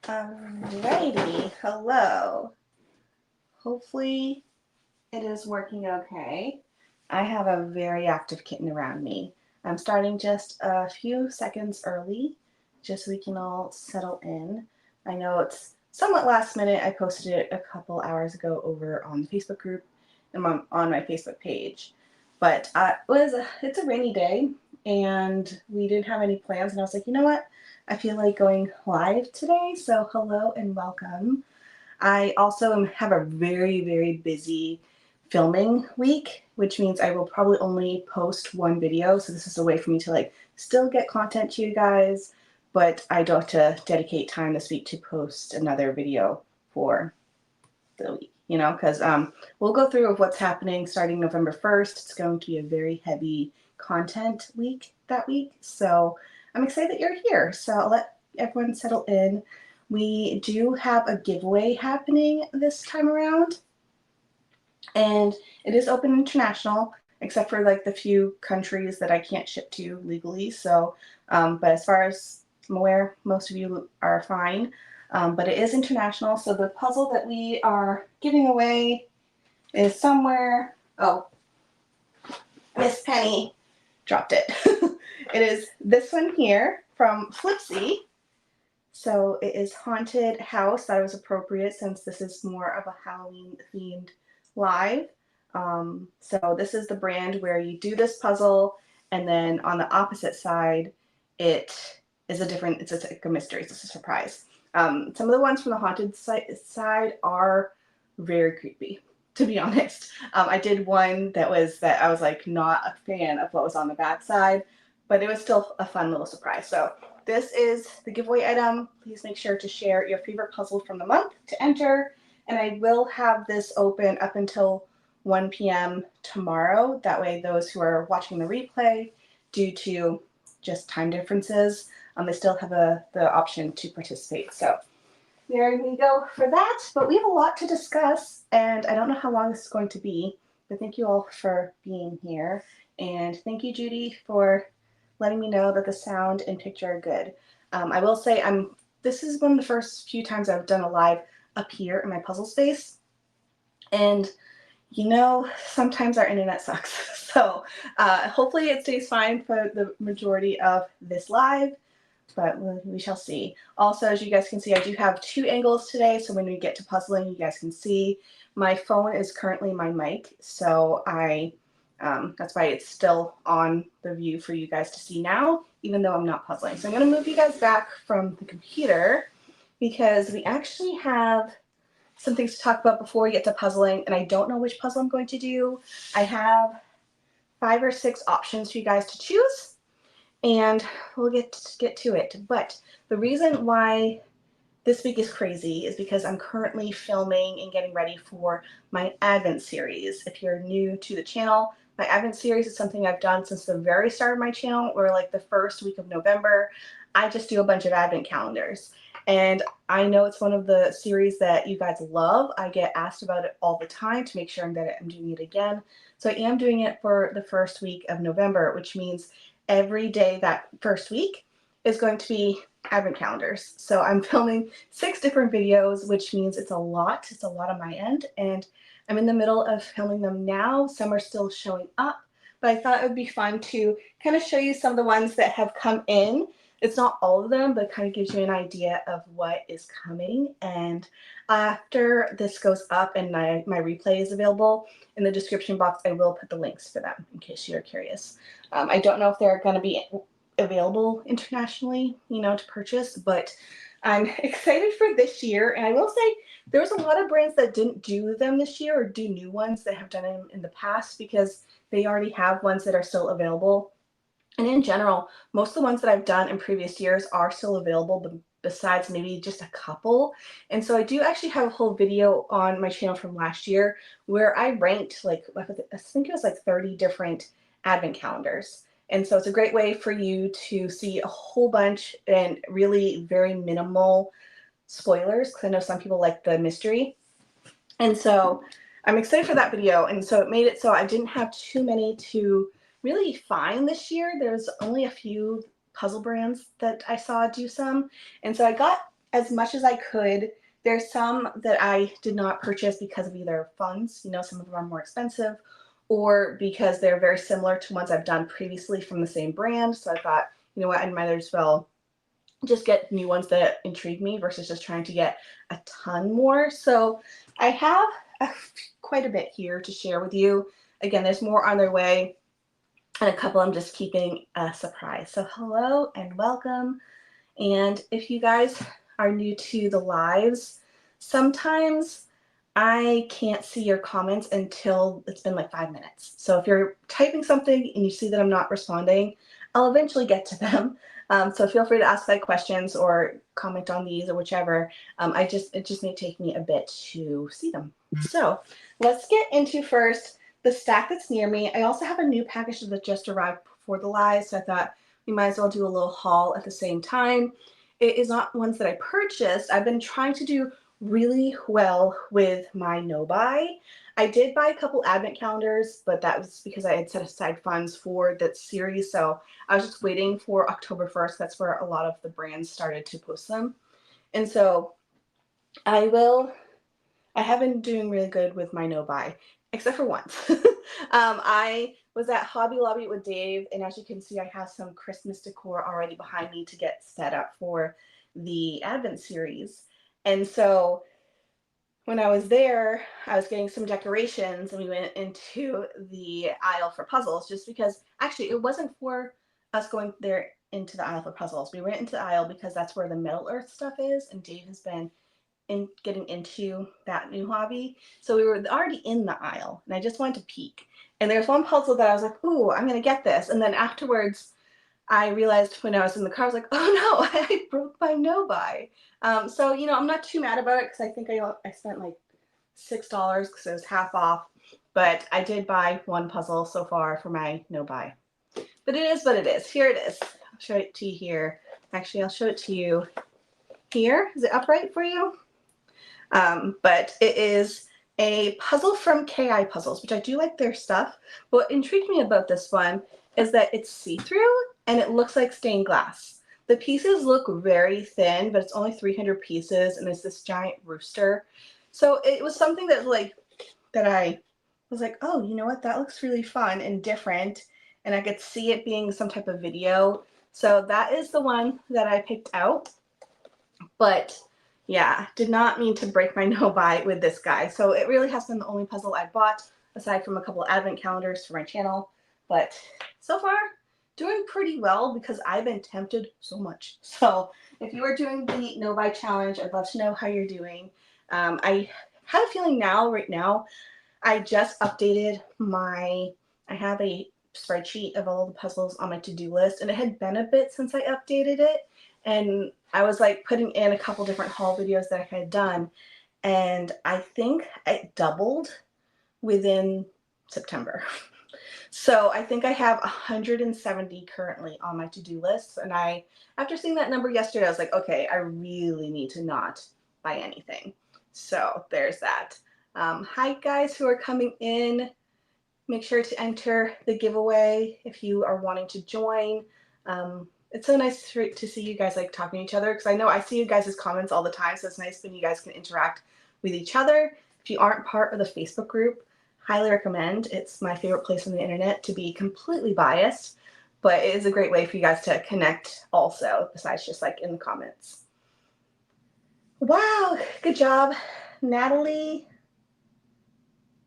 Alrighty, hello. Hopefully it is working okay. I have a very active kitten around me. I'm starting just a few seconds early, just so we can all settle in. I know it's somewhat last minute. I posted it a couple hours ago over on the Facebook group and on my Facebook page. But it's a rainy day, and we didn't have any plans. And I was like, you know what? I feel like going live today. So hello and welcome. I also have a very busy filming week, which means I will probably only post one video. So this is a way for me to like still get content to you guys, but I don't have to dedicate time this week to post another video for the week, because we'll go through of what's happening starting November 1st. It's going to be a very heavy content week that week. So I'm excited that you're here. So I'll let everyone settle in. We do have a giveaway happening this time around, and it is open international, except for like the few countries that I can't ship to legally. So, but as far as I'm aware, most of you are fine. But it is international. So the puzzle that we are giving away is somewhere. Oh, Miss Penny dropped it. It is this one here from Flipsy. So it is Haunted House. That was appropriate since this is more of a Halloween themed live. So this is the brand where you do this puzzle, and then on the opposite side, it is it's like a mystery. It's a surprise. Some of the ones from the haunted side are very creepy, to be honest. I did one that I was like not a fan of what was on the back side, but it was still a fun little surprise. So this is the giveaway item. Please make sure to share your favorite puzzle from the month to enter. And I will have this open up until 1 p.m. tomorrow. That way those who are watching the replay, due to just time differences, they still have the option to participate. So there we go for that. But we have a lot to discuss, and I don't know how long this is going to be. But thank you all for being here. And thank you, Judy, for letting me know that the sound and picture are good. I will say this is one of the first few times I've done a live up here in my puzzle space. And sometimes our internet sucks. So hopefully it stays fine for the majority of this live, but we shall see. Also, as you guys can see, I do have two angles today. So when we get to puzzling, you guys can see my phone is currently my mic. So that's why it's still on the view for you guys to see now, even though I'm not puzzling. So I'm going to move you guys back from the computer because we actually have some things to talk about before we get to puzzling, and I don't know which puzzle I'm going to do. I have 5 or 6 options for you guys to choose, and we'll get to it. But the reason why this week is crazy is because I'm currently filming and getting ready for my Advent series. If you're new to the channel, my Advent series is something I've done since the very start of my channel, where like the first week of November, I just do a bunch of Advent calendars. And I know it's one of the series that you guys love. I get asked about it all the time to make sure that I'm doing it again. So I am doing it for the first week of November, which means every day that first week is going to be Advent calendars. So I'm filming 6 different videos, which means it's a lot. It's a lot on my end, and I'm in the middle of filming them now. Some are still showing up, but I thought it would be fun to kind of show you some of the ones that have come in. It's not all of them, but it kind of gives you an idea of what is coming. And after this goes up and my replay is available, in the description box, I will put the links for them in case you're curious. I don't know if they're going to be available internationally, to purchase, but I'm excited for this year. And I will say there's a lot of brands that didn't do them this year or do new ones that have done them in the past because they already have ones that are still available. And in general, most of the ones that I've done in previous years are still available, but besides maybe just a couple. And so I do actually have a whole video on my channel from last year where I ranked I think it was like 30 different Advent calendars. And so it's a great way for you to see a whole bunch and really very minimal spoilers, because I know some people like the mystery. And so I'm excited for that video. And so it made it so I didn't have too many to really find this year. There's only a few puzzle brands that I saw do some. And so I got as much as I could. There's some that I did not purchase because of either funds, you know, some of them are more expensive, or because they're very similar to ones I've done previously from the same brand. So I thought, you know what, I might as well just get new ones that intrigue me versus just trying to get a ton more. So I have quite a bit here to share with you. Again, there's more on their way, and a couple I'm just keeping a surprise. So hello and welcome. And if you guys are new to the lives, sometimes I can't see your comments until it's been like 5 minutes. So if you're typing something and you see that I'm not responding, I'll eventually get to them. So feel free to ask like questions or comment on these or whichever. It just may take me a bit to see them. So let's get into first the stack that's near me. I also have a new package that just arrived before the live, so I thought we might as well do a little haul at the same time. It is not ones that I purchased. I've been trying to do really well with my no buy. I did buy a couple advent calendars, but that was because I had set aside funds for that series. So I was just waiting for October 1st. That's where a lot of the brands started to post them. And so I have been doing really good with my no buy, except for once. I was at Hobby Lobby with Dave, and as you can see, I have some Christmas decor already behind me to get set up for the Advent series. And so when I was there, I was getting some decorations, and we went into the aisle for puzzles, just because actually it wasn't for us going there into the aisle for puzzles. We went into the aisle because that's where the Middle Earth stuff is, and Dave has been getting into that new hobby. So we were already in the aisle, and I just wanted to peek. And there's one puzzle that I was like, ooh, I'm going to get this. And then afterwards, I realized when I was in the car, I was like, oh no, I broke my no buy. So, you know, I'm not too mad about it because I think I spent like $6 because it was half off. But I did buy one puzzle so far for my no buy. But it is what it is. Here it is. I'll show it to you here. Actually, I'll show it to you here. Is it upright for you? But it is a puzzle from KI Puzzles, which I do like their stuff. But what intrigued me about this one is that it's see-through and it looks like stained glass. The pieces look very thin, but it's only 300 pieces, and it's this giant rooster. So it was something that I was like, oh, you know what? That looks really fun and different, and I could see it being some type of video. So that is the one that I picked out. But yeah, did not mean to break my no buy with this guy. So it really has been the only puzzle I bought, aside from a couple advent calendars for my channel. But so far, doing pretty well because I've been tempted so much. So if you are doing the no buy challenge, I'd love to know how you're doing. I have a feeling right now, I just updated I have a spreadsheet of all the puzzles on my to-do list, and it had been a bit since I updated it. And I was like putting in a couple different haul videos that I had done, and I think it doubled within September. So I think I have 170 currently on my to-do list. And after seeing that number yesterday, I was like, okay, I really need to not buy anything. So there's that. Hi guys who are coming in. Make sure to enter the giveaway if you are wanting to join. It's so nice to see you guys like talking to each other, because I know I see you guys' comments all the time, so it's nice when you guys can interact with each other. If you aren't part of the Facebook group, highly recommend. It's my favorite place on the internet, to be completely biased, but it is a great way for you guys to connect also, besides just like in the comments. Wow, good job, Natalie.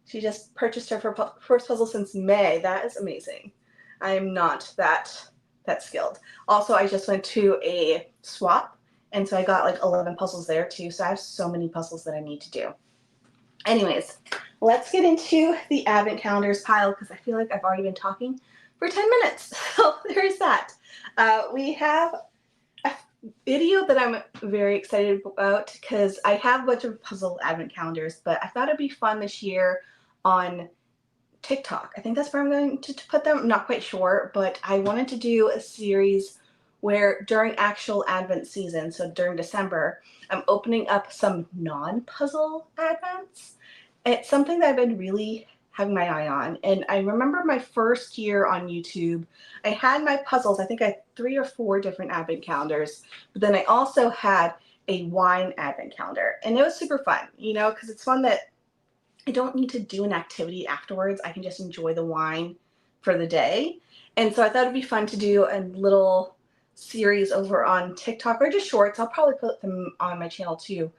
She just purchased her first puzzle since May. That is amazing. I am not that skilled. Also, I just went to a swap, and so I got like 11 puzzles there too. So I have so many puzzles that I need to do. Anyways, let's get into the advent calendars pile, because I feel like I've already been talking for 10 minutes. So there's that. We have a video that I'm very excited about, because I have a bunch of puzzle advent calendars, but I thought it'd be fun this year on TikTok. I think that's where I'm going to put them. I'm not quite sure, but I wanted to do a series where during actual Advent season, so during December, I'm opening up some non-puzzle Advents. It's something that I've been really having my eye on. And I remember my first year on YouTube, I had my puzzles. I think I had 3 or 4 different Advent calendars, but then I also had a wine advent calendar. And it was super fun, you know, because it's fun that I don't need to do an activity afterwards. I can just enjoy the wine for the day. And so I thought it'd be fun to do a little series over on TikTok or just shorts. I'll probably put them on my channel too,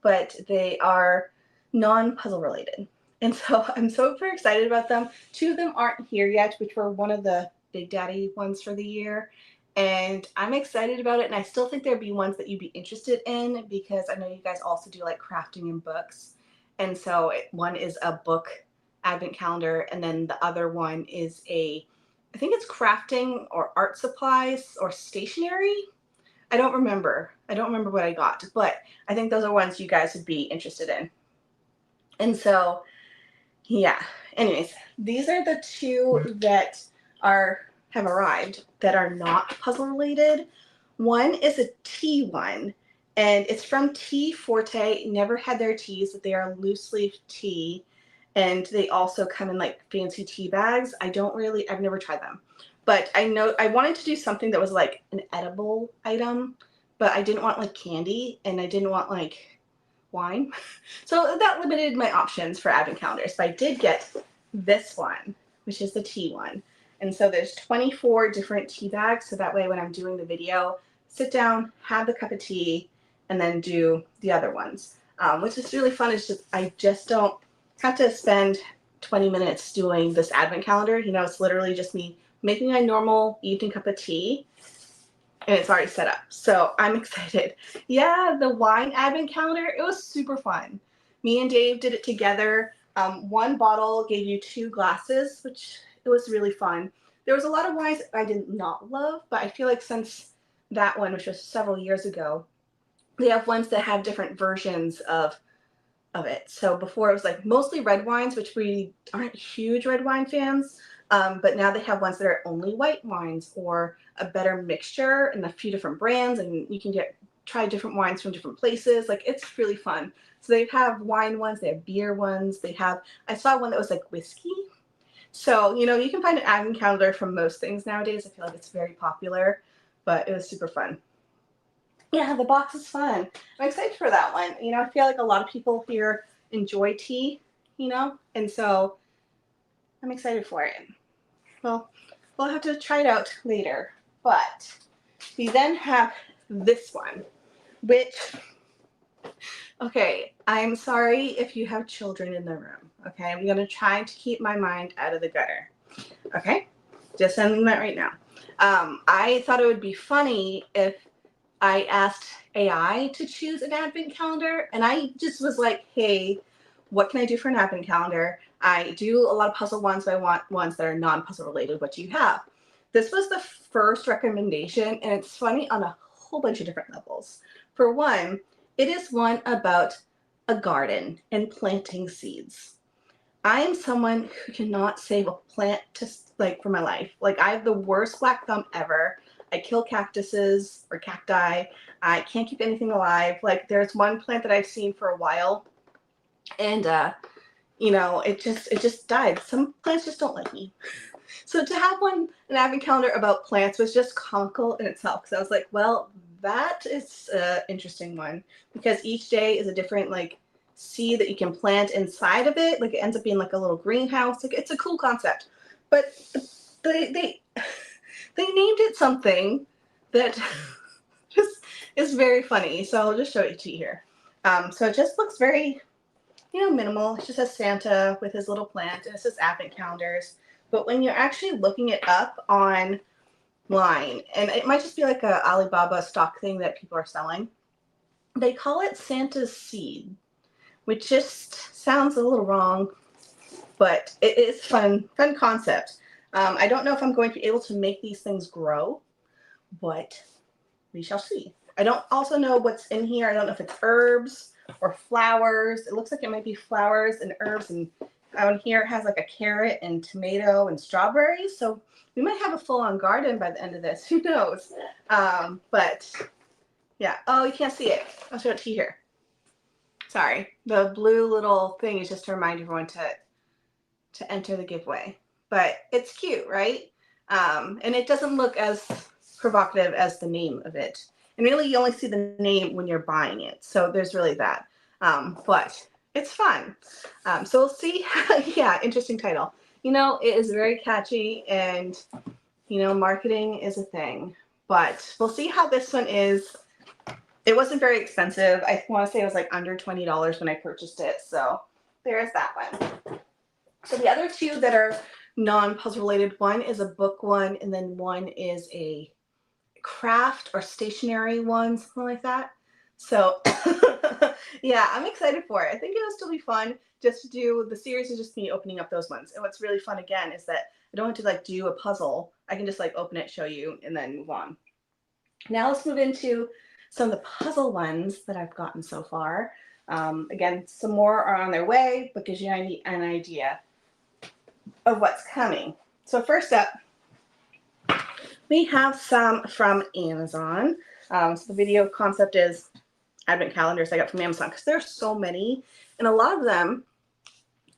but they are non-puzzle related. And so I'm super excited about them. Two of them aren't here yet, which were one of the Big Daddy ones for the year. And I'm excited about it. And I still think there'd be ones that you'd be interested in because I know you guys also do like crafting and books. And so one is a book advent calendar, and then the other one is I think it's crafting or art supplies or stationery. I don't remember. I don't remember what I got, but I think those are ones you guys would be interested in. And so, yeah. Anyways, these are the two that have arrived that are not puzzle related. One is a tea one, and it's from Tea Forte. Never had their teas, but they are loose leaf tea, and they also come in like fancy tea bags. I've never tried them, but I know I wanted to do something that was like an edible item, but I didn't want like candy and I didn't want like wine. So that limited my options for advent calendars, but I did get this one, which is the tea one. And so there's 24 different tea bags. So that way when I'm doing the video, sit down, have the cup of tea, and then do the other ones, which is really fun. It's just, I just don't have to spend 20 minutes doing this advent calendar. You know, it's literally just me making a normal evening cup of tea and it's already set up. So I'm excited. Yeah, the wine advent calendar, it was super fun. Me and Dave did it together. One bottle gave you 2 glasses, which it was really fun. There was a lot of wines I did not love, but I feel like since that one, which was several years ago, they have ones that have different versions of it. So before it was like mostly red wines, which we aren't huge red wine fans. But now they have ones that are only white wines or a better mixture and a few different brands, and you can try different wines from different places. Like, it's really fun. So they have wine ones, they have beer ones, I saw one that was like whiskey. So, you know, you can find an advent calendar from most things nowadays. I feel like it's very popular, but it was super fun. Yeah, the box is fun. I'm excited for that one. You know, I feel like a lot of people here enjoy tea, you know, and so I'm excited for it. Well, we'll have to try it out later. But we then have this one, which, okay, I'm sorry if you have children in the room, okay? I'm going to try to keep my mind out of the gutter, okay? Just sending that right now. I thought it would be funny if I asked AI to choose an advent calendar, and I just was like, hey, what can I do for an advent calendar? I do a lot of puzzle ones, but I want ones that are non-puzzle related. What do you have? This was the first recommendation, and it's funny on a whole bunch of different levels. For one, it is one about a garden and planting seeds. I am someone who cannot save a plant for my life. Like, I have the worst black thumb ever. I kill cactuses or cacti. I can't keep anything alive. Like, there's one plant that I've seen for a while, and you know, it just died. Some plants just don't like me. So to have an advent calendar about plants was just comical in itself, because I was like, well, that is an interesting one, because each day is a different like seed that you can plant inside of it. Like, it ends up being like a little greenhouse. Like, it's a cool concept, but they named it something that just is very funny. So I'll just show it to you here. So it just looks very, you know, minimal. It just says Santa with his little plant, and it says advent calendars. But when you're actually looking it up online, and it might just be like a Alibaba stock thing that people are selling, they call it Santa's seed, which just sounds a little wrong, but it is fun concept. I don't know if I'm going to be able to make these things grow, but we shall see. I don't also know what's in here. I don't know if it's herbs or flowers. It looks like it might be flowers and herbs, and out here it has like a carrot and tomato and strawberries. So we might have a full-on garden by the end of this. Who knows? But yeah. Oh, you can't see it. I'll show it to you here. Sorry. The blue little thing is just to remind everyone to enter the giveaway. But it's cute, right? And it doesn't look as provocative as the name of it. And really, you only see the name when you're buying it. So there's really that. But it's fun. So we'll see. Yeah, interesting title. You know, it is very catchy, and, you know, marketing is a thing. But we'll see how this one is. It wasn't very expensive. I want to say it was like under $20 when I purchased it. So there's that one. So the other two that are non-puzzle related, one is a book one, and then one is a craft or stationery one, something like that. So yeah, I'm excited for it. I think it'll still be fun just to do the series is just me opening up those ones. And what's really fun again is that I don't have to like do a puzzle. I can just like open it, show you, and then move on. Now let's move into some of the puzzle ones that I've gotten so far. Again, some more are on their way, but gives you an idea of what's coming. So first up, we have some from Amazon. So the video concept is advent calendars I got from Amazon because there's so many, and a lot of them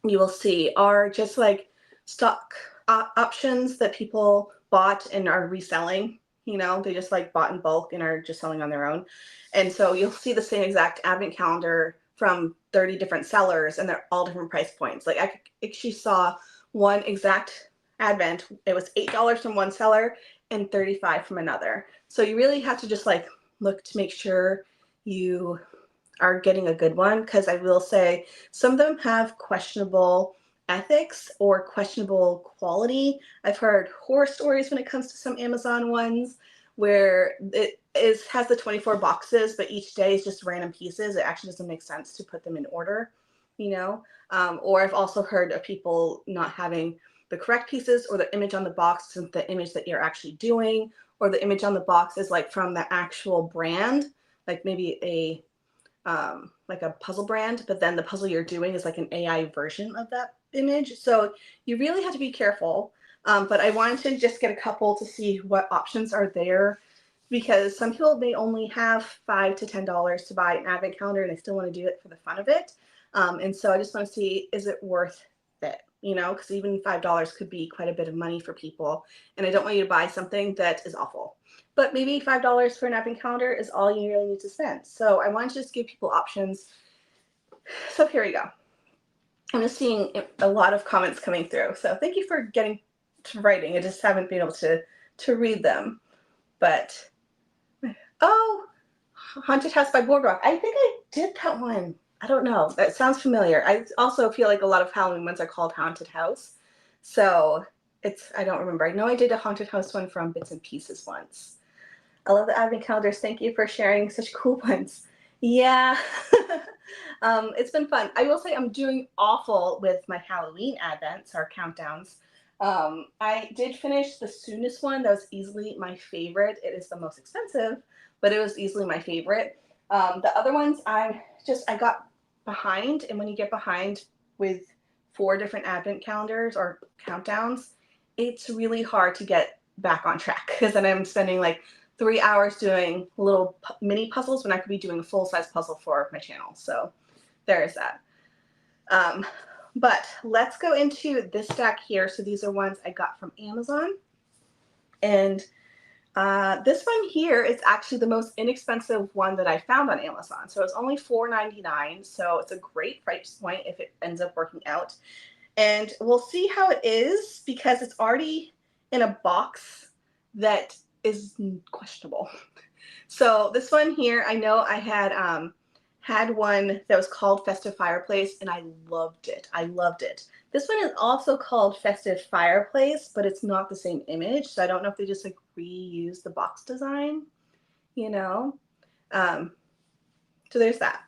you will see are just like stock options that people bought and are reselling. You know, they just like bought in bulk and are just selling on their own. And so you'll see the same exact advent calendar from 30 different sellers, and they're all different price points. Like I actually saw one exact advent. It was $8 from one seller and $35 from another. So you really have to just like look to make sure you are getting a good one, because I will say some of them have questionable ethics or questionable quality. I've heard horror stories when it comes to some Amazon ones where it has the 24 boxes, but each day is just random pieces. It actually doesn't make sense to put them in order, you know? Or I've also heard of people not having the correct pieces, or the image on the box isn't the image that you're actually doing, or the image on the box is like from the actual brand, like maybe like a puzzle brand, but then the puzzle you're doing is like an AI version of that image. So you really have to be careful. But I wanted to just get a couple to see what options are there, because some people may only have $5 to $10 to buy an advent calendar and they still want to do it for the fun of it. And so I just want to see, is it worth it? You know, because even $5 could be quite a bit of money for people. And I don't want you to buy something that is awful. But maybe $5 for an advent calendar is all you really need to spend. So I wanted to just give people options. So here we go. I'm just seeing a lot of comments coming through. So thank you for getting to writing. I just haven't been able to read them. But, oh, Haunted House by Boardwalk. I think I did that one. I don't know. That sounds familiar. I also feel like a lot of Halloween ones are called Haunted House. So I don't remember. I know I did a Haunted House one from Bits and Pieces once. I love the advent calendars. Thank you for sharing such cool ones. Yeah, it's been fun. I will say I'm doing awful with my Halloween advents or countdowns. I did finish the soonest one. That was easily my favorite. It is the most expensive, but it was easily my favorite. The other ones, I got behind, and when you get behind with 4 different advent calendars or countdowns, it's really hard to get back on track, because then I'm spending like 3 hours doing little mini puzzles when I could be doing a full-size puzzle for my channel. So there is that. But let's go into this stack here. So these are ones I got from Amazon. And this one here is actually the most inexpensive one that I found on Amazon. So it's only $4.99. So it's a great price point if it ends up working out. And we'll see how it is, because it's already in a box that is questionable. So this one here, I know I had one that was called Festive Fireplace, and I loved it. I loved it. This one is also called Festive Fireplace, but it's not the same image. So I don't know if they just like reuse the box design, you know? So there's that.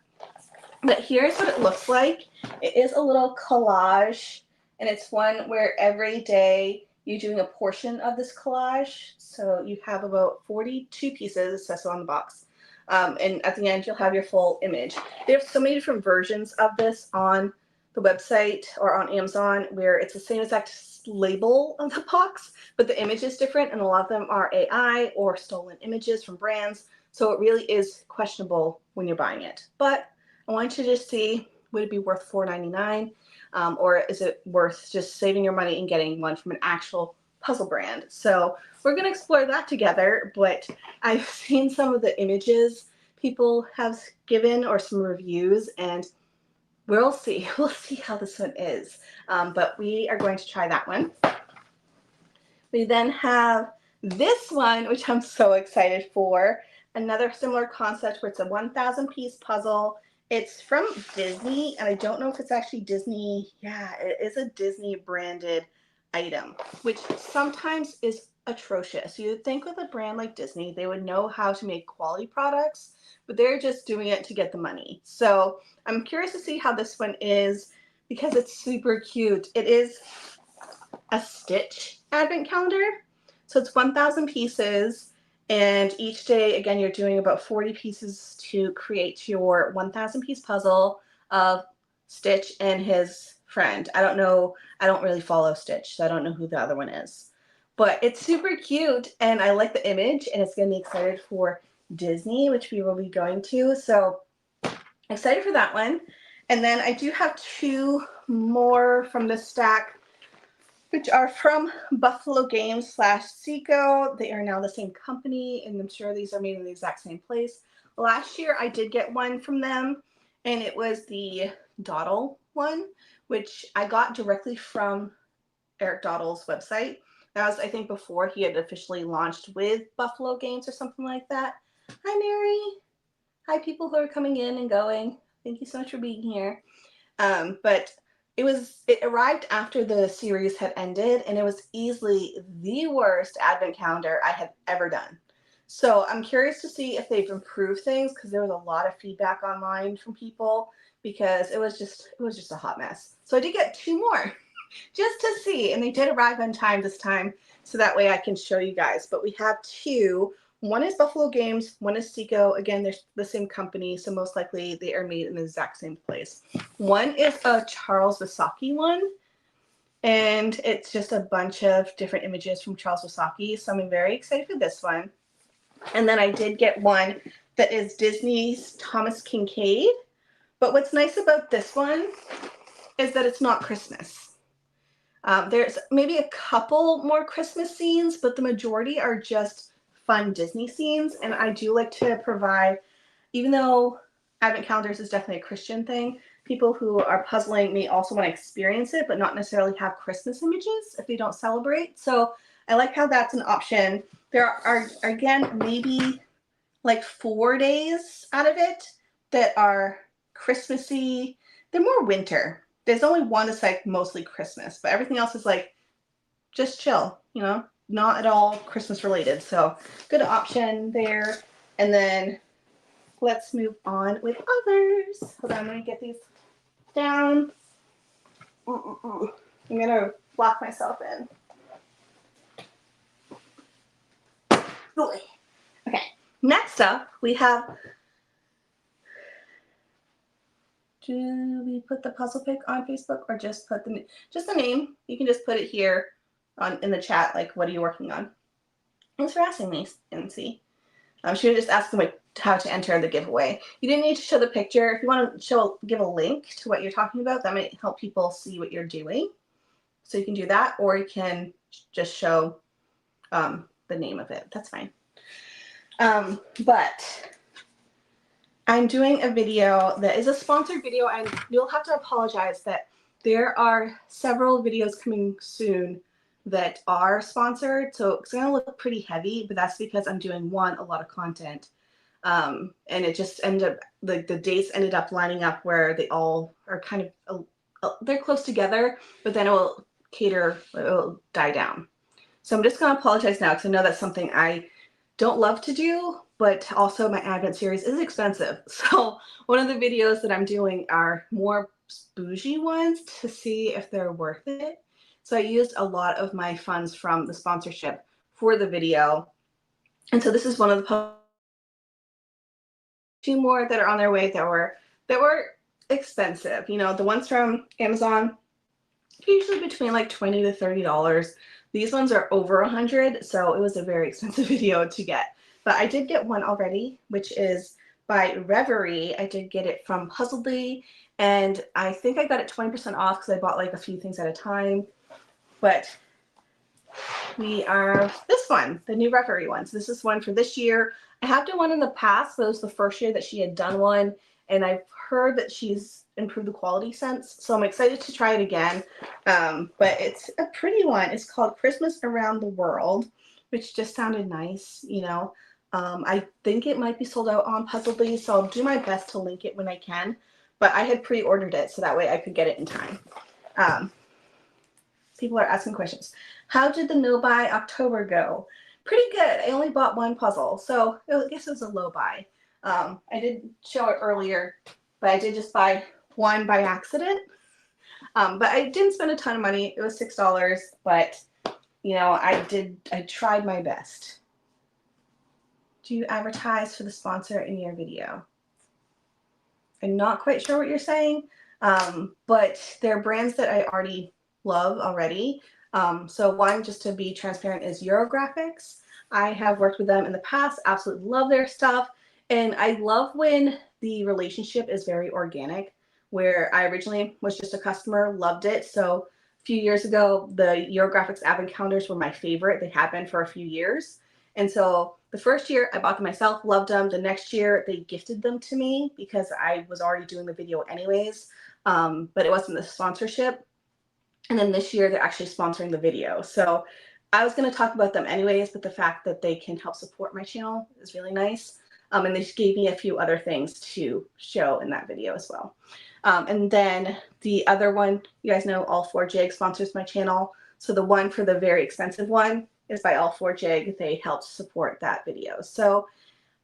But here's what it looks like. It is a little collage, and it's one where every day you're doing a portion of this collage. So you have about 42 pieces, it says so on the box. And at the end, you'll have your full image. They have so many different versions of this on the website or on Amazon, where it's the same exact label on the box, but the image is different, and a lot of them are AI or stolen images from brands. So it really is questionable when you're buying it. But I want you to just see, would it be worth $4.99? Or is it worth just saving your money and getting one from an actual puzzle brand. So we're going to explore that together, but I've seen some of the images people have given or some reviews, and we'll see. We'll see how this one is. But we are going to try that one. We then have this one, which I'm so excited for. Another similar concept where it's a 1,000 piece puzzle. It's from Disney, and I don't know if it's actually Disney. Yeah, it is a Disney branded item, which sometimes is atrocious. You'd think with a brand like Disney, they would know how to make quality products, but they're just doing it to get the money. So I'm curious to see how this one is because it's super cute. It is a Stitch advent calendar. So it's 1,000 pieces, and each day, again, you're doing about 40 pieces to create your 1,000 piece puzzle of Stitch and his friend. I don't know, I don't really follow Stitch, so I don't know who the other one is. But it's super cute, and I like the image, and it's going to be excited for Disney, which we will be going to. So excited for that one. And then I do have two more from this stack, which are from Buffalo Games / Seco. They are now the same company, and I'm sure these are made in the exact same place. Last year, I did get one from them, and it was the Dawdle one, which I got directly from Eric Dawdle's website. That was, I think, before he had officially launched with Buffalo Games or something like that. Hi, Mary. Hi, people who are coming in and going. Thank you so much for being here. But it arrived after the series had ended, and it was easily the worst advent calendar I had ever done. So I'm curious to see if they've improved things, because there was a lot of feedback online from people, because it was just a hot mess. So I did get two more just to see, and they did arrive on time this time, so that way I can show you guys. But we have two. One is Buffalo Games, one is Seco. Again, they're the same company, so most likely they are made in the exact same place. One is a Charles Wasaki one, and it's just a bunch of different images from Charles Wasaki, so I'm very excited for this one. And then I did get one that is Disney's Thomas Kincaid, but what's nice about this one is that it's not Christmas. There's maybe a couple more Christmas scenes, but the majority are just fun Disney scenes. And I do like to provide, even though advent calendars is definitely a Christian thing, people who are puzzling may also want to experience it, but not necessarily have Christmas images if they don't celebrate. So I like how that's an option. There are, again, maybe like 4 days out of it that are Christmassy. They're more winter. There's only one that's like mostly Christmas, but everything else is like just chill, you know, not at all Christmas related. So good option there. And then let's move on with others. Hold on, I'm going to get these down. I'm going to lock myself in. Okay, next up we have, do we put the puzzle pic on Facebook or just put the name? You can just put it here in the chat, like, what are you working on? Thanks for asking me, Nancy. She was just asking like how to enter the giveaway. You didn't need to show the picture. If you want to give a link to what you're talking about, that might help people see what you're doing. So you can do that, or you can just show the name of it. That's fine. But I'm doing a video that is a sponsored video, and you'll have to apologize that there are several videos coming soon that are sponsored, so it's going to look pretty heavy, but that's because I'm doing a lot of content, and it just ended up, the dates ended up lining up where they all are kind of, they're close together, but then it will die down. So I'm just going to apologize now, because I know that's something I don't love to do, but also my Advent series is expensive. So one of the videos that I'm doing are more bougie ones to see if they're worth it. So I used a lot of my funds from the sponsorship for the video. And so this is one of the few more that are on their way that were expensive. You know, the ones from Amazon, usually between like $20 to $30. These ones are over $100, so it was a very expensive video to get. But I did get one already, which is by Reverie. I did get it from Puzzledly, and I think I got it 20% off because I bought like a few things at a time. But we are this one, the new referee one. So this is one for this year. I have done one in the past, but it was the first year that she had done one, and I've heard that she's improved the quality since. So I'm excited to try it again. But it's a pretty one. It's called Christmas Around the World, which just sounded nice, you know. I think it might be sold out on Puzzledly, so I'll do my best to link it when I can. But I had pre-ordered it so that way I could get it in time. People are asking questions. How did the no buy October go? Pretty good. I only bought one puzzle, so I guess it was a low buy. I did show it earlier, but I did just buy one by accident. But I didn't spend a ton of money. It was $6, but you know, I tried my best. Do you advertise for the sponsor in your video? I'm not quite sure what you're saying, but they're brands that I already love already. So one, just to be transparent, is Eurographics. I have worked with them in the past, absolutely love their stuff. And I love when the relationship is very organic, where I originally was just a customer, loved it. So a few years ago, the Eurographics advent calendars were my favorite. They have been for a few years. And so the first year I bought them myself, loved them. The next year they gifted them to me because I was already doing the video anyways, but it wasn't the sponsorship. And then this year they're actually sponsoring the video. So I was going to talk about them anyways, but the fact that they can help support my channel is really nice. And they just gave me a few other things to show in that video as well. And then the other one, you guys know All4Jig sponsors my channel. So the one for the very expensive one is by All4Jig. They helped support that video. So,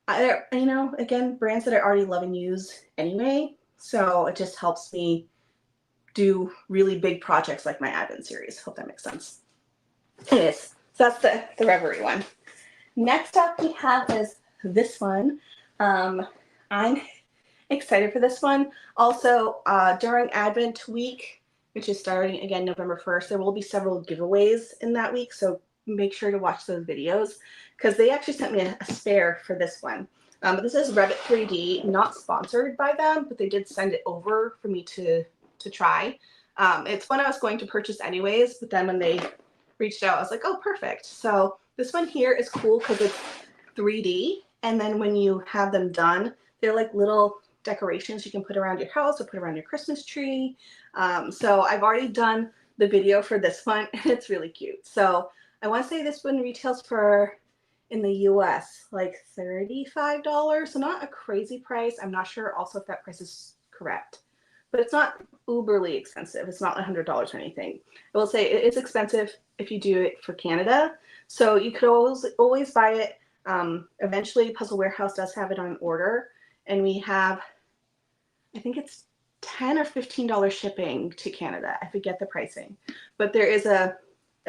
you know, again, brands that I already love and use anyway. So it just helps me do really big projects like my Advent series. Hope that makes sense. Anyways, so that's the Reverie one. Next up we have is this one. I'm excited for this one. Also, during Advent week, which is starting again November 1st, there will be several giveaways in that week. So make sure to watch those videos because they actually sent me a spare for this one. This is Revit 3D, not sponsored by them, but they did send it over for me to try. It's one I was going to purchase anyways, but then when they reached out, I was like, oh, perfect. So this one here is cool because it's 3D. And then when you have them done, they're like little decorations you can put around your house or put around your Christmas tree. So I've already done the video for this one and it's really cute. So I want to say this one retails for, in the US, like $35. So not a crazy price. I'm not sure also if that price is correct, but it's not uberly expensive. It's not $100 or anything. I will say it is expensive if you do it for Canada. So you could always buy it. Eventually Puzzle Warehouse does have it on order, and we have, I think it's $10 or $15 shipping to Canada. I forget the pricing, but there is a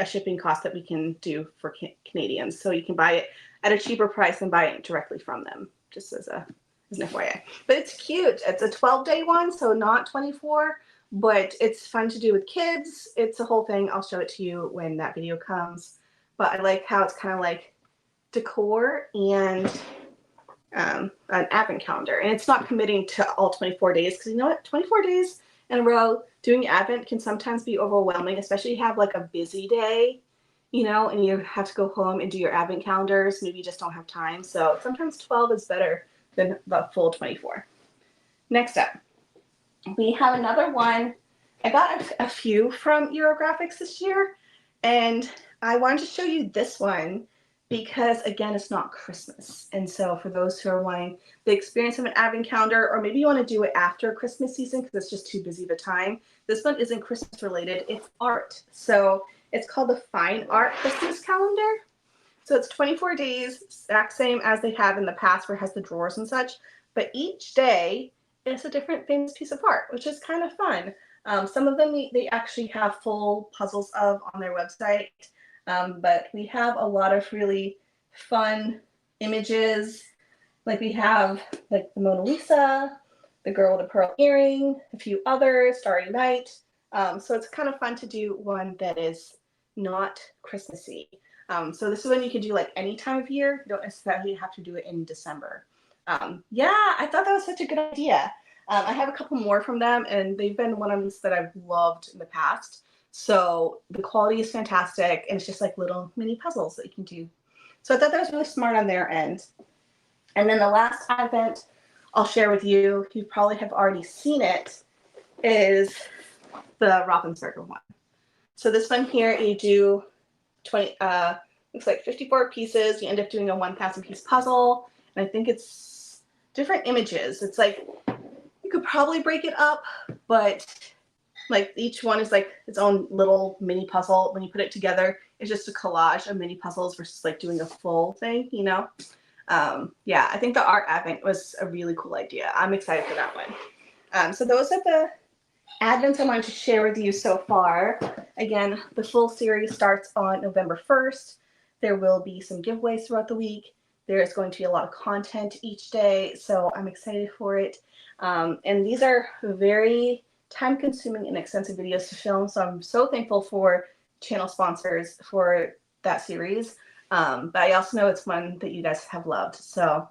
shipping cost that we can do for Canadians. So you can buy it at a cheaper price and buy it directly from them, just as an FYI. But it's cute. It's a 12-day one, so not 24, but it's fun to do with kids. It's a whole thing. I'll show it to you when that video comes. But I like how it's kind of like decor and an advent calendar. And it's not committing to all 24 days because you know what? 24 days in a row doing Advent can sometimes be overwhelming, especially if you have like a busy day, you know, and you have to go home and do your Advent calendars. Maybe you just don't have time. So sometimes 12 is better than the full 24. Next up, we have another one. I got a few from Eurographics this year, and I wanted to show you this one because, again, it's not Christmas. And so for those who are wanting the experience of an advent calendar, or maybe you want to do it after Christmas season because it's just too busy of a time, this one isn't Christmas related. It's art. So it's called the Fine Art Christmas Calendar. So it's 24 days, exact same as they have in the past where it has the drawers and such. But each day is a different famous piece of art, which is kind of fun. Some of them they actually have full puzzles of on their website. But we have a lot of really fun images. Like we have like the Mona Lisa, the girl with the pearl earring, a few others, Starry Night. So it's kind of fun to do one that is not Christmassy. So this is one you can do like any time of year. You don't necessarily have to do it in December. Yeah, I thought that was such a good idea. I have a couple more from them, and they've been ones that I've loved in the past. So the quality is fantastic, and it's just like little mini puzzles that you can do. So I thought that was really smart on their end. And then the last advent I'll share with you, you probably have already seen it, is the Robin Circle one. So this one here, you do 20, looks like 54 pieces. You end up doing a 1,000 piece puzzle. And I think it's different images. It's like, you could probably break it up, but like each one is like its own little mini puzzle. When you put it together, it's just a collage of mini puzzles versus like doing a full thing, you know? Yeah, I think the art advent was a really cool idea. I'm excited for that one. So those are the advents I wanted to share with you so far. Again, the full series starts on November 1st. There will be some giveaways throughout the week. There is going to be a lot of content each day, so I'm excited for it. And these are very time-consuming and extensive videos to film, so I'm so thankful for channel sponsors for that series. But I also know it's one that you guys have loved, so.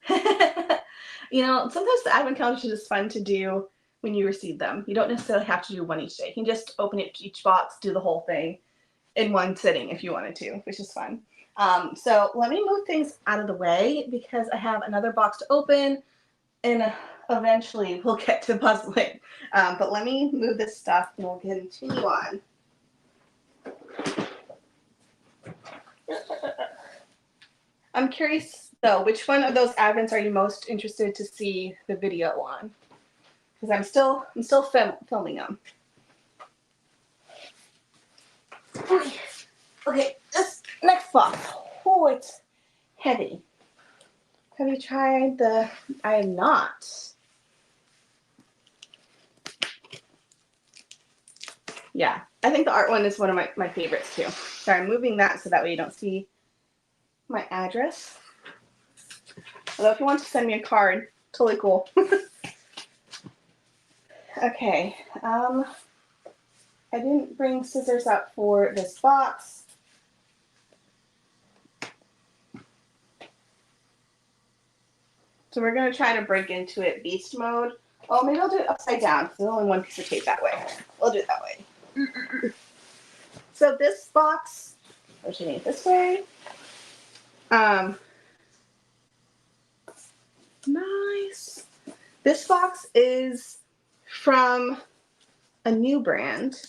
You know, sometimes the advent calendars are just fun to do when you receive them. You don't necessarily have to do one each day. You can just open it each box, do the whole thing in one sitting if you wanted to, which is fun. So let me move things out of the way because I have another box to open, and eventually we'll get to puzzling. But let me move this stuff and we'll continue on. I'm curious though, which one of those advents are you most interested to see the video on? Because I'm still filming them. Okay, this next box. Oh, it's heavy. Have you tried the? I have not. Yeah, I think the art one is one of my favorites too. Sorry, I'm moving that so that way you don't see my address. Although if you want to send me a card, totally cool. Okay, I didn't bring scissors out for this box. So we're going to try to break into it beast mode. Oh, maybe I'll do it upside down because there's only one piece of tape that way. We'll do it that way. So this box, pushing it this way. Nice. This box is from a new brand,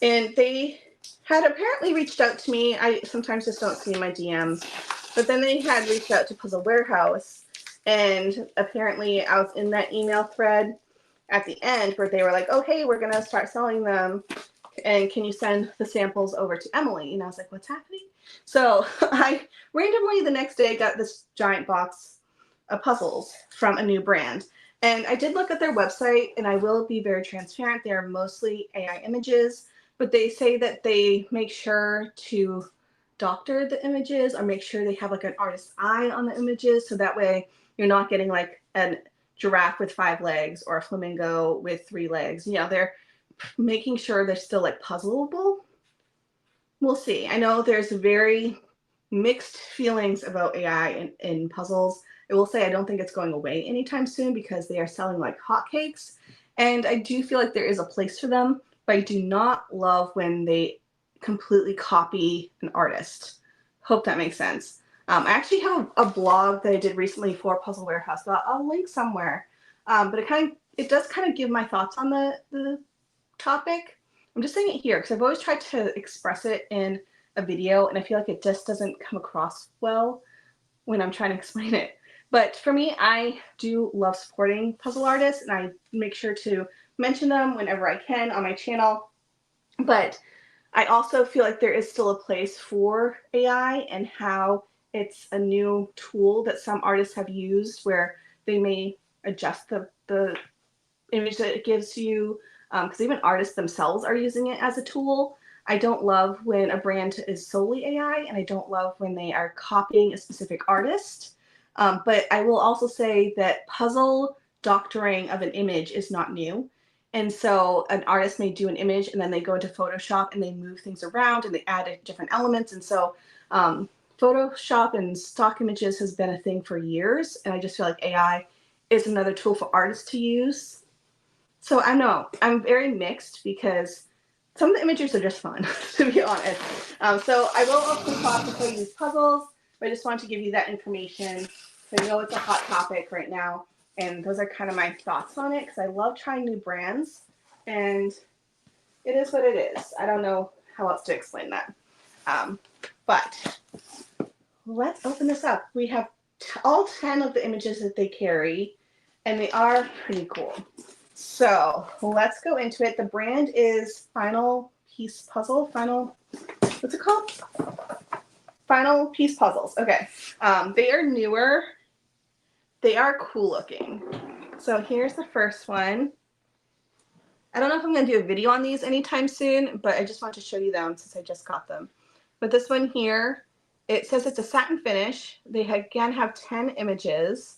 and they had apparently reached out to me. I sometimes just don't see my DMs, but then they had reached out to Puzzle Warehouse, and apparently I was in that email thread at the end where they were like, oh, hey, we're going to start selling them, and can you send the samples over to Emily? And I was like, what's happening? So I randomly the next day got this giant box of puzzles from a new brand. And I did look at their website, and I will be very transparent. They are mostly AI images, but they say that they make sure to doctor the images or make sure they have like an artist's eye on the images. So that way you're not getting like a giraffe with 5 legs or a flamingo with 3 legs. You know, they're making sure they're still like puzzleable. We'll see. I know there's very mixed feelings about AI in puzzles. I will say I don't think it's going away anytime soon because they are selling like hotcakes. And I do feel like there is a place for them, but I do not love when they completely copy an artist. Hope that makes sense. I actually have a blog that I did recently for Puzzle Warehouse that I'll link somewhere. But it does kind of give my thoughts on the topic. I'm just saying it here because I've always tried to express it in a video, and I feel like it just doesn't come across well when I'm trying to explain it. But for me, I do love supporting puzzle artists, and I make sure to mention them whenever I can on my channel. But I also feel like there is still a place for AI and how it's a new tool that some artists have used where they may adjust the image that it gives you, because even artists themselves are using it as a tool. I don't love when a brand is solely AI, and I don't love when they are copying a specific artist. But I will also say that puzzle doctoring of an image is not new. And so an artist may do an image and then they go into Photoshop and they move things around and they add different elements. And so Photoshop and stock images has been a thing for years. And I just feel like AI is another tool for artists to use. So I know I'm very mixed because some of the images are just fun, to be honest. So I will also talk before you use puzzles, but I just want to give you that information. So I know it's a hot topic right now, and those are kind of my thoughts on it because I love trying new brands, and it is what it is. I don't know how else to explain that. But let's open this up. We have all 10 of the images that they carry, and they are pretty cool. So let's go into it. The brand is Final Piece Puzzle. What's it called? Final Piece Puzzles. Okay. They are newer. They are cool looking. So here's the first one. I don't know if I'm going to do a video on these anytime soon, but I just want to show you them since I just got them. But this one here, it says it's a satin finish. They again have 10 images.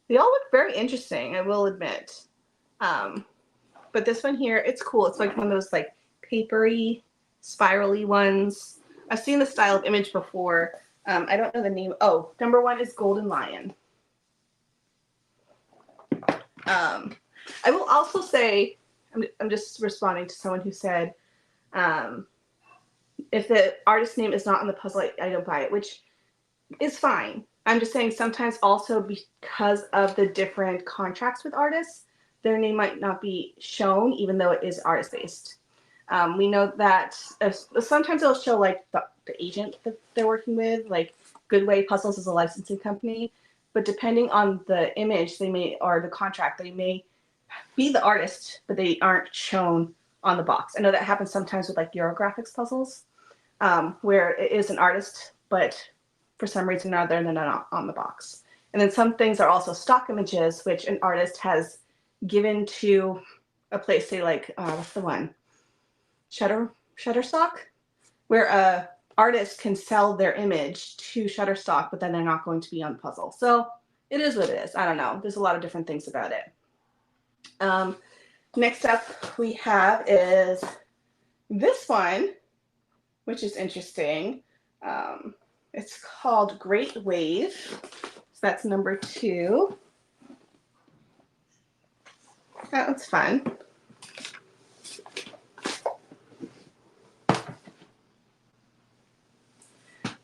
They all look very interesting, I will admit. But this one here, it's cool. It's like one of those like papery, spirally ones. I've seen the style of image before. I don't know the name. Oh, number one is Golden Lion. I will also say, I'm just responding to someone who said, if the artist name is not on the puzzle, I don't buy it, which is fine. I'm just saying sometimes also because of the different contracts with artists, their name might not be shown, even though it is artist-based. We know that sometimes it'll show like the agent that they're working with, like Goodway Puzzles is a licensing company, but depending on the image they may, or the contract, they may be the artist, but they aren't shown on the box. I know that happens sometimes with like Eurographics puzzles, where it is an artist, but for some reason or other, they're not on the box. And then some things are also stock images, which an artist has given to a place, say like, what's the one? Shutterstock, where a artist can sell their image to Shutterstock, but then they're not going to be on the puzzle. So it is what it is. I don't know. There's a lot of different things about it. Next up we have is this one, which is interesting. It's called Great Wave. So that's number 2. That one's fun.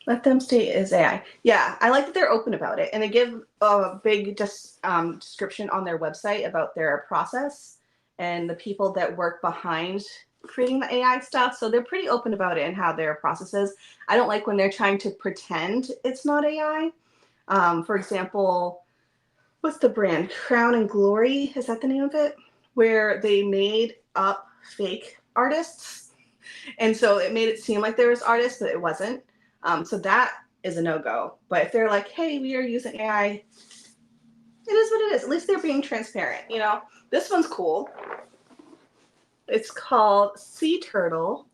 Let them stay as AI. Yeah, I like that they're open about it. And they give a big description on their website about their process and the people that work behind creating the AI stuff. So they're pretty open about it and how their process is. I don't like when they're trying to pretend it's not AI. For example, what's the brand? Crown and Glory, is that the name of it? Where they made up fake artists. And so it made it seem like there was artists, but it wasn't. So that is a no-go. But if they're like, hey, we are using AI, it is what it is. At least they're being transparent, you know? This one's cool. It's called Sea Turtle.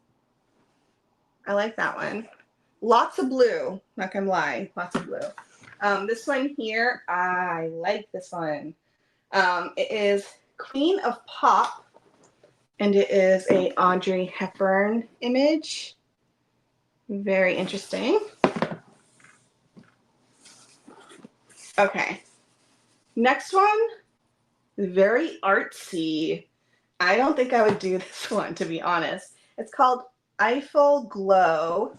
I like that one. Lots of blue, not gonna lie, lots of blue. This one here, I like this one. It is Queen of Pop, and it is a Audrey Hepburn image. Very interesting. Okay. Next one, very artsy. I don't think I would do this one, to be honest. It's called Eiffel Glow,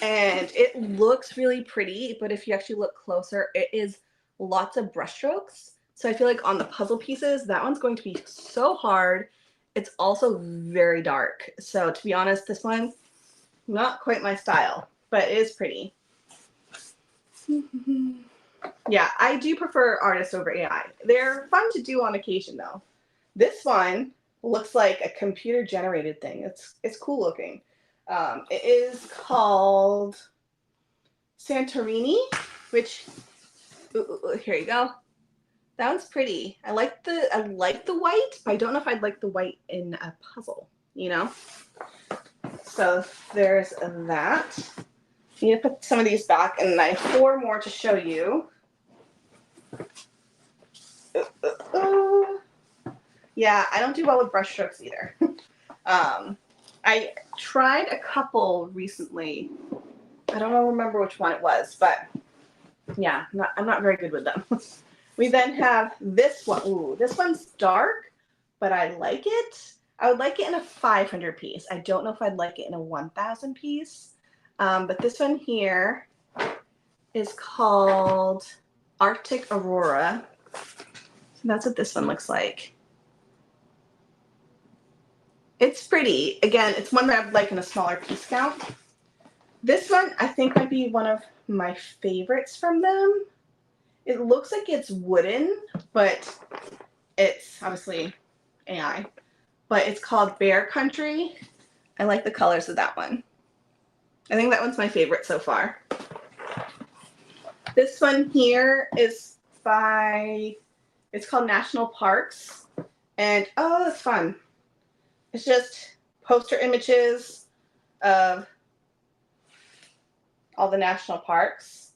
and it looks really pretty, but if you actually look closer, it is lots of brushstrokes. So I feel like on the puzzle pieces, that one's going to be so hard. It's also very dark. So to be honest, this one, not quite my style, but it is pretty. Yeah, I do prefer artists over AI. They're fun to do on occasion, though. This one looks like a computer-generated thing. It's cool looking. It is called Santorini, which here you go. That one's pretty. I like the white, but I don't know if I'd like the white in a puzzle. You know. So there's that. I need to put some of these back, and I have 4 more to show you. Yeah, I don't do well with brush strokes either. I tried a couple recently. I don't remember which one it was, but yeah, I'm not very good with them. We then have this one. Ooh, this one's dark, but I like it. I would like it in a 500 piece. I don't know if I'd like it in a 1,000 piece. But this one here is called Arctic Aurora. So that's what this one looks like. It's pretty. Again, it's one that I'd like in a smaller piece count. This one I think might be one of my favorites from them. It looks like it's wooden, but it's obviously AI. But it's called Bear Country. I like the colors of that one. I think that one's my favorite so far. This one here is it's called National Parks. And oh, it's fun. It's just poster images of all the national parks,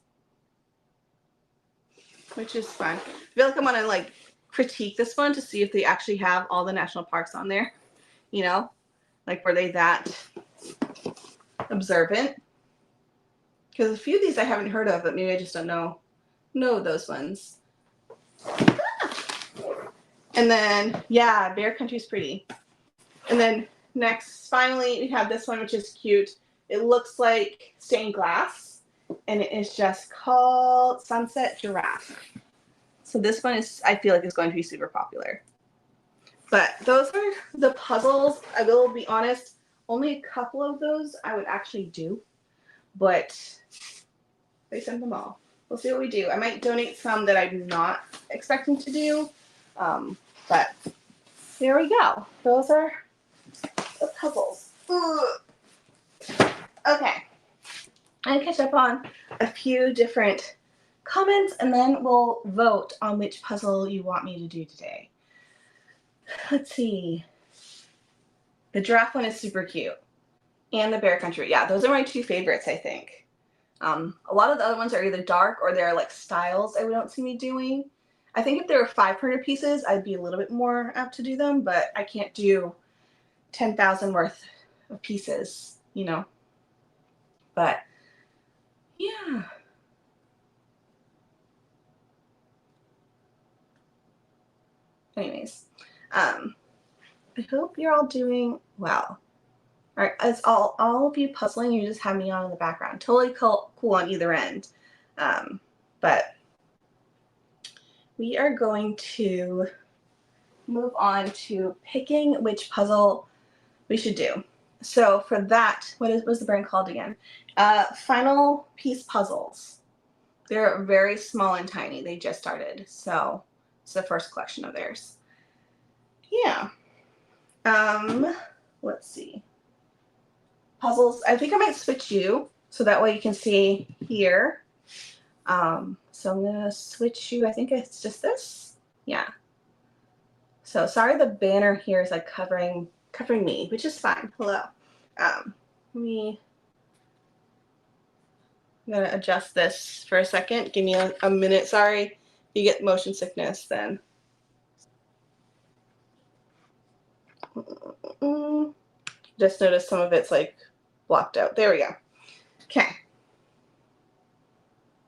which is fun. I feel like I want to like critique this one to see if they actually have all the national parks on there. You know, like were they that observant? Because a few of these I haven't heard of, but maybe I just don't know those ones. And then, yeah, Bear Country's pretty. And then next, finally, we have this one, which is cute. It looks like stained glass, and it is just called Sunset Giraffe. So this one is, I feel like, is going to be super popular. But those are the puzzles. I will be honest, only a couple of those I would actually do, but they sent them all. We'll see what we do. I might donate some that I'm not expecting to do, but there we go. Those are the puzzles. Ugh. Okay. I catch up on a few different comments, and then we'll vote on which puzzle you want me to do today. Let's see. The giraffe one is super cute. And the Bear Country. Yeah, those are my two favorites, I think. A lot of the other ones are either dark or they're like styles I don't see me doing. I think if there were 500 pieces, I'd be a little bit more apt to do them, but I can't do 10,000 worth of pieces, you know. But yeah. Anyways, I hope you're all doing well. All right, as all of you puzzling, you just have me on in the background. Totally cool on either end. But we are going to move on to picking which puzzle we should do. So for that, what's the brand called again? Final Piece Puzzles. They're very small and tiny. They just started, so it's the first collection of theirs. Yeah. Let's see. Puzzles. I think I might switch you so that way you can see here. So I'm gonna switch you. I think it's just this. Yeah. So sorry, the banner here is like covering me, which is fine. Hello. I'm gonna adjust this for a second. Give me a minute. Sorry, if you get motion sickness, then. Just noticed some of it's like blocked out. There we go. Okay.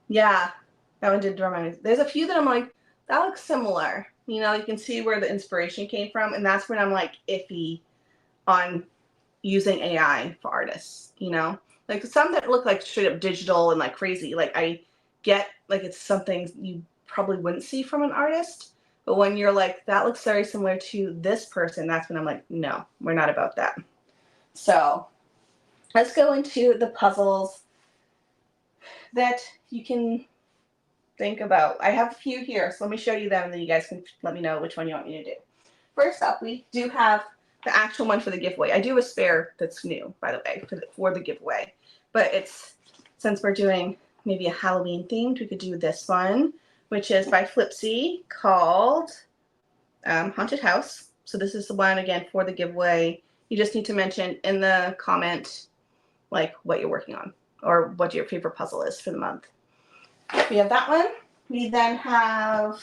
Yeah, that one did remind me. There's a few that I'm like, that looks similar. You know, you can see where the inspiration came from, and that's when I'm like iffy on using AI for artists, you know? Like some that look like straight up digital and like crazy. Like I get like it's something you probably wouldn't see from an artist. But when you're like, that looks very similar to this person, that's when I'm like, no, we're not about that. So let's go into the puzzles that you can think about. I have a few here, so let me show you them and then you guys can let me know which one you want me to do. First up, we do have the actual one for the giveaway. I do have a spare that's new, by the way, for the giveaway. But it's, since we're doing maybe a Halloween themed, we could do this one, which is by Flipsy, called Haunted House. So this is the one, again, for the giveaway. You just need to mention in the comment, like, what you're working on or what your favorite puzzle is for the month. We have that one. We then have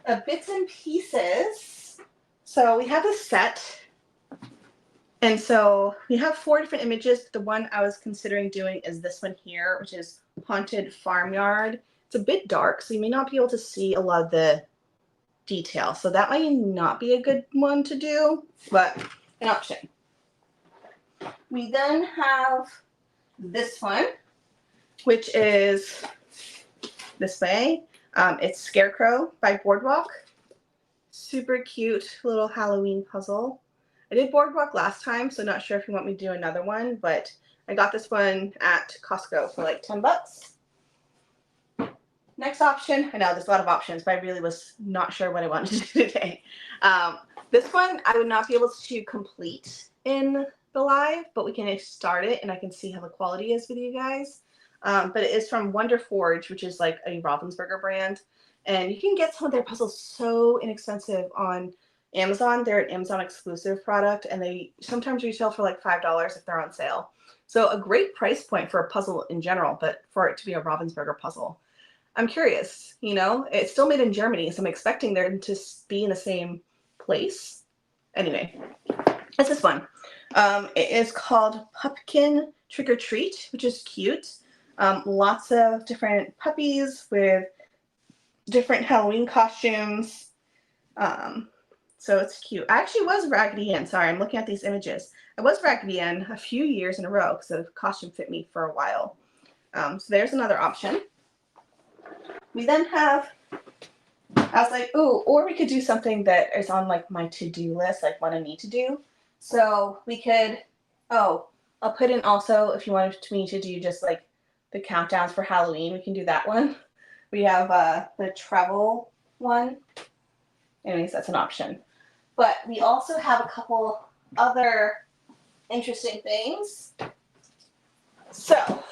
a Bits and Pieces. So we have a set. And so we have 4 different images. The one I was considering doing is this one here, which is Haunted Farmyard. It's a bit dark, so you may not be able to see a lot of the detail. So that might not be a good one to do, but an option. We then have this one, which is this way. It's Scarecrow by Boardwalk. Super cute little Halloween puzzle. I did Boardwalk last time, so not sure if you want me to do another one, but I got this one at Costco for like 10 bucks. Next option, I know there's a lot of options, but I really was not sure what I wanted to do today. This one I would not be able to complete in the live, but we can start it and I can see how the quality is with you guys. But it is from Wonder Forge, which is like a Ravensburger brand. And you can get some of their puzzles so inexpensive on Amazon. They're an Amazon exclusive product, and they sometimes retail for like $5 if they're on sale. So a great price point for a puzzle in general, but for it to be a Ravensburger puzzle. I'm curious, you know, it's still made in Germany, so I'm expecting them to be in the same place. Anyway, it's this one. It is called Pumpkin Trick or Treat, which is cute. Lots of different puppies with different Halloween costumes. So it's cute. I actually was Raggedy Ann. Sorry, I'm looking at these images. I was Raggedy Ann a few years in a row because the costume fit me for a while. So there's another option. We then have, I was like, ooh, or we could do something that is on like my to-do list, like what I need to do. So we could, I'll put in also, if you wanted me to do just like the countdowns for Halloween, we can do that one. We have the travel one. Anyways, that's an option. But we also have a couple other interesting things. So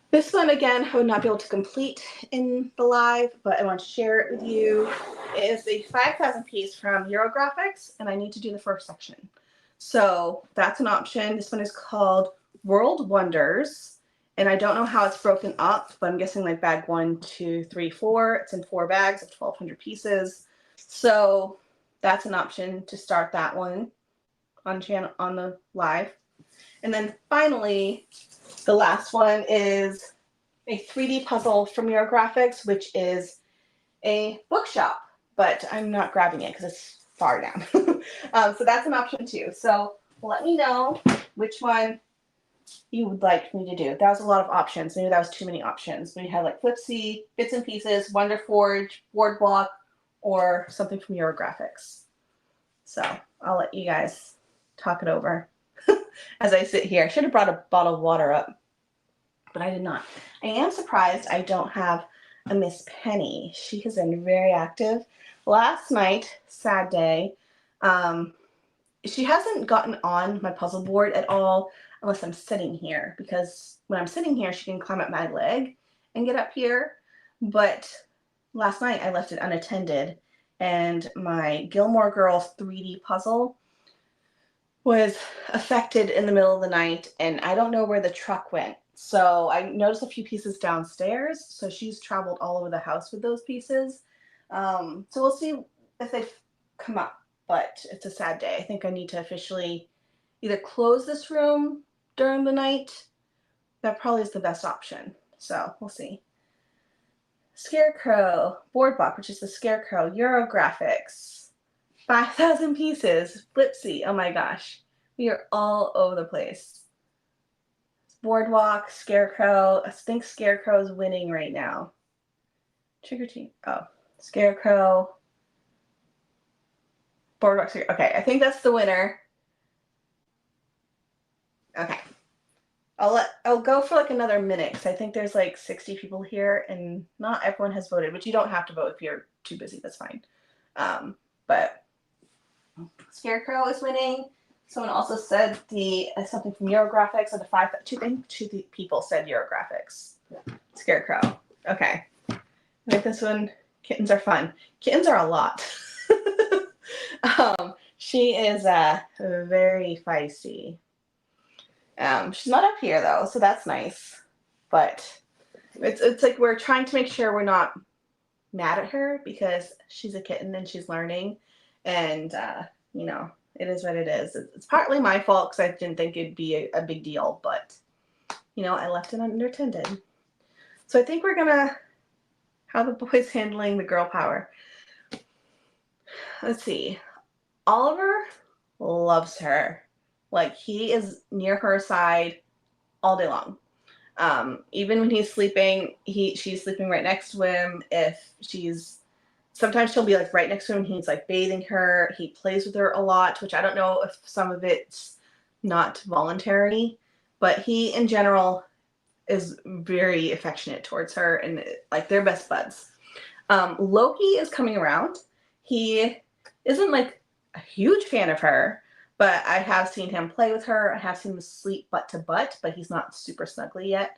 this one, again, I would not be able to complete in the live, but I want to share it with you. It is a 5,000 piece from Eurographics, and I need to do the first section. So that's an option. This one is called World Wonders, and I don't know how it's broken up, but I'm guessing like bag 1, 2, 3, 4. It's in 4 bags of 1,200 pieces. So that's an option to start that one on the live. And then finally, the last one is a 3D puzzle from Eurographics, which is a bookshop, but I'm not grabbing it because it's far down. So that's an option too. So let me know which one you would like me to do. That was a lot of options. Maybe that was too many options. We had like Flipsy, Bits and Pieces, Wonder Forge, Boardwalk, or something from Eurographics. So I'll let you guys talk it over as I sit here. I should have brought a bottle of water up, but I did not. I am surprised I don't have a Miss Penny. She has been very active. Last night, sad day, she hasn't gotten on my puzzle board at all unless I'm sitting here, because when I'm sitting here, she can climb up my leg and get up here. But last night I left it unattended, and my Gilmore Girls 3D puzzle was affected in the middle of the night, and I don't know where the truck went. So I noticed a few pieces downstairs, so she's traveled all over the house with those pieces. So we'll see if they come up, but it's a sad day. I think I need to officially either close this room during the night. That probably is the best option. So we'll see. Scarecrow, Boardwalk, which is the Scarecrow, Eurographics, 5,000 pieces, Flipsy, oh my gosh. We are all over the place. Boardwalk, Scarecrow, I think Scarecrow is winning right now. Trick or treat, Scarecrow, Boardwalk, Scarecrow. Okay, I think that's the winner. Okay. I'll go for like another minute because I think there's like 60 people here and not everyone has voted, but you don't have to vote if you're too busy, that's fine. But Scarecrow is winning. Someone also said something from Eurographics, and two people said Eurographics. Scarecrow. Okay. I think this one, kittens are fun. Kittens are a lot. She is very feisty. She's not up here though, so that's nice. But it's like we're trying to make sure we're not mad at her because she's a kitten and she's learning, and you know, it is what it is. It's partly my fault because I didn't think it'd be a big deal, but you know, I left it unattended. So I think we're gonna, how the boys handling the girl power. let's see. Oliver loves her. Like, he is near her side all day long. Even when he's sleeping, she's sleeping right next to him. If she's sometimes she'll be like right next to him. He's like bathing her. He plays with her a lot, which I don't know if some of it's not voluntary, but he in general is very affectionate towards her, and like they're best buds. Loki is coming around. He isn't like a huge fan of her, but I have seen him play with her. I have seen him sleep butt to butt, but he's not super snuggly yet.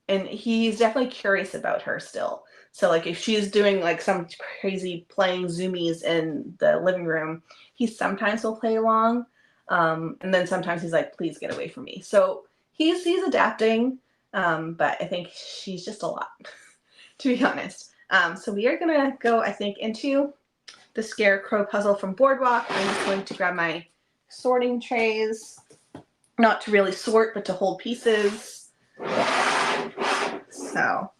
And he's definitely curious about her still. So like if she's doing like some crazy playing zoomies in the living room, he sometimes will play along. And then sometimes he's like, please get away from me. So he's adapting, but I think she's just a lot, to be honest. So we are gonna go, I think, into the Scarecrow puzzle from Boardwalk. I'm just going to grab my sorting trays, not to really sort, but to hold pieces. So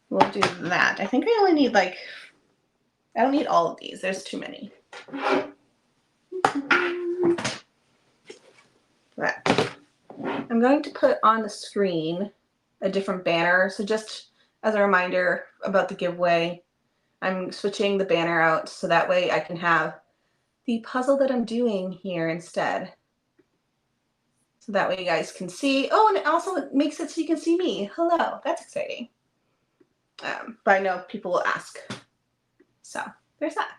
we'll do that. I think I only need I don't need all of these. There's too many. But I'm going to put on the screen a different banner. So just as a reminder about the giveaway, I'm switching the banner out so that way I can have the puzzle that I'm doing here instead. So that way you guys can see. Oh, and it also makes it so you can see me. Hello, that's exciting. But I know people will ask. So there's that.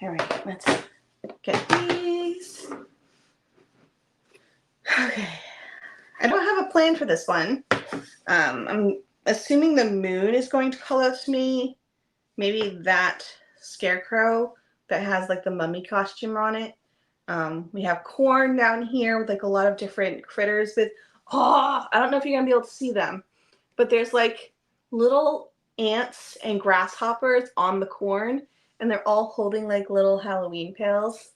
All right, let's get these. Okay. I don't have a plan for this one. I'm assuming the moon is going to call out to me. Maybe that scarecrow that has like the mummy costume on it. We have corn down here with like a lot of different critters with, I don't know if you're gonna be able to see them, but there's like little ants and grasshoppers on the corn, and they're all holding like little Halloween pails.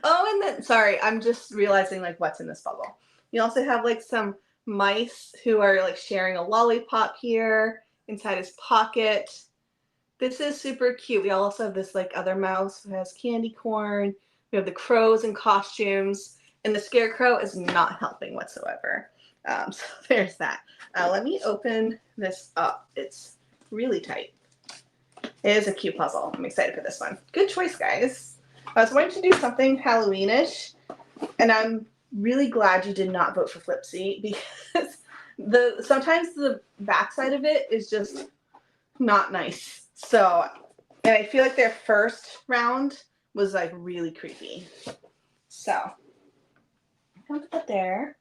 Oh, and then, sorry, I'm just realizing like what's in this bubble. You also have like some mice who are like sharing a lollipop here inside his pocket. This is super cute. We also have this like other mouse who has candy corn. We have the crows in costumes, and the scarecrow is not helping whatsoever. So there's that. Let me open this up. It's really tight. It is a cute puzzle. I'm excited for this one. Good choice, guys. I was wanting to do something Halloweenish, and I'm really glad you did not vote for Flipsy, because sometimes the backside of it is just not nice. So, and I feel like their first round was like really creepy. So, I'm going to put there.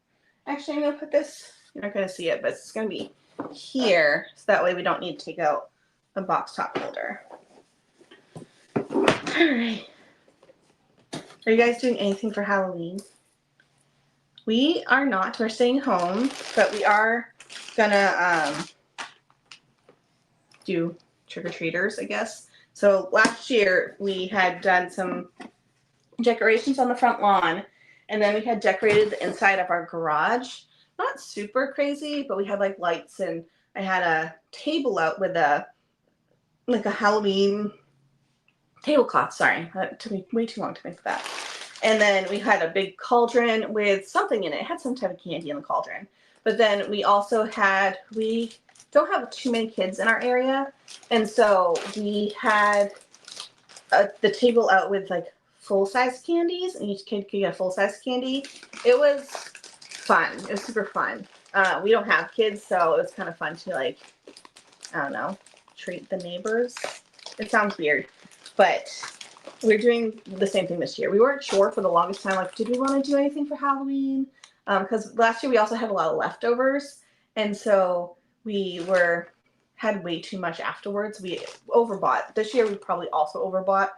Actually, I'm going to put this, you're not going to see it, but it's going to be here, so that way we don't need to take out a box top holder. All right. Are you guys doing anything for Halloween? We are not. We're staying home, but we are gonna do trick-or-treaters, I guess. So last year we had done some decorations on the front lawn, and then we had decorated the inside of our garage. Not super crazy, but we had like lights, and I had a table out with a Halloween tablecloth. Sorry, that took me way too long to make that. And then we had a big cauldron with something in it. It had some type of candy in the cauldron. But then we also had, we don't have too many kids in our area, and so we had the table out with like full-size candies, and each kid could get a full-size candy. It was fun. It was super fun. We don't have kids, so it was kind of fun to like, I don't know, treat the neighbors. It sounds weird, but we're doing the same thing this year. We weren't sure for the longest time, like, did we want to do anything for Halloween? Because last year we also had a lot of leftovers, and so we had way too much afterwards. We overbought. This year we probably also overbought,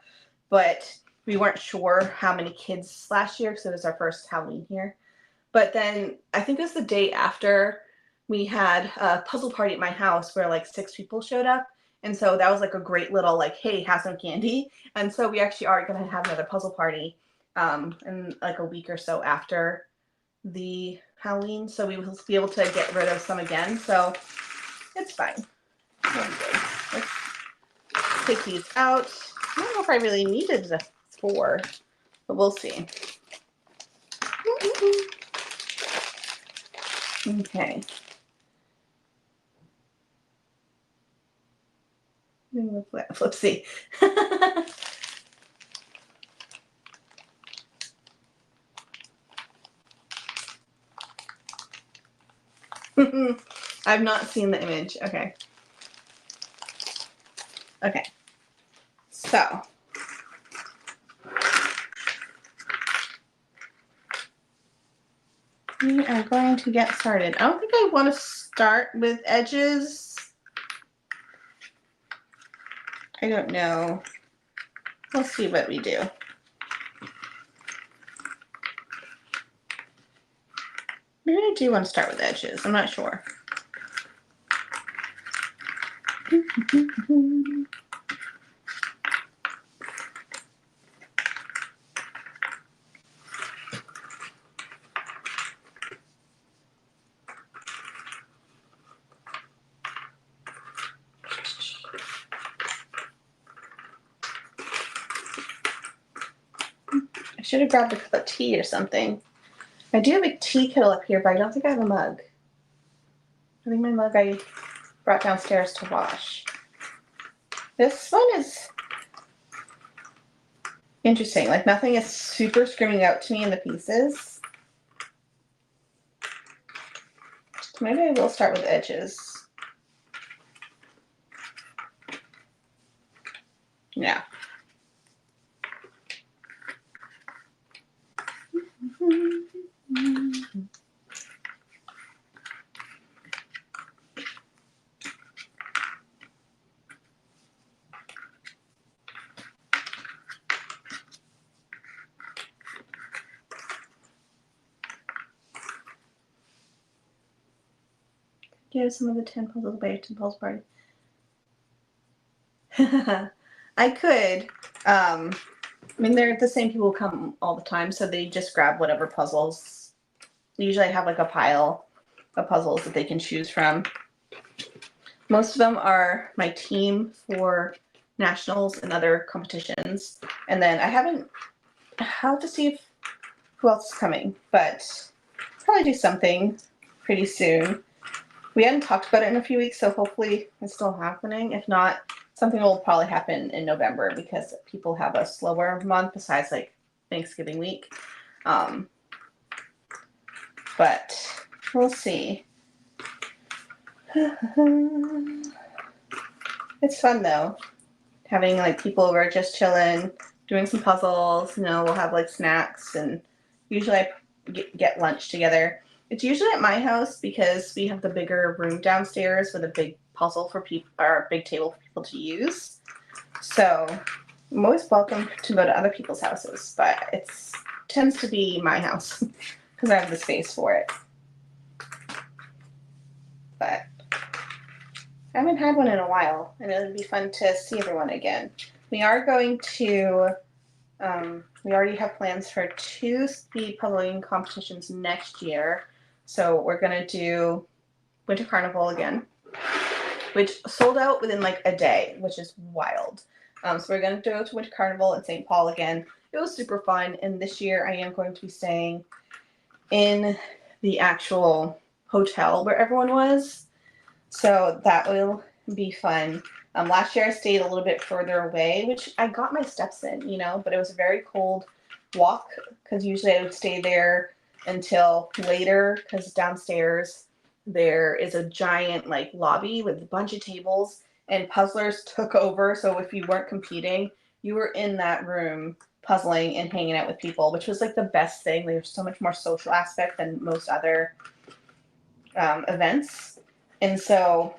but we weren't sure how many kids last year because it was our first Halloween here. But then I think it was the day after we had a puzzle party at my house where like 6 people showed up. And so that was like a great little like, hey, have some candy. And so we actually are going to have another puzzle party in like a week or so after the Halloween. So we will be able to get rid of some again. So it's fine. take these out. I don't know if I really needed the 4, but we'll see. Okay. Flipsy. I've not seen the image. Okay. Okay. So. We are going to get started. I don't think I want to start with edges. I don't know. We'll see what we do. Maybe I do want to start with edges. I'm not sure. I should have grabbed a cup of tea or something. I do have a tea kettle up here, but I don't think I have a mug. I think my mug I brought downstairs to wash. This one is interesting. Like nothing is super screaming out to me in the pieces. Maybe I will start with edges. Yeah. Give some of the 10 puzzles away to Paul's party. I could. I mean, they're the same people who come all the time, so they just grab whatever puzzles. Usually I have like a pile of puzzles that they can choose from. Most of them are my team for nationals and other competitions. And then I have to see who else is coming, but probably do something pretty soon. We hadn't talked about it in a few weeks, so hopefully it's still happening. If not, something will probably happen in November because people have a slower month besides like Thanksgiving week. But we'll see. It's fun though, having like people over just chilling, doing some puzzles. We'll have like snacks, and usually I get lunch together. It's usually at my house because we have the bigger room downstairs with a big puzzle for people, or a big table for people to use. So I'm always welcome to go to other people's houses, but it tends to be my house because I have the space for it. But I haven't had one in a while, and it would be fun to see everyone again. We are going to, we already have plans for 2 speed puzzling competitions next year. So we're going to do Winter Carnival again, which sold out within like a day, which is wild. So we're going to go to Winter Carnival in St. Paul again. It was super fun, and this year I am going to be staying in the actual hotel where everyone was. So that will be fun. Last year I stayed a little bit further away, which I got my steps in, but it was a very cold walk because usually I would stay there until later because downstairs there is a giant like lobby with a bunch of tables, and puzzlers took over. So if you weren't competing, you were in that room puzzling and hanging out with people, which was like the best thing. There's so much more social aspect than most other events. And so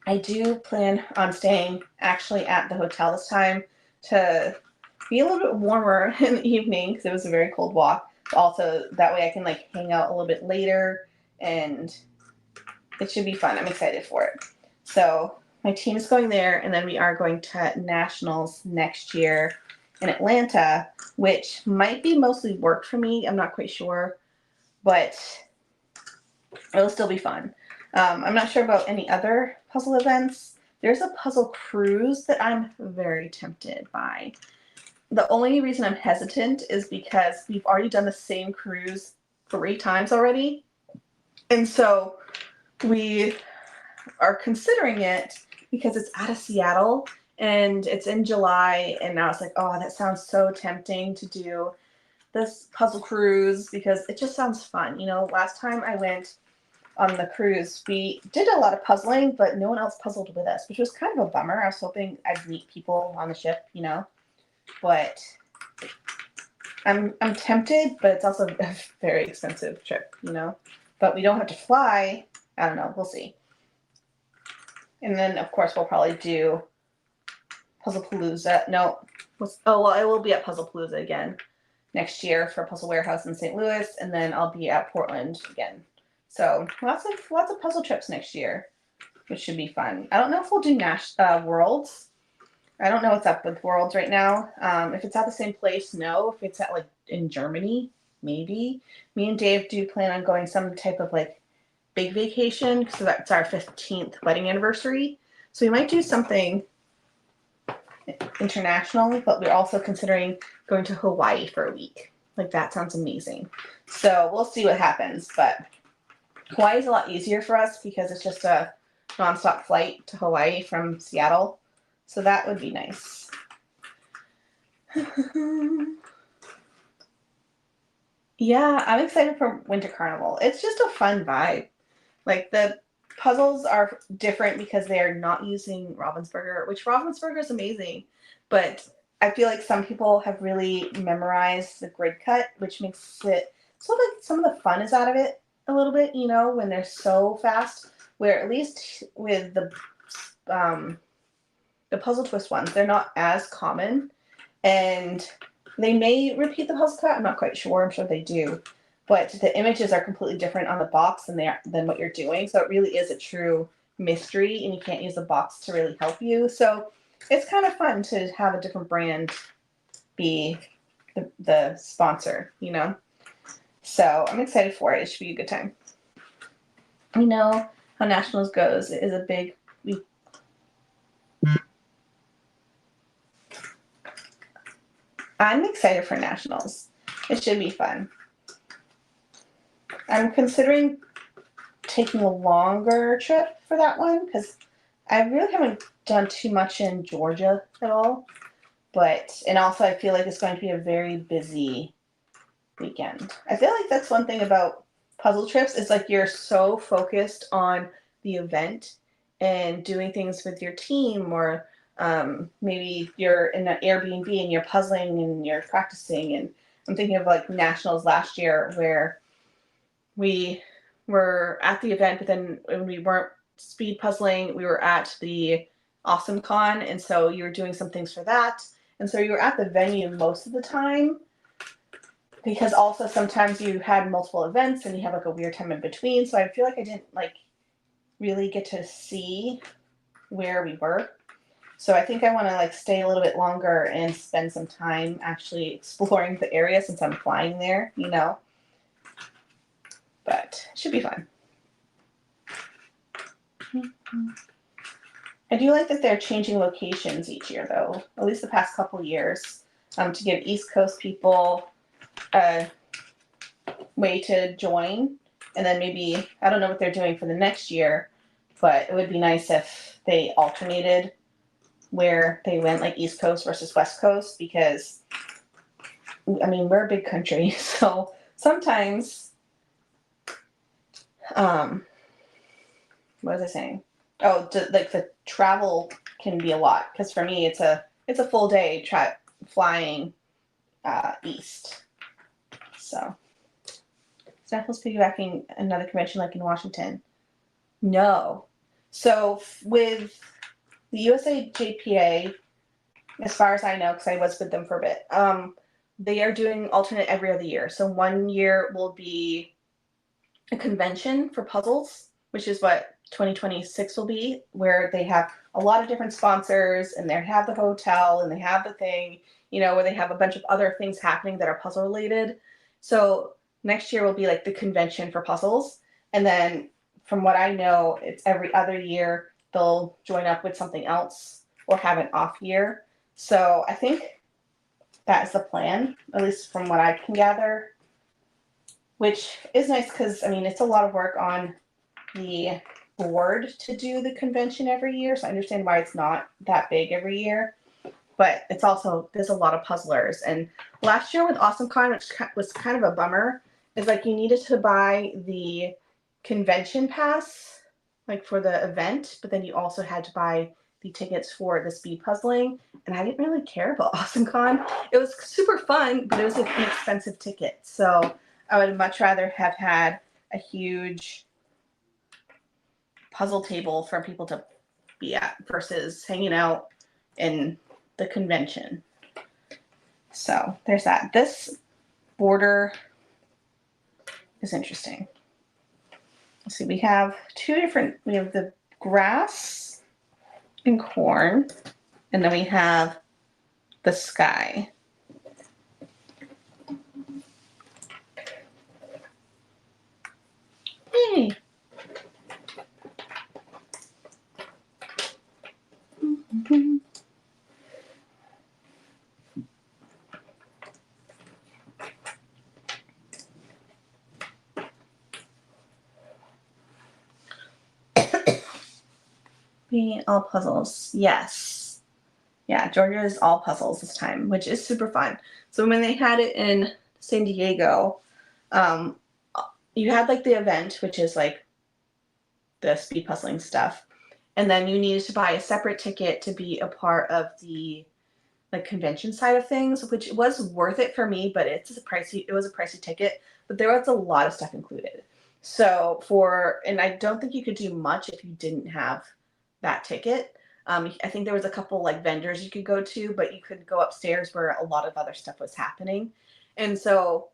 I do plan on staying actually at the hotel this time to be a little bit warmer in the evening because it was a very cold walk. Also, that way I can like hang out a little bit later, and it should be fun. I'm excited for it. So my team is going there, and then we are going to nationals next year in Atlanta, which might be mostly work for me. I'm not quite sure, but it'll still be fun. I'm not sure about any other puzzle events, There's a puzzle cruise that I'm very tempted by. The only reason I'm hesitant is because we've already done the same cruise 3 times already. And so we are considering it because it's out of Seattle and it's in July. And I was like, oh, that sounds so tempting to do this puzzle cruise because it just sounds fun. You know, last time I went on the cruise, we did a lot of puzzling, but no one else puzzled with us, which was kind of a bummer. I was hoping I'd meet people on the ship, you know, but I'm tempted, but it's also a very expensive trip, you know, but we don't have to fly. I don't know. We'll see. And then, of course, we'll probably do Puzzlepalooza. No, well, I will be at Puzzlepalooza again next year for Puzzle Warehouse in St. Louis, and then I'll be at Portland again. So lots of puzzle trips next year, which should be fun. I don't know if we'll do Worlds. I don't know what's up with Worlds right now. If it's at the same place, no. If it's at like in Germany, maybe. Me and Dave do plan on going some type of like big vacation because that's our 15th wedding anniversary. So we might do something international, but we're also considering going to Hawaii for a week. Like that sounds amazing. So we'll see what happens, but Hawaii is a lot easier for us because it's just a nonstop flight to Hawaii from Seattle. So that would be nice. Yeah, I'm excited for Winter Carnival. It's just a fun vibe. Like the puzzles are different because they are not using Ravensburger, which Ravensburger is amazing. But I feel like some people have really memorized the grid cut, which makes it sort of like some of the fun is out of it a little bit, you know, when they're so fast. Where at least with the puzzle twist ones, they're not as common. And they may repeat the puzzle cut. I'm not quite sure. I'm sure they do. But the images are completely different on the box than what you're doing. So it really is a true mystery, and you can't use the box to really help you. So it's kind of fun to have a different brand be the sponsor, you know? So I'm excited for it. It should be a good time. You know how Nationals goes. It is a big week. I'm excited for Nationals. It should be fun. I'm considering taking a longer trip for that one because I really haven't done too much in Georgia at all. And also I feel like it's going to be a very busy weekend. I feel like that's one thing about puzzle trips is like you're so focused on the event and doing things with your team, or maybe you're in an Airbnb and you're puzzling and you're practicing. And I'm thinking of like Nationals last year where we were at the event, but then when we weren't speed puzzling, we were at the Awesome Con, and so you were doing some things for that. And so you were at the venue most of the time, because also sometimes you had multiple events and you have like a weird time in between. So I feel like I didn't like really get to see where we were. So I think I want to like stay a little bit longer and spend some time actually exploring the area since I'm flying there, you know. But it should be fun. I do like that they're changing locations each year, though, at least the past couple years, to give East Coast people a way to join. And then maybe, I don't know what they're doing for the next year, but it would be nice if they alternated where they went, like East Coast versus West Coast, because, I mean, we're a big country, so sometimes, what was I saying? Oh, like the travel can be a lot, because for me it's a full day flying east. So Snaffle's piggybacking another convention like in Washington. No. So with the USA JPA, as far as I know, because I was with them for a bit, they are doing alternate every other year. So one year will be a convention for puzzles, which is what 2026 will be, where they have a lot of different sponsors and they have the hotel and they have the thing, you know, where they have a bunch of other things happening that are puzzle related. So next year will be like the convention for puzzles. And then from what I know, it's every other year they'll join up with something else or have an off year. So I think that's the plan, at least from what I can gather, which is nice because, I mean, it's a lot of work on the board to do the convention every year. So I understand why it's not that big every year. But it's also, there's a lot of puzzlers. And last year with AwesomeCon, which was kind of a bummer, is like you needed to buy the convention pass, like for the event, but then you also had to buy the tickets for the speed puzzling. And I didn't really care about AwesomeCon. It was super fun, but it was an expensive ticket. So I would much rather have had a huge puzzle table for people to be at versus hanging out in the convention. So there's that. This border is interesting. Let's see, we have we have the grass and corn, and then we have the sky. Yay. Mm-hmm. Being all puzzles, yes. Yeah, Georgia is all puzzles this time, which is super fun. So when they had it in San Diego, you had like the event, which is like the speed puzzling stuff, and then you needed to buy a separate ticket to be a part of the like convention side of things, which was worth it for me, but it was a pricey ticket, but there was a lot of stuff included. So and I don't think you could do much if you didn't have that ticket. I think there was a couple like vendors you could go to, but you could go upstairs where a lot of other stuff was happening. And so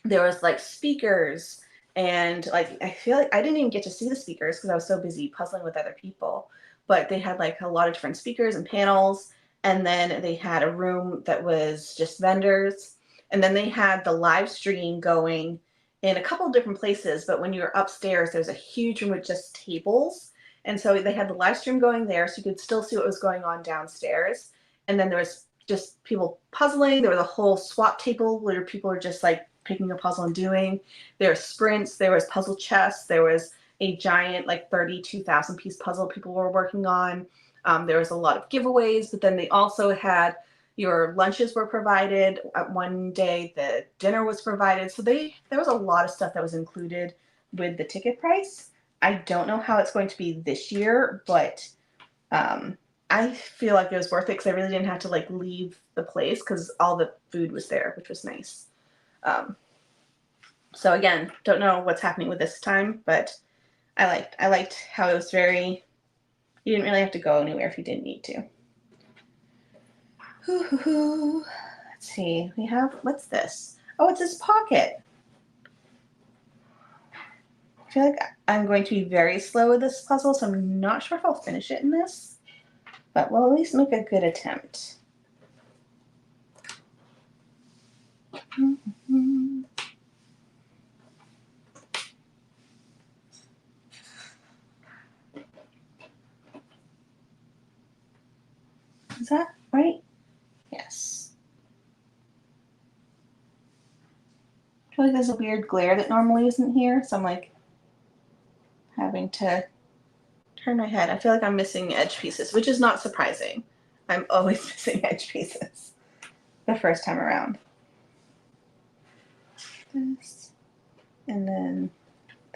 there was like speakers, and like I feel like I didn't even get to see the speakers because I was so busy puzzling with other people, but they had like a lot of different speakers and panels, and then they had a room that was just vendors, and then they had the live stream going in a couple of different places. But when you're upstairs, there's a huge room with just tables, and so they had the live stream going there, so you could still see what was going on downstairs. And then there was just people puzzling. There was a whole swap table where people were just like picking a puzzle and doing. There were sprints, there was puzzle chess, there was a giant like 32,000 piece puzzle people were working on. There was a lot of giveaways, but then they also had your lunches were provided. One day the dinner was provided. So there was a lot of stuff that was included with the ticket price. I don't know how it's going to be this year, but I feel like it was worth it because I really didn't have to like leave the place because all the food was there, which was nice. So again, don't know what's happening with this time, but I liked how it was you didn't really have to go anywhere if you didn't need to. Let's see, what's this? Oh, it's this pocket. I feel like I'm going to be very slow with this puzzle, so I'm not sure if I'll finish it in this, but we'll at least make a good attempt. Mm-hmm. Is that right? Yes. I feel like there's a weird glare that normally isn't here, so I'm like having to turn my head. I feel like I'm missing edge pieces, which is not surprising. I'm always missing edge pieces the first time around. This, and then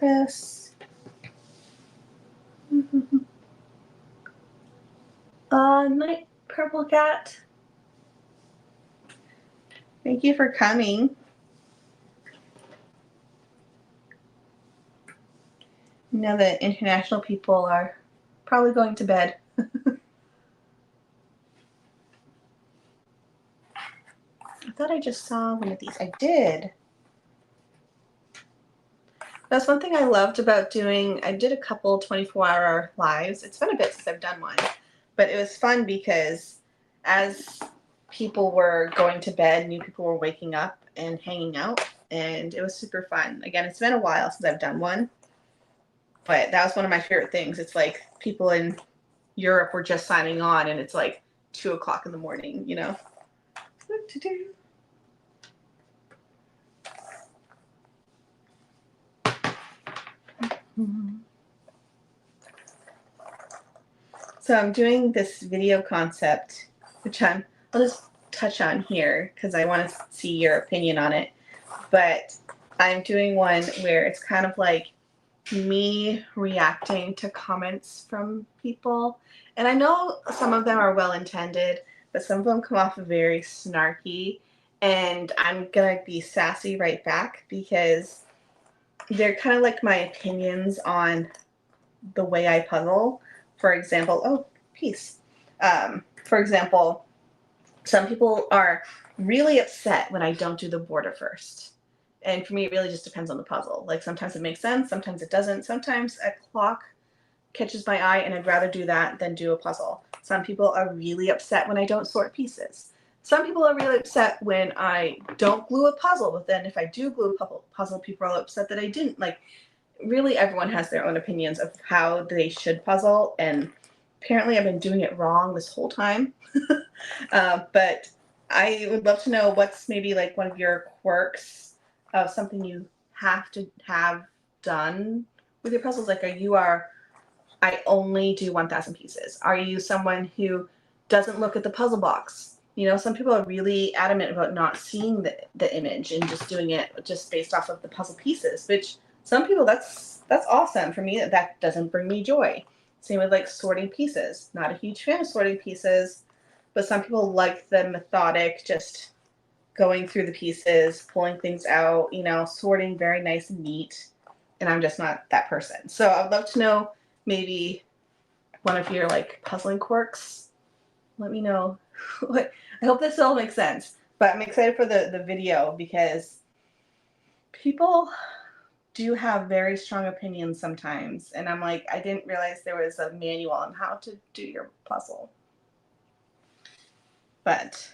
this. Night, Purple Cat. Thank you for coming. You know that international people are probably going to bed. I thought I just saw one of these. I did. That's one thing I loved about I did a couple 24-hour lives. It's been a bit since I've done one, but it was fun because as people were going to bed, new people were waking up and hanging out, and it was super fun. Again, it's been a while since I've done one. But that was one of my favorite things. It's like people in Europe were just signing on, and it's like 2 o'clock in the morning, you know? So I'm doing this video concept, which I'll just touch on here because I want to see your opinion on it. But I'm doing one where it's kind of like me reacting to comments from people. And I know some of them are well intended, but some of them come off very snarky. And I'm going to be sassy right back because they're kind of like my opinions on the way I puzzle. For example, oh, peace. For example, some people are really upset when I don't do the border first. And for me, it really just depends on the puzzle. Like sometimes it makes sense, sometimes it doesn't. Sometimes a clock catches my eye and I'd rather do that than do a puzzle. Some people are really upset when I don't sort pieces. Some people are really upset when I don't glue a puzzle, but then if I do glue a puzzle, people are upset that I didn't. Like, really, everyone has their own opinions of how they should puzzle, and apparently I've been doing it wrong this whole time. But I would love to know what's maybe like one of your quirks of something you have to have done with your puzzles. Like, I only do 1,000 pieces. Are you someone who doesn't look at the puzzle box? You know, some people are really adamant about not seeing the image and just doing it just based off of the puzzle pieces, which some people, that's awesome. For me, that doesn't bring me joy. Same with like sorting pieces. Not a huge fan of sorting pieces, but some people like the methodic, just going through the pieces, pulling things out, you know, sorting very nice and neat. And I'm just not that person. So I'd love to know maybe one of your like puzzling quirks. Let me know. I hope this all makes sense. But I'm excited for the video because people do have very strong opinions sometimes. And I'm like, I didn't realize there was a manual on how to do your puzzle. But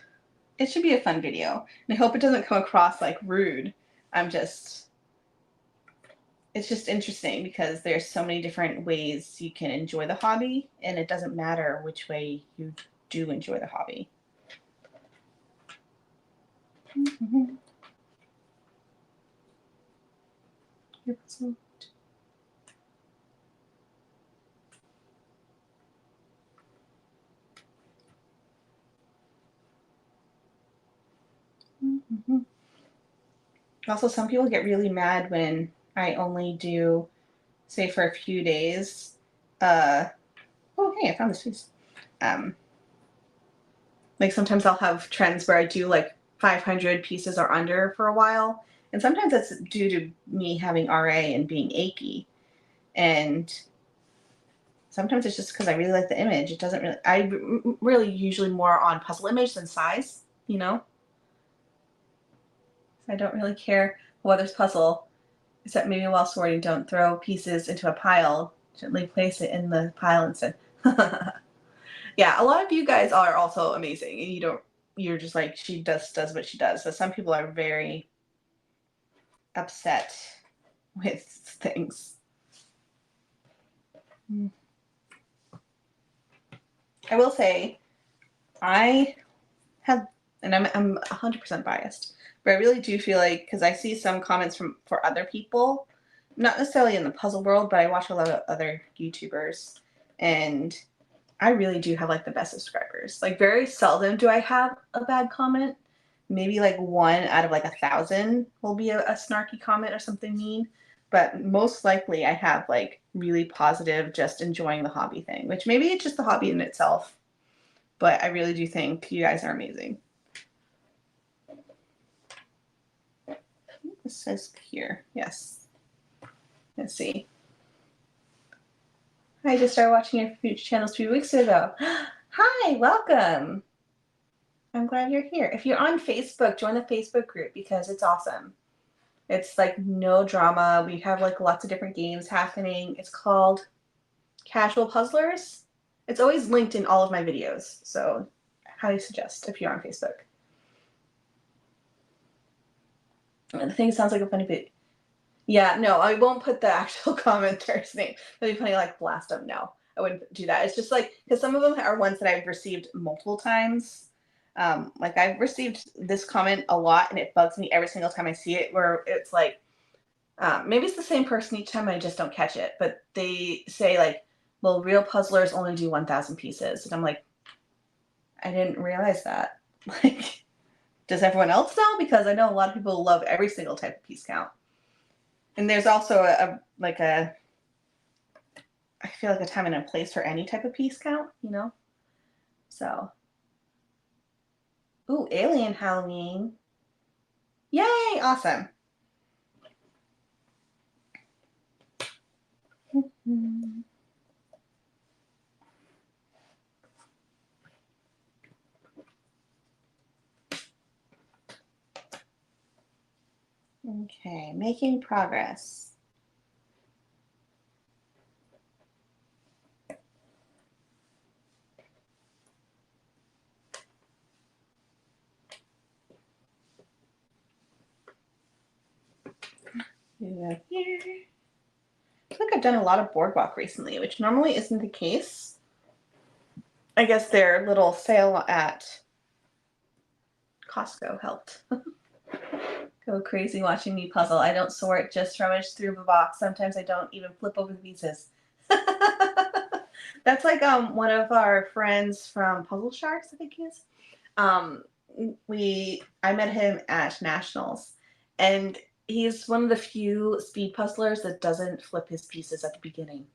it should be a fun video. And I hope it doesn't come across like rude. It's just interesting because there's so many different ways you can enjoy the hobby, and it doesn't matter which way you do enjoy the hobby. Mm-hmm. Mm-hmm. Also, some people get really mad when I only do, say, for a few days. Oh, hey, I found this piece. Like sometimes I'll have trends where I do like 500 pieces or under for a while. And sometimes that's due to me having RA and being achy. And sometimes it's just because I really like the image. It doesn't really, really usually more on puzzle image than size, you know? I don't really care whether it's puzzle, except maybe while sorting, don't throw pieces into a pile. Gently place it in the pile instead. Yeah, a lot of you guys are also amazing, and you're just like, she does what she does. So some people are very upset with things. I will say, I have, and I'm 100% biased, but I really do feel like, because I see some comments for other people, not necessarily in the puzzle world, but I watch a lot of other YouTubers, and I really do have like the best subscribers. Like very seldom do I have a bad comment. Maybe like 1 out of like 1,000 will be a snarky comment or something mean. But most likely I have like really positive, just enjoying the hobby thing, which maybe it's just the hobby in itself. But I really do think you guys are amazing. This says here, yes. Let's see. I just started watching your future channels 2 weeks ago. Hi, welcome. I'm glad you're here. If you're on Facebook, join the Facebook group because it's awesome. It's like no drama. We have like lots of different games happening. It's called Casual Puzzlers. It's always linked in all of my videos. So highly suggest if you're on Facebook. And the thing sounds like a funny bit. Yeah, no, I won't put the actual commenter's name. That'd be funny, like blast them. No, I wouldn't do that. It's just like because some of them are ones that I've received multiple times. Like I've received this comment a lot, and it bugs me every single time I see it. Where it's like, maybe it's the same person each time, I just don't catch it. But they say like, "Well, real puzzlers only do 1,000 pieces," and I'm like, I didn't realize that. Like, does everyone else know? Because I know a lot of people love every single type of piece count. And there's also I feel like a time and a place for any type of piece count, you know? So, ooh, Alien Halloween. Yay, awesome. Okay, making progress. Here. I feel like I've done a lot of boardwalk recently, which normally isn't the case. I guess their little sale at Costco helped. Go crazy watching me puzzle. I don't sort, just rummage through the box. Sometimes I don't even flip over the pieces. That's like one of our friends from Puzzle Sharks, I think he is. Um, I met him at Nationals, and he's one of the few speed puzzlers that doesn't flip his pieces at the beginning,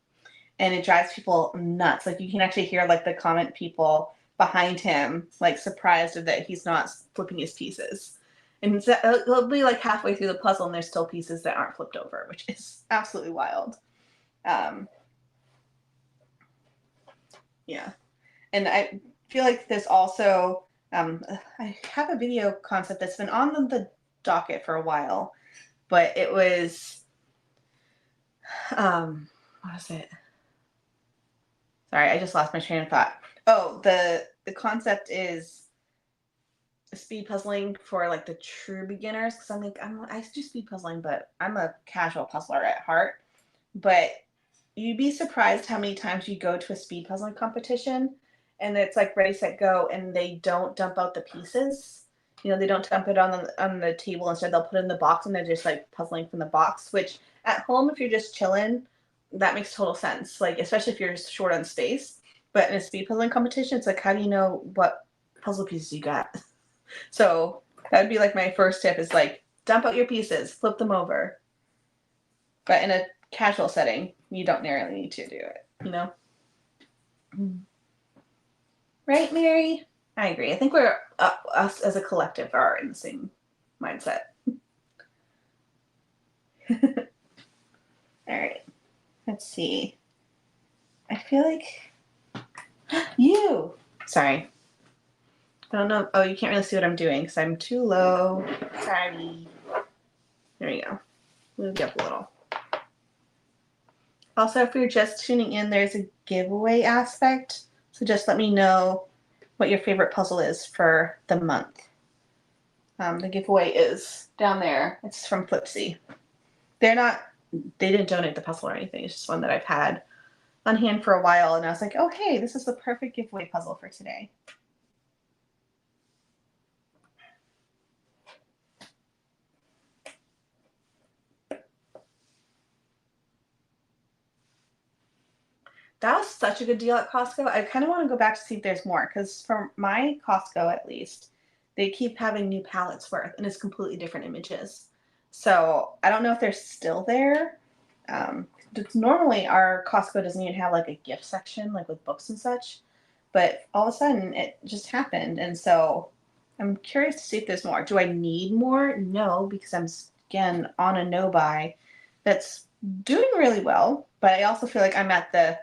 and it drives people nuts. Like you can actually hear like the comment people behind him like surprised that he's not flipping his pieces. And so he'll be like halfway through the puzzle and there's still pieces that aren't flipped over, which is absolutely wild. Um, yeah. And I feel like there's also, I have a video concept that's been on the docket for a while, but it was, what was it? Sorry, I just lost my train of thought. Oh, the concept is speed puzzling for like the true beginners, because I do speed puzzling, but I'm a casual puzzler at heart. But you'd be surprised how many times you go to a speed puzzling competition and it's like ready, set, go, and they don't dump out the pieces. You know, they don't dump it on the table. Instead, they'll put it in the box and they're just like puzzling from the box. Which at home, if you're just chilling, that makes total sense. Like especially if you're short on space. But in a speed puzzling competition, it's like, how do you know what puzzle pieces you got? So that would be like my first tip is like dump out your pieces, flip them over. But in a casual setting, you don't really need to do it, you know? Right, Mary? I agree. I think we're, us as a collective are in the same mindset. All right. Let's see. I feel like you. Sorry. I don't know. Oh, you can't really see what I'm doing because I'm too low. Sorry. There we go. Move you up a little. Also, if you're just tuning in, there's a giveaway aspect. So just let me know what your favorite puzzle is for the month. The giveaway is down there. It's from Flipsy. They didn't donate the puzzle or anything. It's just one that I've had on hand for a while. And I was like, oh, hey, this is the perfect giveaway puzzle for today. That was such a good deal at Costco. I kind of want to go back to see if there's more, because for my Costco at least, they keep having new palettes worth, and it's completely different images. So I don't know if they're still there. Normally our Costco doesn't even have like a gift section, like with books and such, but all of a sudden it just happened, and so I'm curious to see if there's more. Do I need more? No, because I'm again on a no buy that's doing really well, but I also feel like I'm at the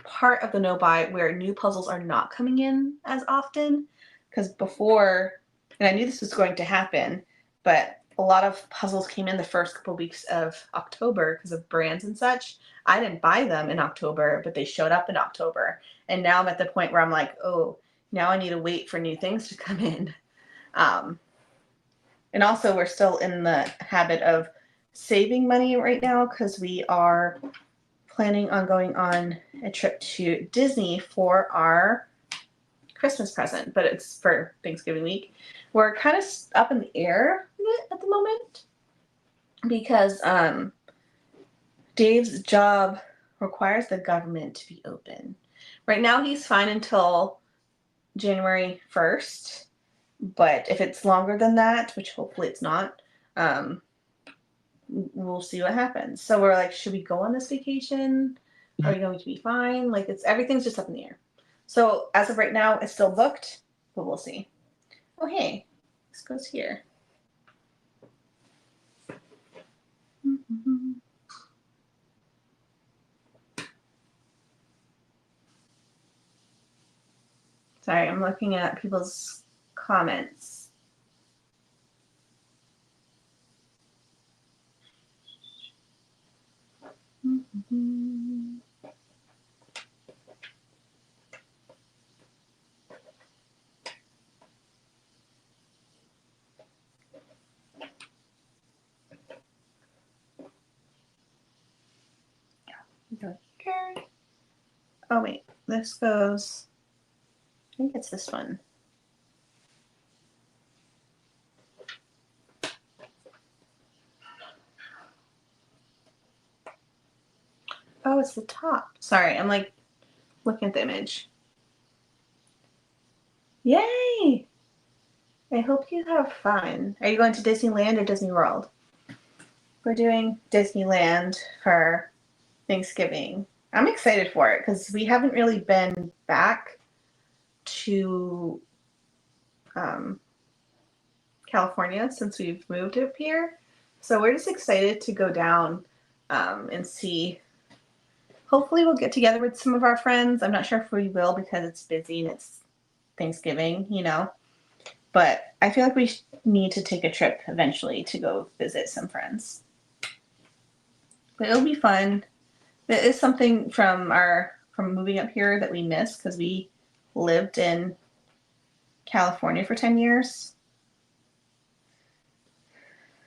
part of the no buy where new puzzles are not coming in as often, because before, and I knew this was going to happen, but a lot of puzzles came in the first couple of weeks of October because of brands and such. I didn't buy them in October, but they showed up in October, and now I'm at the point where I'm like, oh, now I need to wait for new things to come in. And also we're still in the habit of saving money right now because we are planning on going on a trip to Disney for our Christmas present, but it's for Thanksgiving week. We're kind of up in the air at the moment because Dave's job requires the government to be open. Right now he's fine until January 1st, but if it's longer than that, which hopefully it's not, we'll see what happens. So we're like, should we go on this vacation? Are we going to be fine? Like everything's just up in the air. So as of right now, it's still booked, but we'll see. Oh, hey, this goes here. Mm-hmm. Sorry, I'm looking at people's comments. Mm-hmm. Go here. Oh wait, this goes. I think it's this one. Oh, it's the top. Sorry, I'm like looking at the image. Yay! I hope you have fun. Are you going to Disneyland or Disney World? We're doing Disneyland for Thanksgiving. I'm excited for it because we haven't really been back to California since we've moved up here. So we're just excited to go down and see. Hopefully we'll get together with some of our friends. I'm not sure if we will because it's busy and it's Thanksgiving, you know. But I feel like we need to take a trip eventually to go visit some friends. But it'll be fun. It is something from moving up here that we miss because we lived in California for 10 years.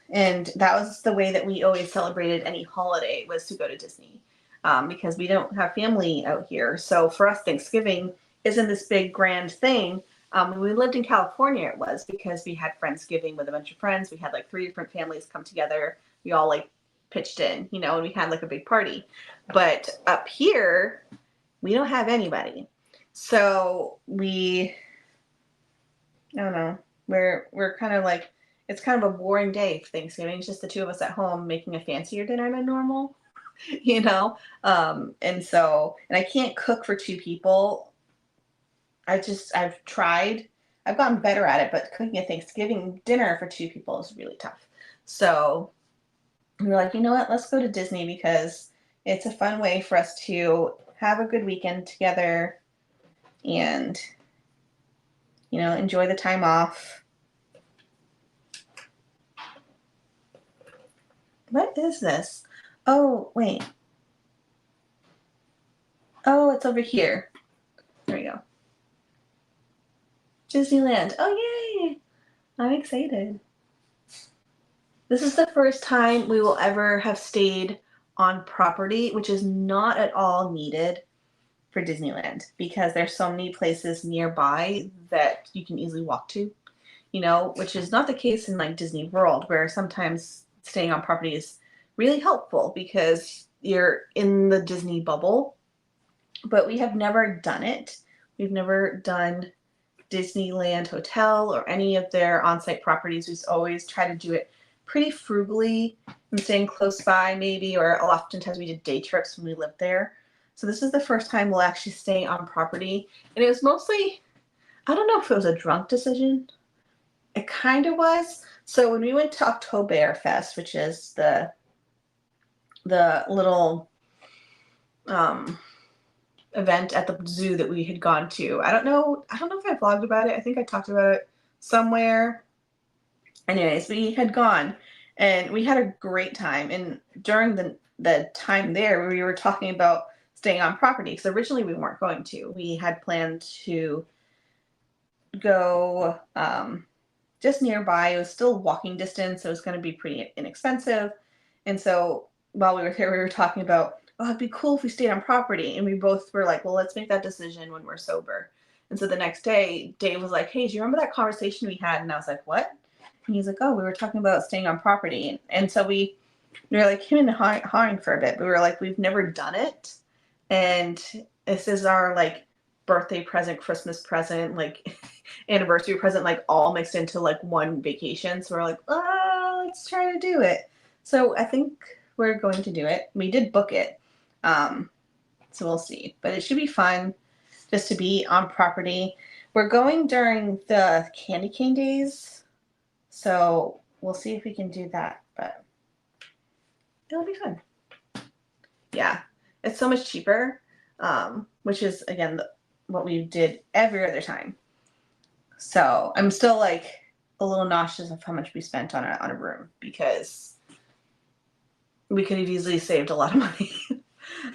And that was the way that we always celebrated any holiday, was to go to Disney, because we don't have family out here. So for us, Thanksgiving isn't this big grand thing. When we lived in California, it was because we had Friendsgiving with a bunch of friends. We had like 3 different families come together. We all like pitched in, you know, and we had like a big party. But up here, we don't have anybody. So I don't know, we're kind of like, it's kind of a boring day for Thanksgiving. It's just the 2 of us at home making a fancier dinner than normal, you know? And I can't cook for 2 people. I've tried, I've gotten better at it, but cooking a Thanksgiving dinner for 2 people is really tough. So we were like, you know what, let's go to Disney because it's a fun way for us to have a good weekend together and, you know, enjoy the time off. What is this? Oh, wait. Oh, it's over here. There we go. Disneyland. Oh, yay! I'm excited. This is the first time we will ever have stayed on property, which is not at all needed for Disneyland because there's so many places nearby that you can easily walk to, you know, which is not the case in like Disney World, where sometimes staying on property is really helpful because you're in the Disney bubble. But we have never done it. We've never done Disneyland Hotel or any of their on-site properties. We've always tried to do it pretty frugally and staying close by maybe, or oftentimes we did day trips when we lived there. So this is the first time we'll actually stay on property. And it was mostly, I don't know if it was a drunk decision. It kind of was. So when we went to Oktoberfest, which is the little event at the zoo that we had gone to. I don't know if I vlogged about it. I think I talked about it somewhere. Anyways, we had gone and we had a great time. And during the time there, we were talking about staying on property because originally we weren't going to. We had planned to go just nearby. It was still walking distance. So it was going to be pretty inexpensive. And so while we were there, we were talking about, oh, it'd be cool if we stayed on property. And we both were like, well, let's make that decision when we're sober. And so the next day, Dave was like, hey, do you remember that conversation we had? And I was like, what? And he's like, oh, we were talking about staying on property. And so we were like hemming and hawing for a bit. But we were like, we've never done it. And this is our like birthday present, Christmas present, like anniversary present, like all mixed into like one vacation. So we're like, oh, let's try to do it. So I think we're going to do it. We did book it. So we'll see. But it should be fun just to be on property. We're going during the candy cane days. So we'll see if we can do that. But it'll be fun. Yeah. It's so much cheaper, which is, again, what we did every other time. So I'm still like a little nauseous of how much we spent on a room because we could have easily saved a lot of money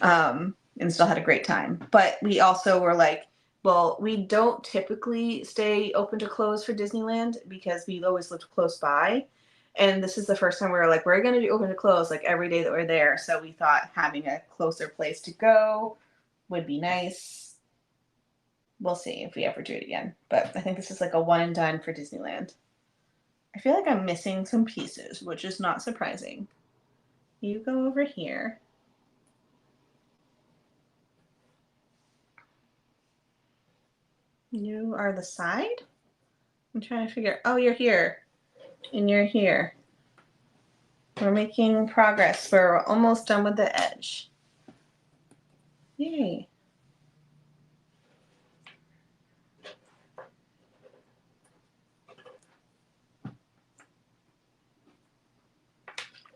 and still had a great time. But we also were like, well, we don't typically stay open to close for Disneyland because we always lived close by. And this is the first time we were like, we're going to be open to close like every day that we're there. So we thought having a closer place to go would be nice. We'll see if we ever do it again. But I think this is like a one and done for Disneyland. I feel like I'm missing some pieces, which is not surprising. You go over here. You are the side? I'm trying to figure, oh, you're here. And you're here. We're making progress. We're almost done with the edge. Yay.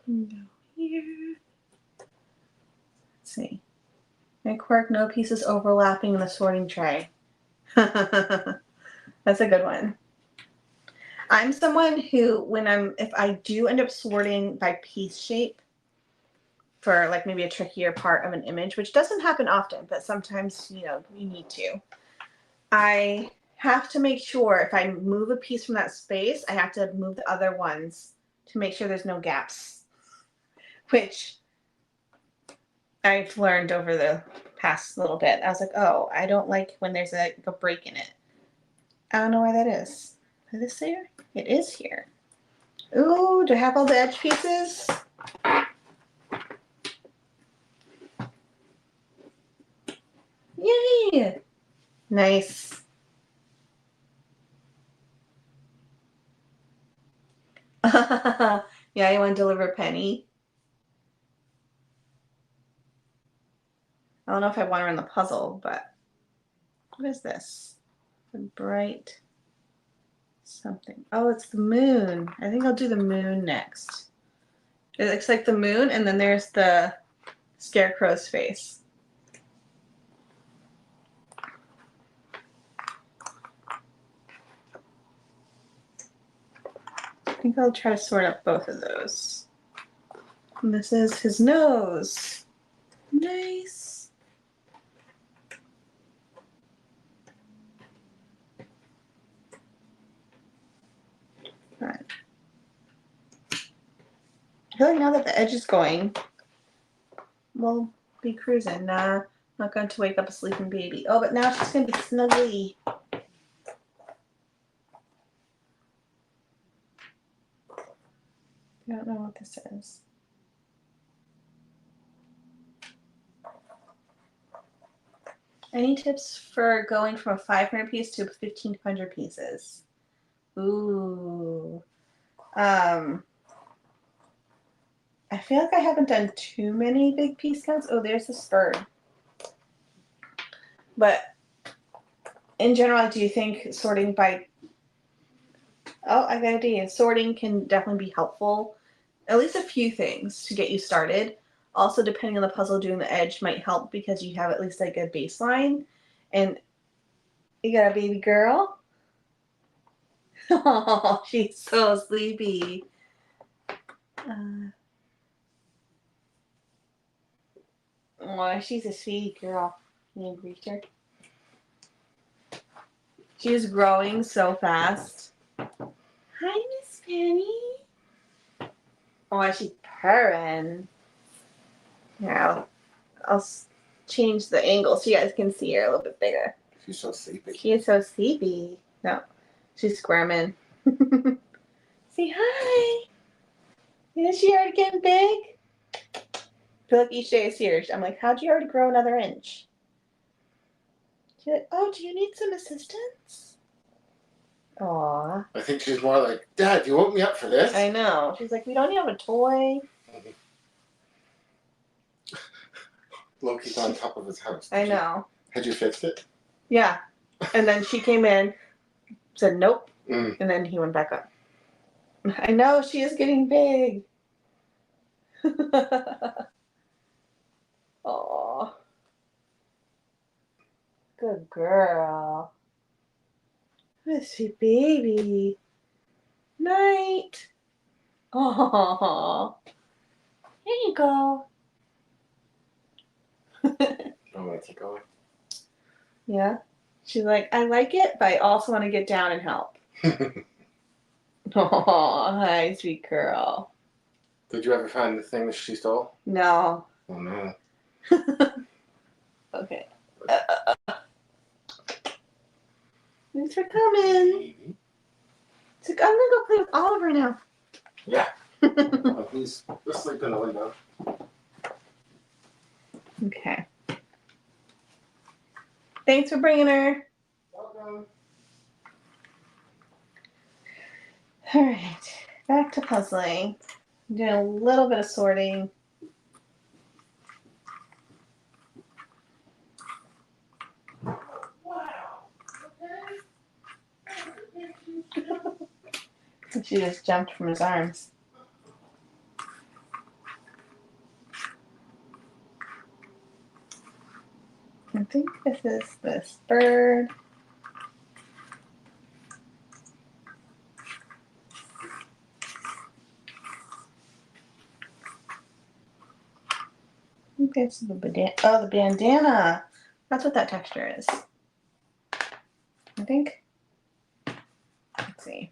Go here. Let's see. My quirk, no pieces overlapping in the sorting tray. That's a good one. I'm someone who, if I do end up sorting by piece shape for like maybe a trickier part of an image, which doesn't happen often, but sometimes, you need to, I have to make sure if I move a piece from that space, I have to move the other ones to make sure there's no gaps, which I've learned over the past little bit. I was like, oh, I don't like when there's a break in it. I don't know why that is. Is this here? It is here. Ooh, do I have all the edge pieces? Yay! Nice. Yeah, you want to deliver Penny? I don't know if I want her in the puzzle, but what is this? The bright something. Oh, it's the moon. I think I'll do the moon next. It looks like the moon, and then there's the scarecrow's face. I think I'll try to sort up both of those. And this is his nose. Nice. All right. I feel like now that the edge is going, we'll be cruising. Not going to wake up a sleeping baby. Oh, but now she's going to be snuggly. I don't know what this is. Any tips for going from a 500 piece to 1,500 pieces? Ooh. I feel like I haven't done too many big piece counts. Oh, there's this bird. But in general, do you think sorting by... Oh, I got an idea. Sorting can definitely be helpful. At least a few things to get you started. Also, depending on the puzzle, doing the edge might help because you have at least like a baseline. And you got a baby girl? Oh, she's so sleepy. Oh, she's a sweet girl. Can you greet her? She's growing so fast. Hi, Miss Penny. Oh, she's purring. Now, I'll change the angle so you guys can see her a little bit bigger. She's so sleepy. She is so sleepy. No, she's squirming. Say hi. Is she already getting big? I feel like each day I see her, I'm like, how'd you already grow another inch? She's like, oh, do you need some assistance? Aw. I think she's more like, Dad, you woke me up for this? I know. She's like, we don't have a toy. Loki's on top of his house. I know. Had you fixed it? Yeah. And then she came in, said nope, and then he went back up. I know, she is getting big. Aw. Good girl. What a sweet baby. Night. Aww. Here you go. Oh, want to take over? Yeah. She's like, I like it, but I also want to get down and help. Oh, hi, sweet girl. Did you ever find the thing that she stole? No. Oh, no. Okay. Thanks for coming. It's like, I'm going to go play with Oliver now. Yeah. Oh, he's asleep in the window. Okay. Thanks for bringing her. Welcome. All right. Back to puzzling. I'm doing a little bit of sorting. Wow. She just jumped from his arms. I think this is this bird. I think that's the bandana. Oh, the bandana. That's what that texture is. I think. Let's see.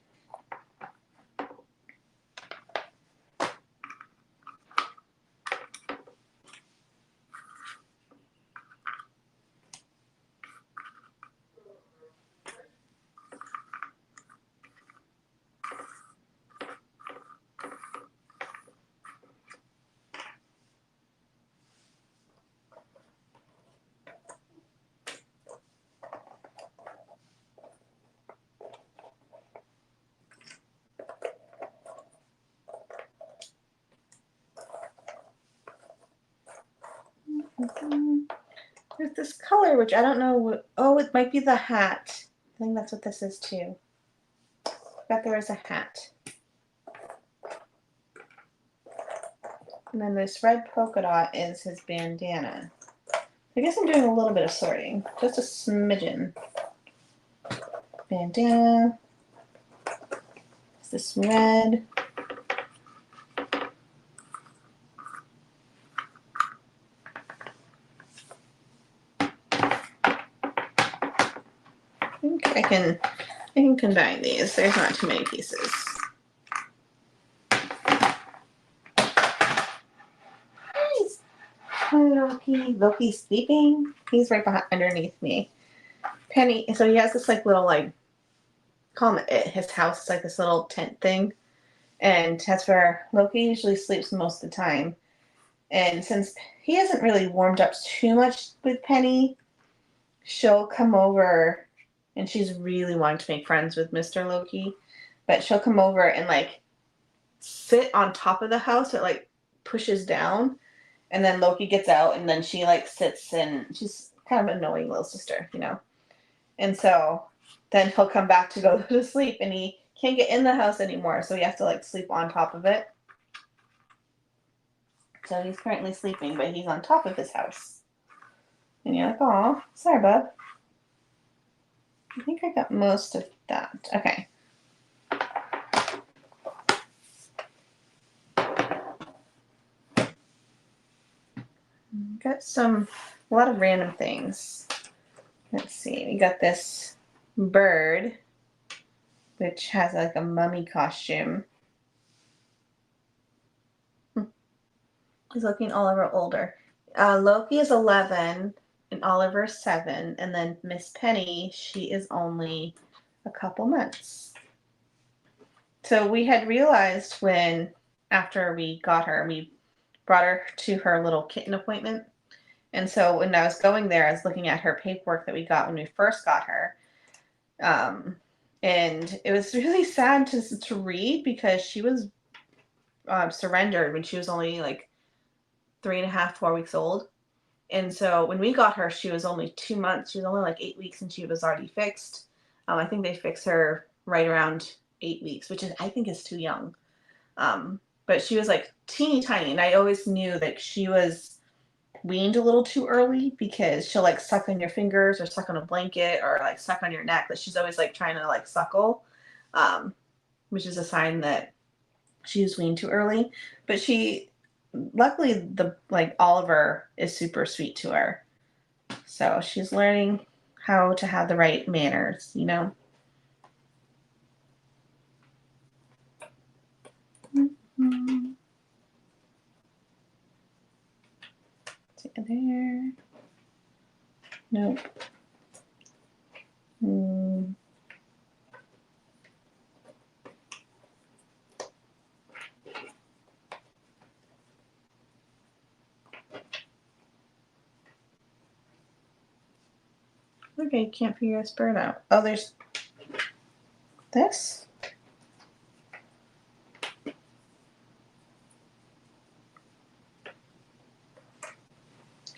There's this color, which I don't know what. Oh, it might be the hat. I think that's what this is too. I bet there is a hat. And then this red polka dot is his bandana. I guess I'm doing a little bit of sorting. Just a smidgen. Bandana. Is this red? I think I can combine these. There's not too many pieces. Nice. Loki's sleeping. He's right behind underneath me. Penny. So he has this like little like call him it. His house is like this little tent thing, and that's where Loki usually sleeps most of the time. And since he hasn't really warmed up too much with Penny, she'll come over, and she's really wanting to make friends with Mr. Loki, but she'll come over and like sit on top of the house. It like pushes down, and then Loki gets out, and then she like sits, and she's kind of an annoying little sister, you know. And so then he'll come back to go to sleep, and he can't get in the house anymore, so he has to like sleep on top of it. So he's currently sleeping, but he's on top of his house. And you're like, oh, sorry, bub. I think I got most of that. Okay. Got a lot of random things. Let's see. We got this bird, which has like a mummy costume. He's looking Oliver older. Loki is 11 and Oliver is 7. And then Miss Penny, she is only a couple months. So we had realized when, after we got her, we brought her to her little kitten appointment. And so when I was going there, I was looking at her paperwork that we got when we first got her. And it was really sad to read because she was surrendered when she was only like 3.5, 4 weeks old. And so when we got her, she was only 2 months. She was only like 8 weeks and she was already fixed. I think they fix her right around 8 weeks, which is, I think, is too young. But she was like teeny tiny. And I always knew that she was weaned a little too early because she'll like suck on your fingers or suck on a blanket or like suck on your neck. That she's always like trying to like suckle, which is a sign that she was weaned too early. But she, luckily, the like Oliver is super sweet to her, so she's learning how to have the right manners, you know. Mm-hmm. There. Nope. Mm. Okay, can't figure this bird out. Oh, there's this.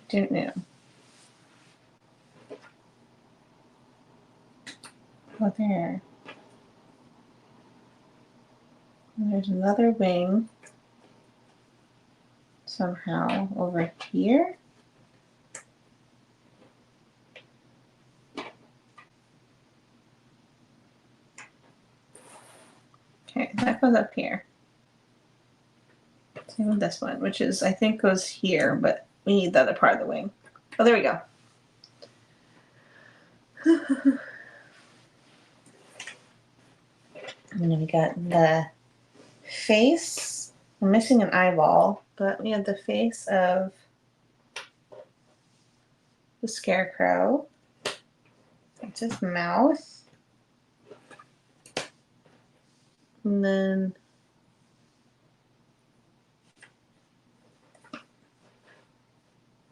Didn't know. Oh, there. And there's another wing somehow over here. Okay, that goes up here. Same with this one, which is, I think, goes here, but we need the other part of the wing. Oh, there we go. And then we got the face. I'm missing an eyeball, but we have the face of the scarecrow. It's his mouth. And then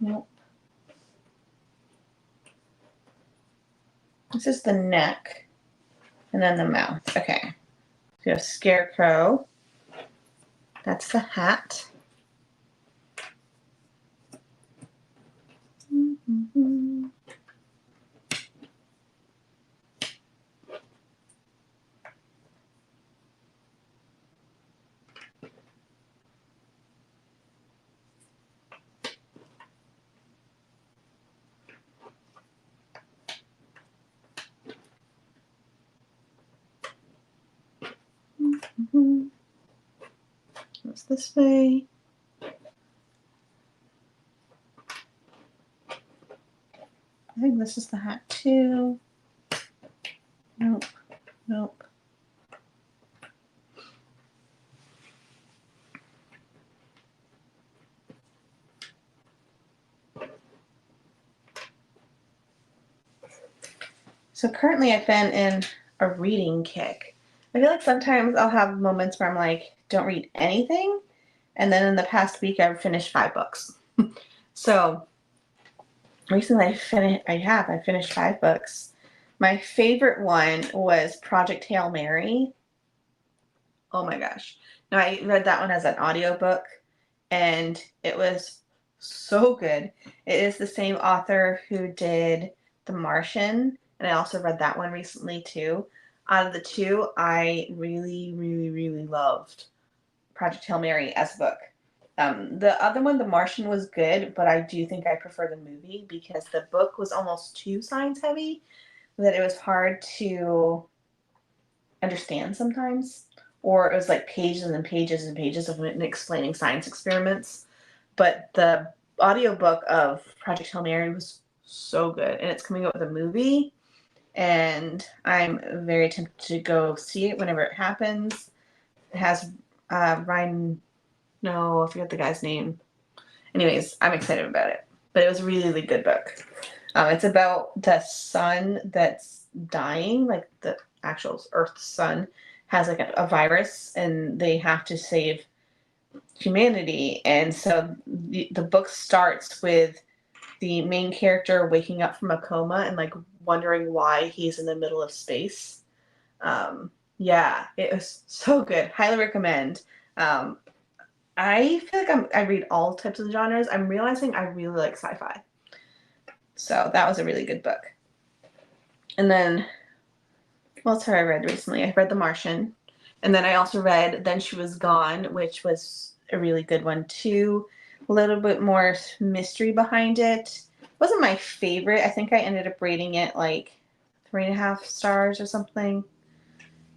nope. This is the neck. And then the mouth. Okay. So you have scarecrow. That's the hat. Mm-hmm. Mm-hmm. Goes this way. I think this is the hat too. Nope. Nope. So currently I've been in a reading kick. I feel like sometimes I'll have moments where I'm like, don't read anything. And then in the past week, I've finished 5 books. So recently I finished 5 books. My favorite one was Project Hail Mary. Oh my gosh. Now I read that one as an audiobook and it was so good. It is the same author who did The Martian, and I also read that one recently too. Out of the two, I really, really, really loved Project Hail Mary as a book. The other one, The Martian, was good, but I do think I prefer the movie because the book was almost too science heavy that it was hard to understand sometimes, or it was like pages and pages and pages of explaining science experiments. But the audiobook of Project Hail Mary was so good, and it's coming out with a movie, and I'm very tempted to go see it whenever it happens. It has Ryan, no, I forget the guy's name. Anyways, I'm excited about it. But it was a really, really good book. It's about the sun that's dying, like the actual Earth's sun has like a virus, and they have to save humanity. And so the book starts with the main character waking up from a coma and like wondering why he's in the middle of space. Yeah, it was so good. Highly recommend. Um, I feel like I read all types of genres. I'm realizing I really like sci-fi. So that was a really good book. And then, what else have I read recently? I read The Martian. And then I also read Then She Was Gone, which was a really good one too. A little bit more mystery behind it. It wasn't my favorite. I think I ended up rating it like 3.5 stars or something.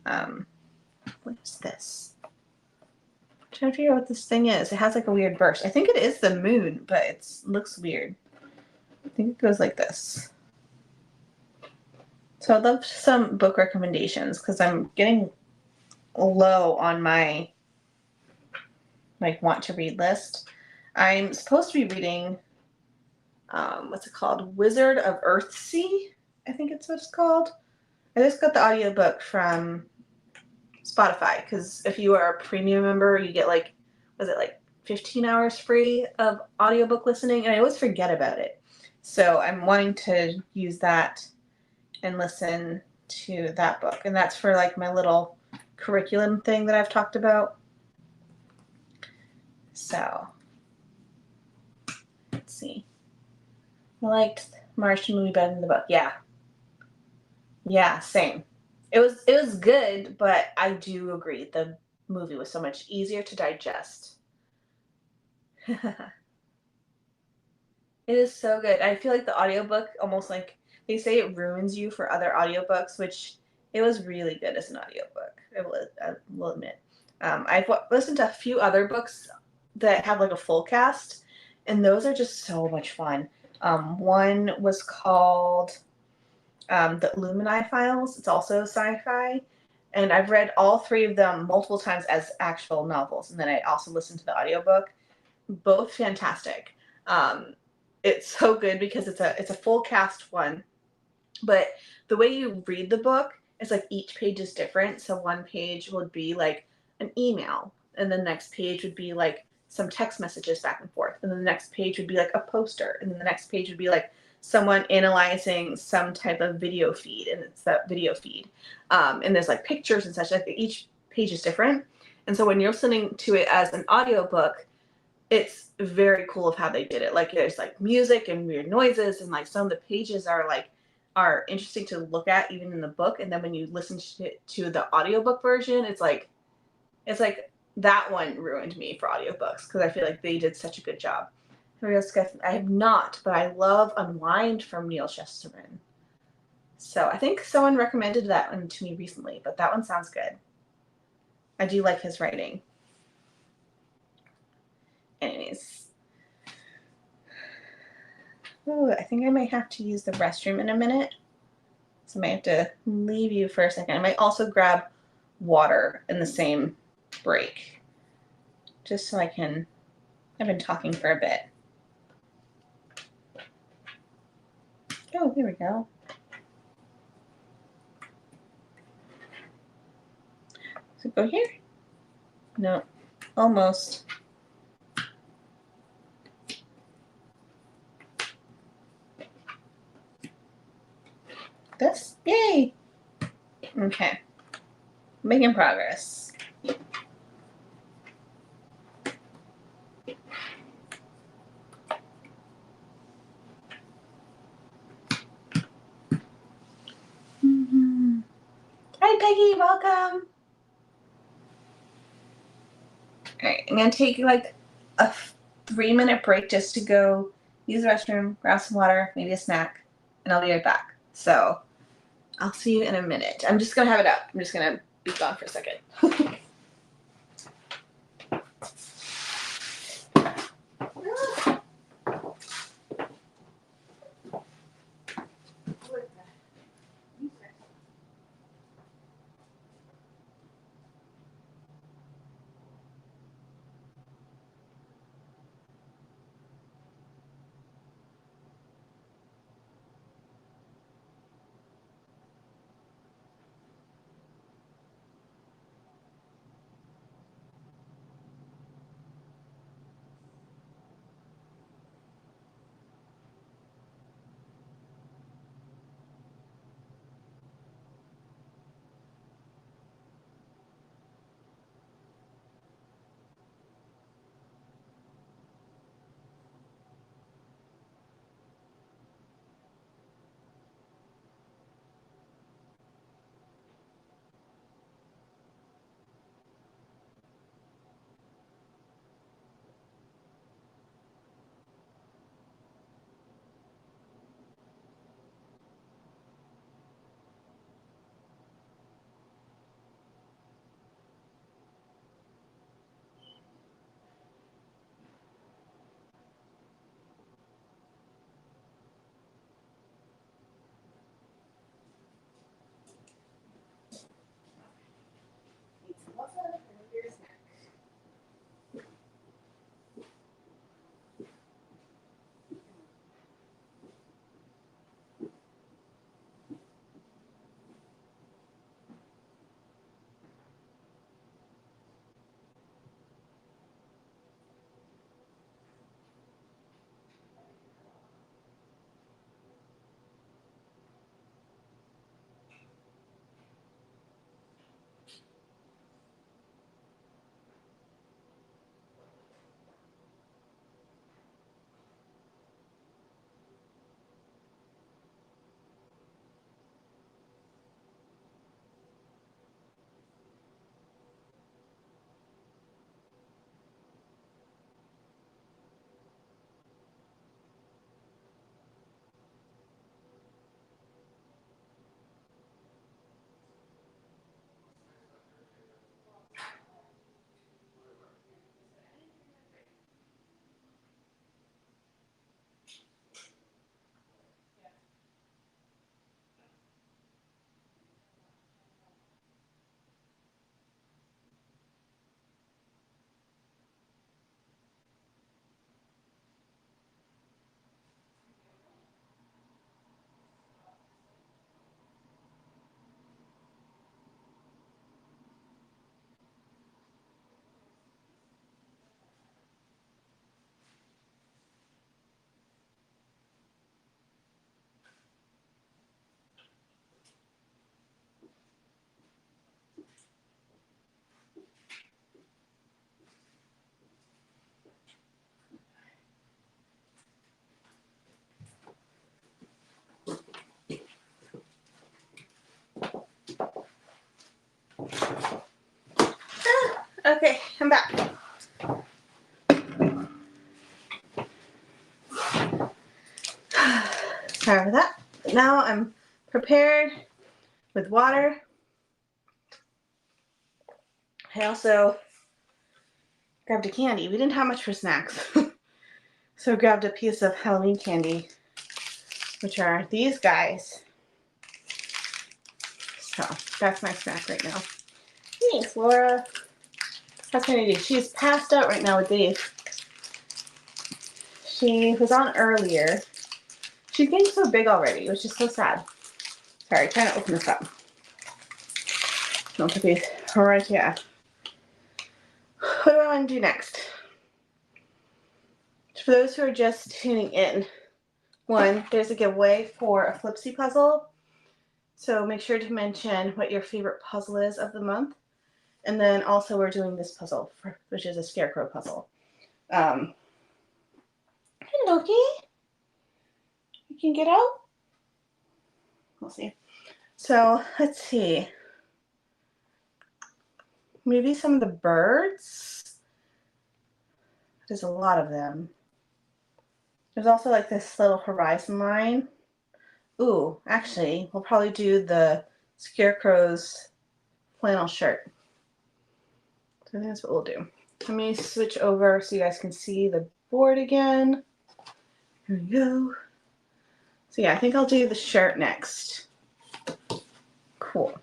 What is this? I'm trying to figure out what this thing is. It has like a weird burst. I think it is the moon, but it looks weird. I think it goes like this. So I'd love some book recommendations because I'm getting low on my like want to read list. I'm supposed to be reading what's it called? Wizard of Earthsea, I think it's what it's called. I just got the audiobook from Spotify because if you are a premium member, you get like, was it like 15 hours free of audiobook listening? And I always forget about it. So I'm wanting to use that and listen to that book. And that's for like my little curriculum thing that I've talked about. So let's see. I liked Martian movie better than the book. Yeah. Yeah, same. It was good, but I do agree the movie was so much easier to digest. It is so good. I feel like the audiobook almost like they say it ruins you for other audiobooks, which it was really good as an audiobook. I will admit. I've listened to a few other books that have like a full cast, and those are just so much fun. One was called The Illumini Files. It's also sci-fi. And I've read all three of them multiple times as actual novels. And then I also listened to the audiobook. Both fantastic. Um, it's so good because it's a full cast one. But the way you read the book is like each page is different. So one page would be like an email, and the next page would be like some text messages back and forth, and then the next page would be like a poster, and then the next page would be like someone analyzing some type of video feed, and it's that video feed. And there's like pictures and such. Like each page is different, and so when you're listening to it as an audiobook, it's very cool of how they did it. Like there's like music and weird noises, and like some of the pages are interesting to look at even in the book. And then when you listen to the audiobook version, it's like that one ruined me for audiobooks because I feel like they did such a good job. I have not, but I love Unwind from Neil Chesterman. So I think someone recommended that one to me recently, but that one sounds good. I do like his writing. Anyways. Ooh, I think I might have to use the restroom in a minute. So I might have to leave you for a second. I might also grab water in the same break. Just so I've been talking for a bit. Oh, here we go. Does it go here? No, almost. This? Yay! Okay. Making progress. Mm-hmm. Hi, Peggy. Welcome. All right. I'm going to take like a 3-minute break just to go use the restroom, grab some water, maybe a snack, and I'll be right back. So I'll see you in a minute. I'm just going to have it up. I'm just going to be gone for a second. Okay, I'm back. Sorry for that. Now I'm prepared with water. I also grabbed a candy. We didn't have much for snacks. So I grabbed a piece of Halloween candy, which are these guys. So that's my snack right now. Thanks, Laura. How's Kennedy? She's passed out right now with Dave. She was on earlier. She's getting so big already, which is so sad. Sorry, trying to open this up. Don't put these right here. What do I want to do next? For those who are just tuning in, one, there's a giveaway for a Flipsy puzzle. So make sure to mention what your favorite puzzle is of the month. And then also we're doing this puzzle, which is a scarecrow puzzle. Hey, Loki. You can get out? We'll see. So let's see. Maybe some of the birds. There's a lot of them. There's also like this little horizon line. Ooh, actually, we'll probably do the scarecrow's flannel shirt. So I think that's what we'll do. Let me switch over so you guys can see the board again. Here we go. So yeah, I think I'll do the shirt next. Cool.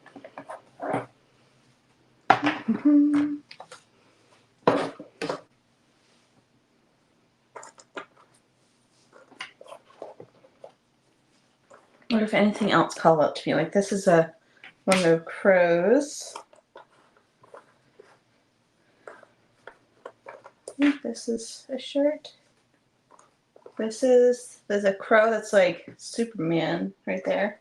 What if anything else called out to me? Like this is one of the crows. I think this is a shirt. There's a crow that's like Superman right there.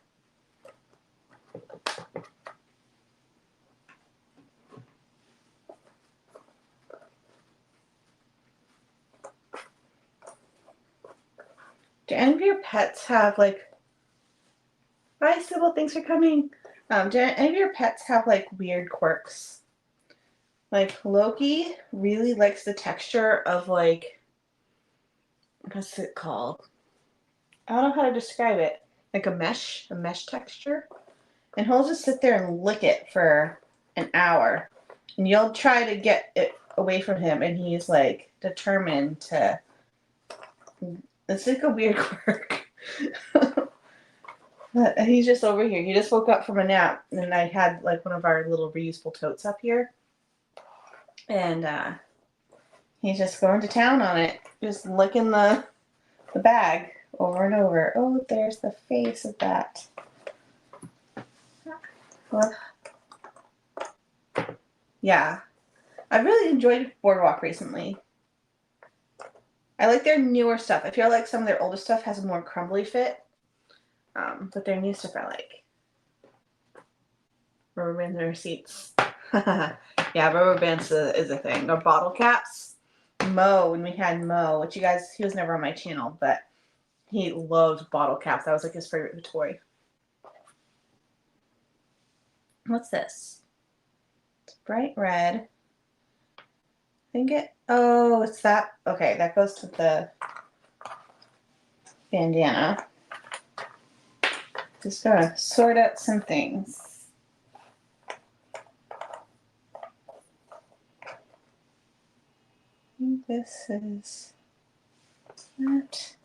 Do any of your pets have like, bye Sybil, thanks for coming. Do any of your pets have like weird quirks? Like Loki really likes the texture of like, what's it called? I don't know how to describe it. Like a mesh texture. And he'll just sit there and lick it for an hour. And you'll try to get it away from him and he's like determined to. It's like a weird quirk. He's just over here. He just woke up from a nap and I had like one of our little reusable totes up here. And he's just going to town on it. Just licking the bag over and over. Oh, there's the face of that. Well, yeah. I've really enjoyed Boardwalk recently. I like their newer stuff. I feel like some of their older stuff has a more crumbly fit. But their new stuff I like. Rubber bands and receipts. Yeah, rubber bands is a thing. Or bottle caps. Mo, when we had Mo, which you guys, he was never on my channel, but he loved bottle caps. That was like his favorite toy. What's this? It's bright red. I think it's that. Okay, that goes to the bandana. Just gotta sort out some things. This is that.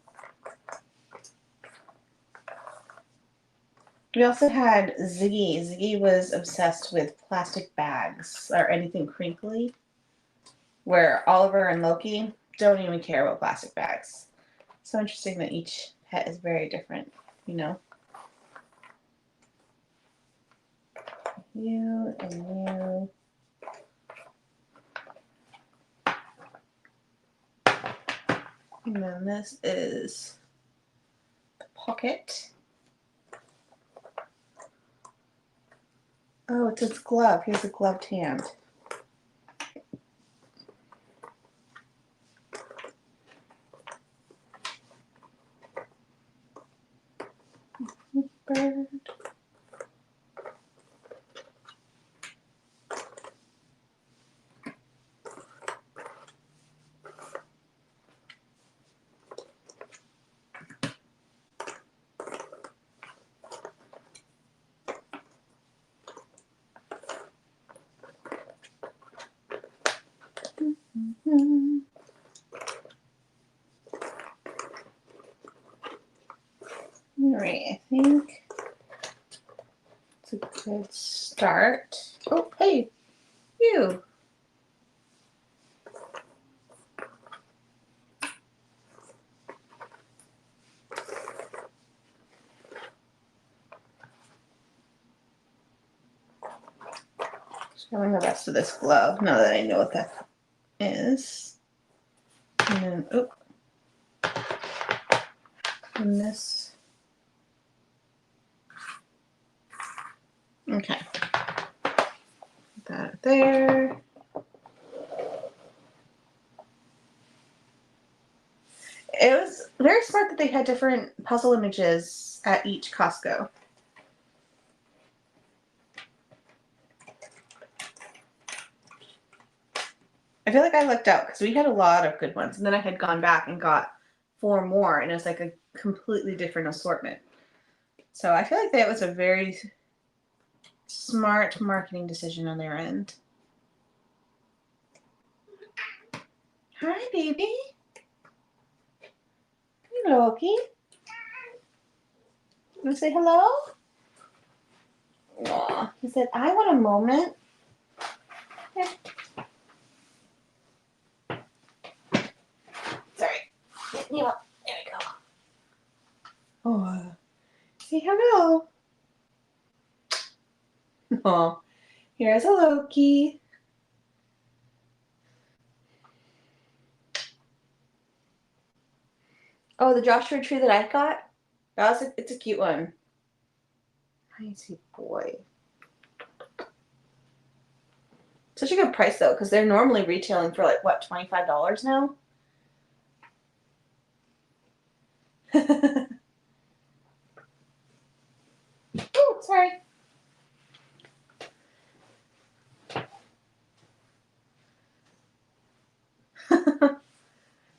We also had Ziggy. Ziggy was obsessed with plastic bags or anything crinkly, where Oliver and Loki don't even care about plastic bags. So interesting that each pet is very different, you know? You and you. And then this is the pocket. Oh, it's his glove. He has a gloved hand. Bird. All right, I think it's a good start. Oh, hey, you. Showing the rest of this glove now that I know what that is. And then, oh, and this. Okay. Put that there. It was very smart that they had different puzzle images at each Costco. I feel like I lucked out because we had a lot of good ones, and then I had gone back and got 4 more, and it was like a completely different assortment. So I feel like that was a very smart marketing decision on their end. Hi, baby. Hey, Loki. You want to say hello? Aw. He said, I want a moment. Here. Sorry. Get you up. There we go. Oh, say hello. Oh, here's a Loki. Oh, the Joshua tree that I got? It's a cute one. Nice boy. Such a good price though, because they're normally retailing for like what, $25 now? Oh, sorry.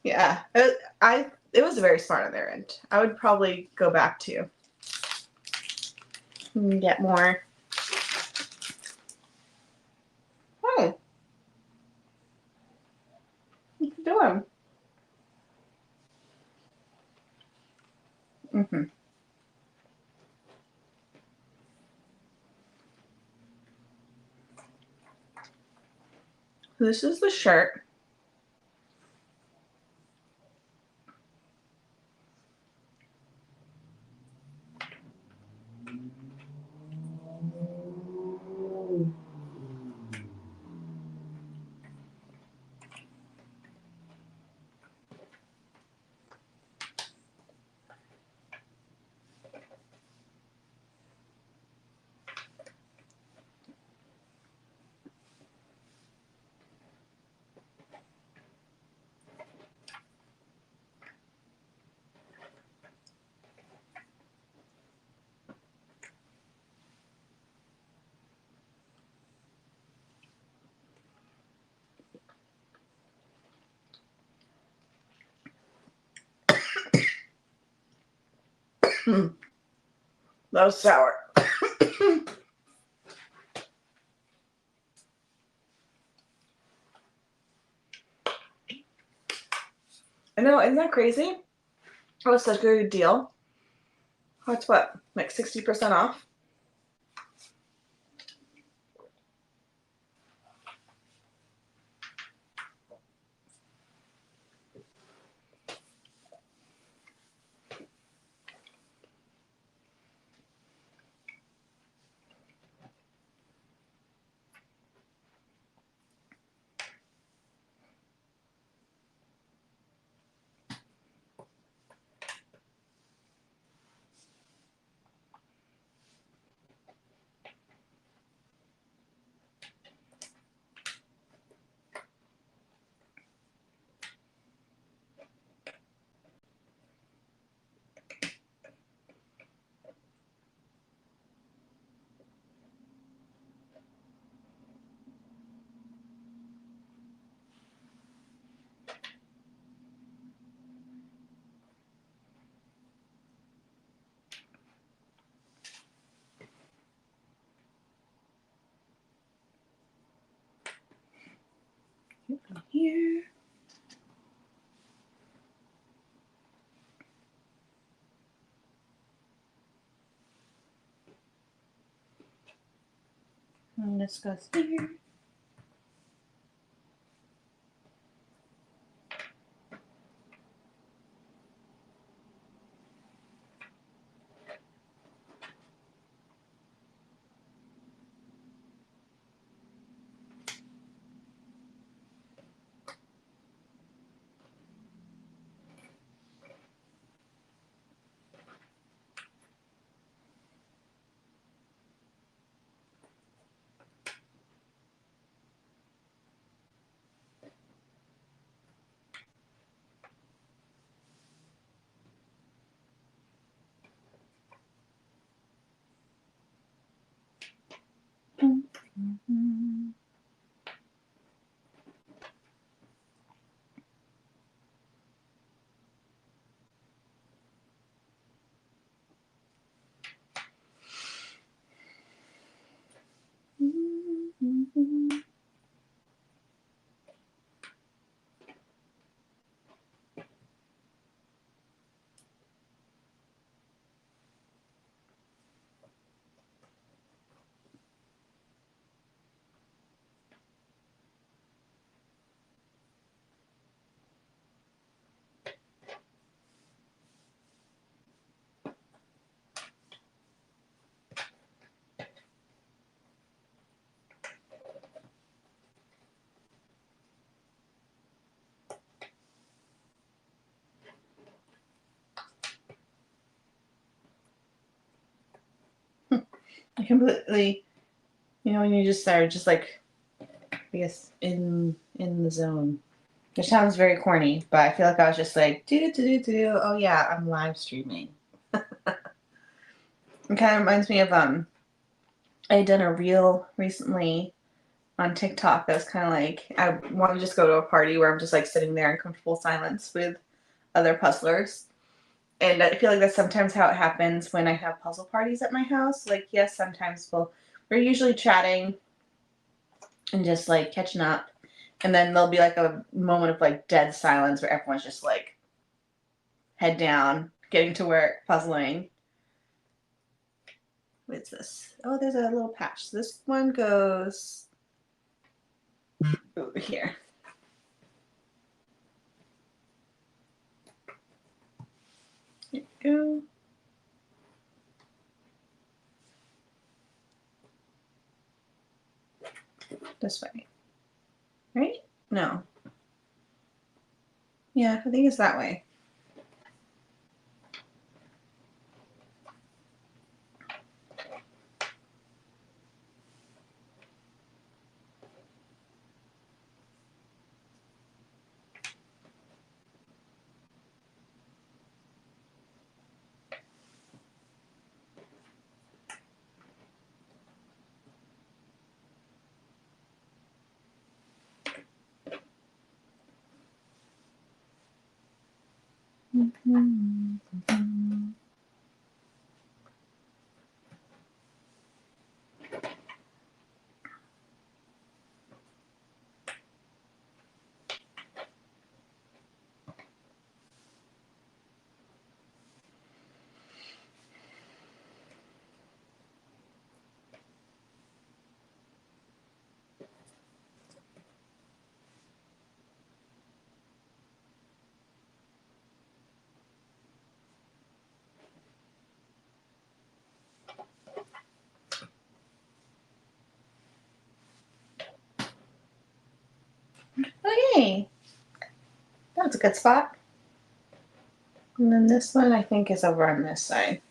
Yeah, it was very smart on their end. I would probably go back to and get more. Oh, what you doing? Mm-hmm. This is the shirt. That was sour. I know, isn't that crazy? That was such a good deal. What's what? Like 60% off? Here. And this goes here. I completely, when you just are just like, I guess, in the zone. Which sounds very corny, but I feel like I was just like, oh yeah, I'm live streaming. It kind of reminds me of, I had done a reel recently on TikTok that was kind of like, I want to just go to a party where I'm just like sitting there in comfortable silence with other puzzlers. And I feel like that's sometimes how it happens when I have puzzle parties at my house. Like, yes, sometimes we're usually chatting and just like catching up. And then there'll be like a moment of like dead silence where everyone's just like head down, getting to work, puzzling. What's this? Oh, there's a little patch. So this one goes over here. Here we go. This way. Right? No. Yeah, I think it's that way. Okay. That's a good spot. And then this one I think is over on this side.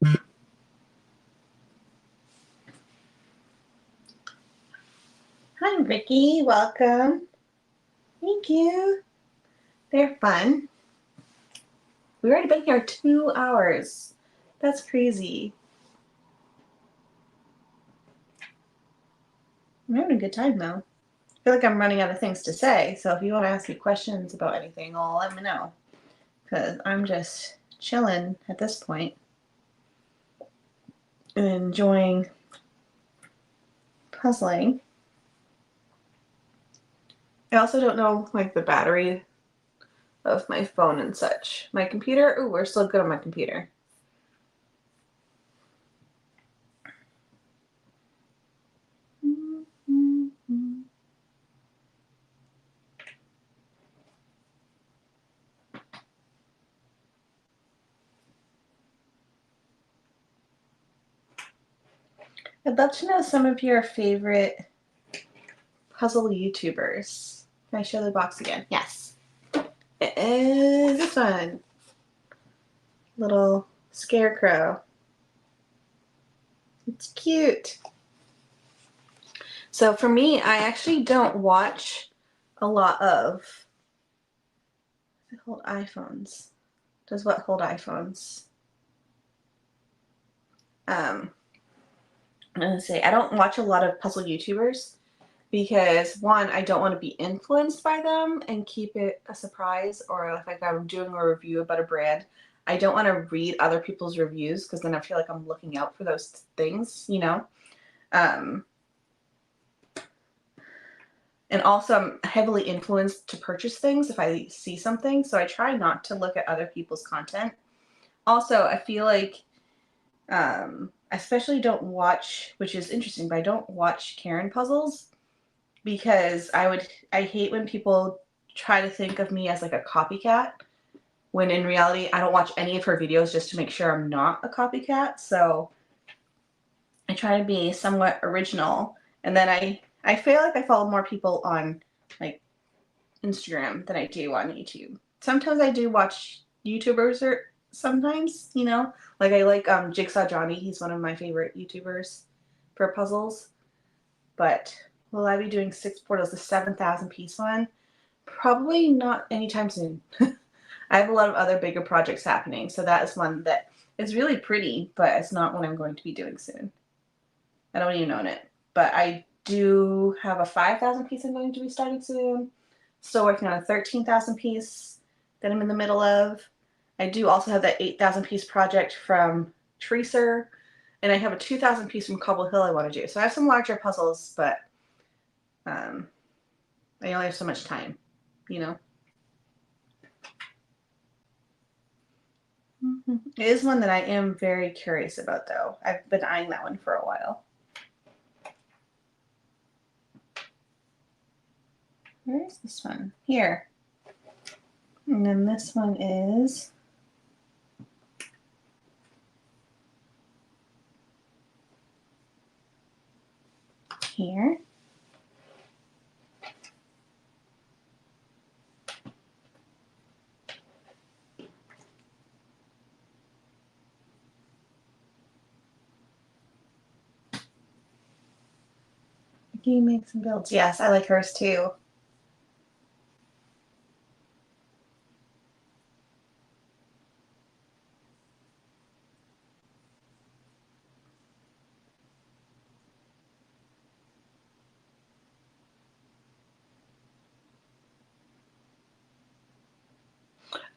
Hi, Ricky. Welcome. Thank you. They're fun. We've already been here 2 hours. That's crazy. I'm having a good time though. I feel like I'm running out of things to say. So if you want to ask me questions about anything, well, let me know. Because I'm just chilling at this point and enjoying puzzling. I also don't know like the battery of my phone and such. My computer, ooh, we're still good on my computer. I'd love to know some of your favorite puzzle YouTubers. Can I show the box again? Yes. It is this one. Little scarecrow. It's cute. So for me, I actually don't watch a lot of hold iPhones. Does what hold iPhones? I'm gonna say I don't watch a lot of puzzle YouTubers because one, I don't want to be influenced by them and keep it a surprise, or if like I'm doing a review about a brand, I don't want to read other people's reviews because then I feel like I'm looking out for those things, you know. Um, and also, I'm heavily influenced to purchase things if I see something, so I try not to look at other people's content. Also, I feel like I especially don't watch, which is interesting, but I don't watch Karen puzzles because I hate when people try to think of me as like a copycat when in reality I don't watch any of her videos just to make sure I'm not a copycat. So I try to be somewhat original, and then I feel like I follow more people on like Instagram than I do on YouTube. Sometimes I do watch YouTubers or sometimes, you know, like I like Jigsaw Johnny. He's one of my favorite YouTubers for puzzles. But will I be doing 6 portals, the 7,000 piece one? Probably not anytime soon. I have a lot of other bigger projects happening, so that is one that is really pretty, but it's not one I'm going to be doing soon. I don't even own it, but I do have a 5,000 piece I'm going to be starting soon. Still working on a 13,000 piece that I'm in the middle of. I do also have that 8,000 piece project from Tracer, and I have a 2,000 piece from Cobble Hill I want to do. So I have some larger puzzles, but I only have so much time, you know. It is one that I am very curious about, though. I've been eyeing that one for a while. Where is this one? Here. And then this one is here. Game makes and builds. Yes, I like hers too.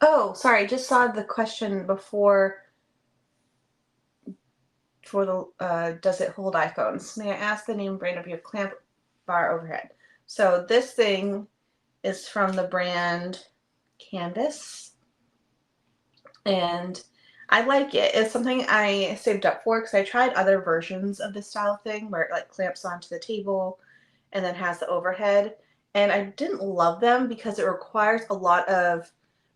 Oh, sorry, I just saw the question before for the does it hold iPhones? May I ask the name brand of your clamp bar overhead? So this thing is from the brand Canvas, and I like it. It's something I saved up for because I tried other versions of this style thing where it like clamps onto the table and then has the overhead. And I didn't love them because it requires a lot of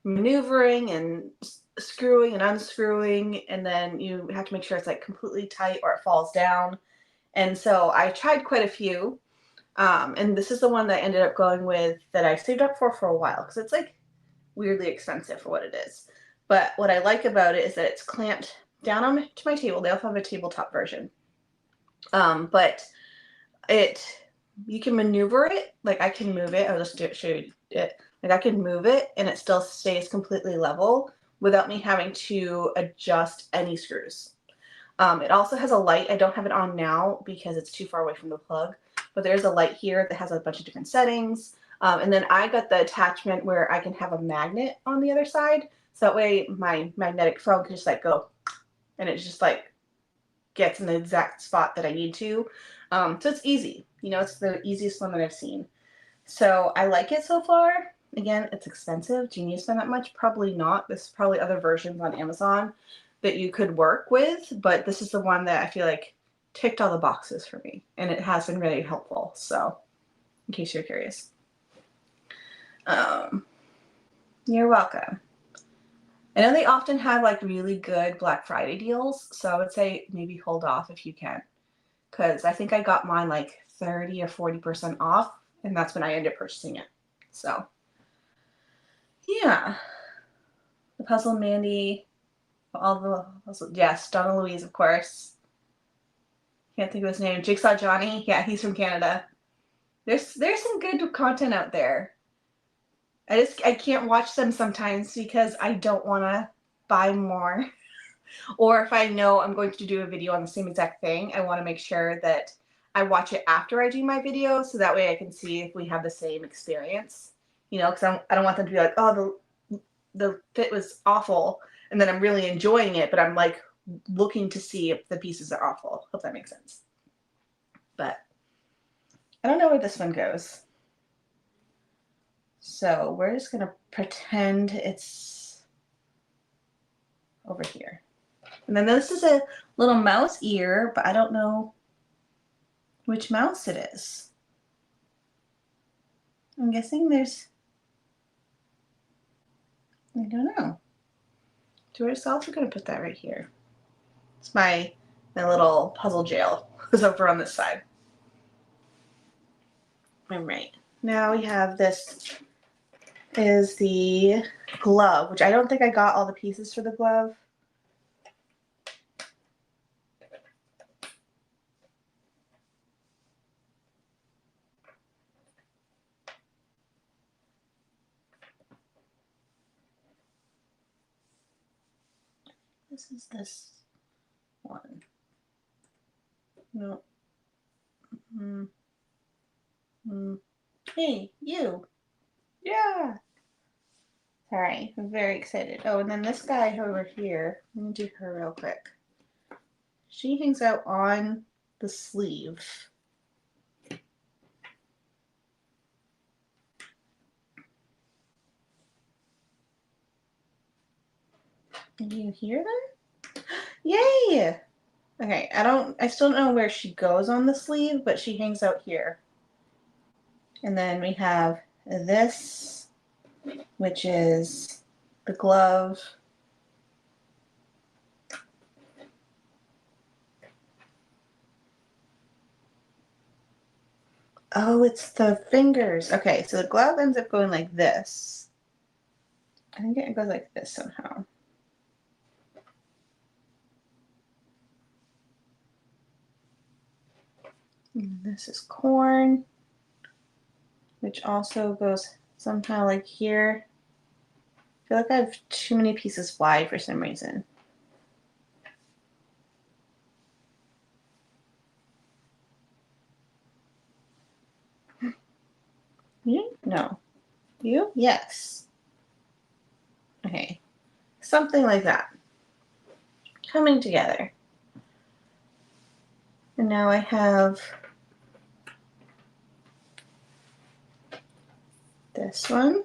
maneuvering and screwing and unscrewing, and then you have to make sure it's like completely tight or it falls down. And so I tried quite a few, and this is the one that I ended up going with that I saved up for a while because it's like weirdly expensive for what it is. But what I like about it is that it's clamped down onto my table. They also have a tabletop version, but it you can maneuver it. Like I can move it. I'll just show you it. Like I can move it and it still stays completely level without me having to adjust any screws. It also has a light. I don't have it on now because it's too far away from the plug, but there's a light here that has a bunch of different settings. And then I got the attachment where I can have a magnet on the other side. So that way my magnetic phone can just like go and it just like gets in the exact spot that I need to. So it's easy. You know, it's the easiest one that I've seen. So I like it so far. Again, it's expensive. Do you need to spend that much? Probably not. There's probably other versions on Amazon that you could work with, but this is the one that I feel like ticked all the boxes for me, and it has been really helpful. So, in case you're curious, um, you're welcome. I know they often have like really good Black Friday deals, so I would say maybe hold off if you can, because I think I got mine like 30 or 40% off, and that's when I ended up purchasing it. So, yeah. The Puzzle Mandy, all the puzzle, yes, Donna Louise, of course. Can't think of his name. Jigsaw Johnny, yeah, he's from Canada. There's some good content out there. I can't watch them sometimes because I don't want to buy more. Or if I know I'm going to do a video on the same exact thing, I want to make sure that I watch it after I do my video, so that way I can see if we have the same experience. You know, because I don't want them to be like, oh, the fit was awful, and then I'm really enjoying it, but I'm like looking to see if the pieces are awful. Hope that makes sense. But I don't know where this one goes. So we're just going to pretend it's over here. And then this is a little mouse ear, but I don't know which mouse it is. I'm guessing there's, I don't know. So we're just also going to put that right here. It's my little puzzle jail is over on this side. All right. Now we have this is the glove, which I don't think I got all the pieces for the glove. This is this one. No. Hey, you. Yeah. Sorry, I'm very excited. Oh, and then this guy over here. Let me do her real quick. She hangs out on the sleeve. Can you hear them? Yay! Okay, I still don't know where she goes on the sleeve, but she hangs out here. And then we have this, which is the glove. Oh, it's the fingers. Okay, so the glove ends up going like this. I think it goes like this somehow. And this is corn, which also goes somehow like here. I feel like I have too many pieces wide for some reason. You? No. You? Yes. Okay. Something like that. Coming together. And now I have this one.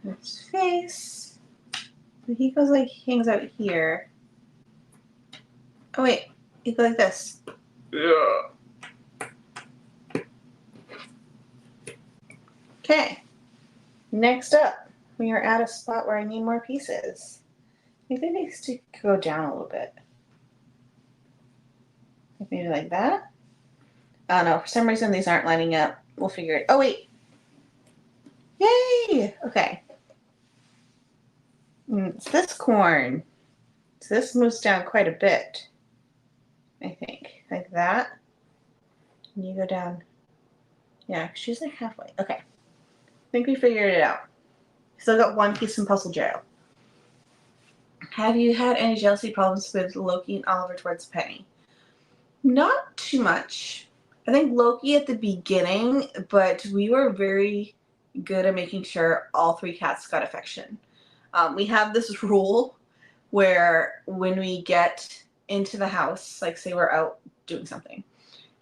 His face. So he goes like, he hangs out here. Oh wait, he goes like this. Yeah. Okay. Next up, we are at a spot where I need more pieces. I think it needs to go down a little bit. Maybe like that. I don't know. For some reason, these aren't lining up. We'll figure it. Oh, wait. Yay! Okay. It's this corn. So this moves down quite a bit. I think. Like that. And you go down. Yeah, she's like halfway. Okay. I think we figured it out. Still got one piece in Puzzle Jail. Have you had any jealousy problems with Loki and Oliver towards Penny? Not too much. I think Loki at the beginning, but we were very good at making sure all three cats got affection. We have this rule where when we get into the house, like say we're out doing something,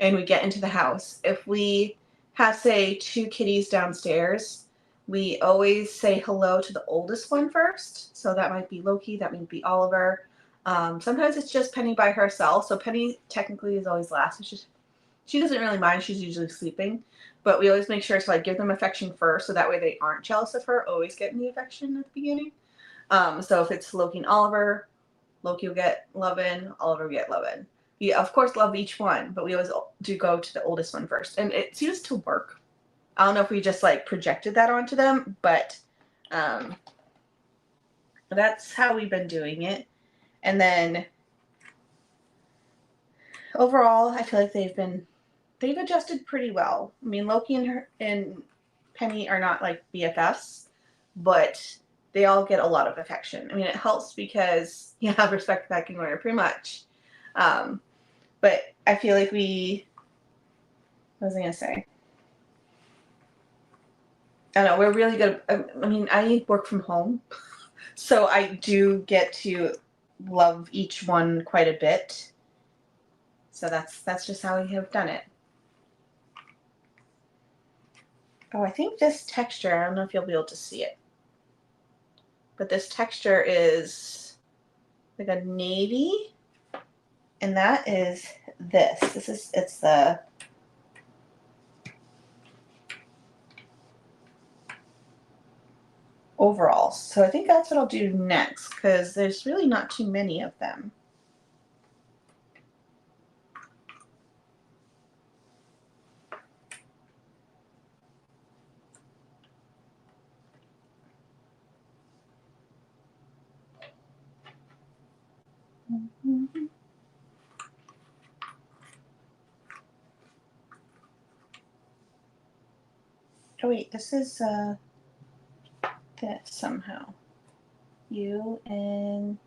and we get into the house, if we have, say, two kitties downstairs, we always say hello to the oldest one first. So that might be Loki, that might be Oliver. Sometimes it's just Penny by herself. So Penny technically is always last. It's just She doesn't really mind. She's usually sleeping. But we always make sure to like give them affection first, so that way they aren't jealous of her always getting the affection at the beginning. So if it's Loki and Oliver, Loki will get lovin', Oliver will get lovin'. We of course love each one, but we always do go to the oldest one first, and it seems to work. I don't know if we just like projected that onto them, but um, that's how we've been doing it. And then overall, I feel like they've adjusted pretty well. I mean, Loki and Penny are not like BFFs, but they all get a lot of affection. I mean, it helps because you have respect pecking order pretty much. But I feel like what was I gonna say? I don't know. We're really good. I mean, I work from home, so I do get to love each one quite a bit. So that's just how we have done it. Oh, I think this texture, I don't know if you'll be able to see it, but this texture is like a navy, and that is this. It's the overalls. So I think that's what I'll do next, because there's really not too many of them. Oh wait, this is this somehow. You and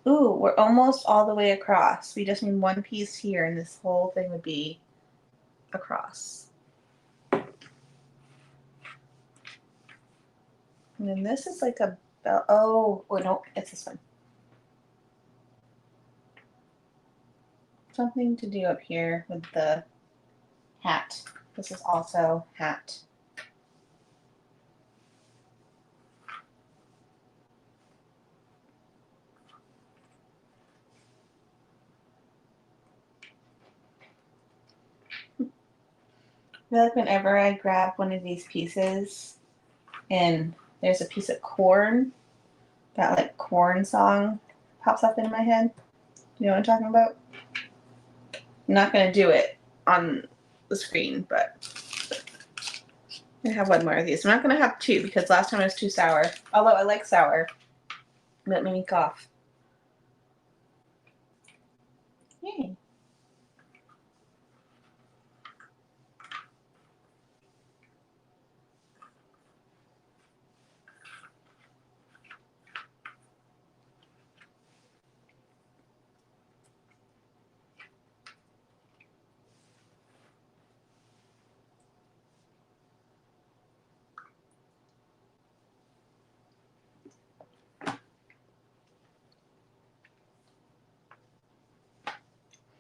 ooh, we're almost all the way across. We just need one piece here, and this whole thing would be across. And then this is like a belt. Oh, no, it's this one. Something to do up here with the hat. This is also hat. I feel like whenever I grab one of these pieces and there's a piece of corn, that like corn song pops up in my head. You know what I'm talking about? I'm not going to do it on the screen, but I have one more of these. I'm not going to have two because last time it was too sour. Although I like sour, but it made me cough. Yay.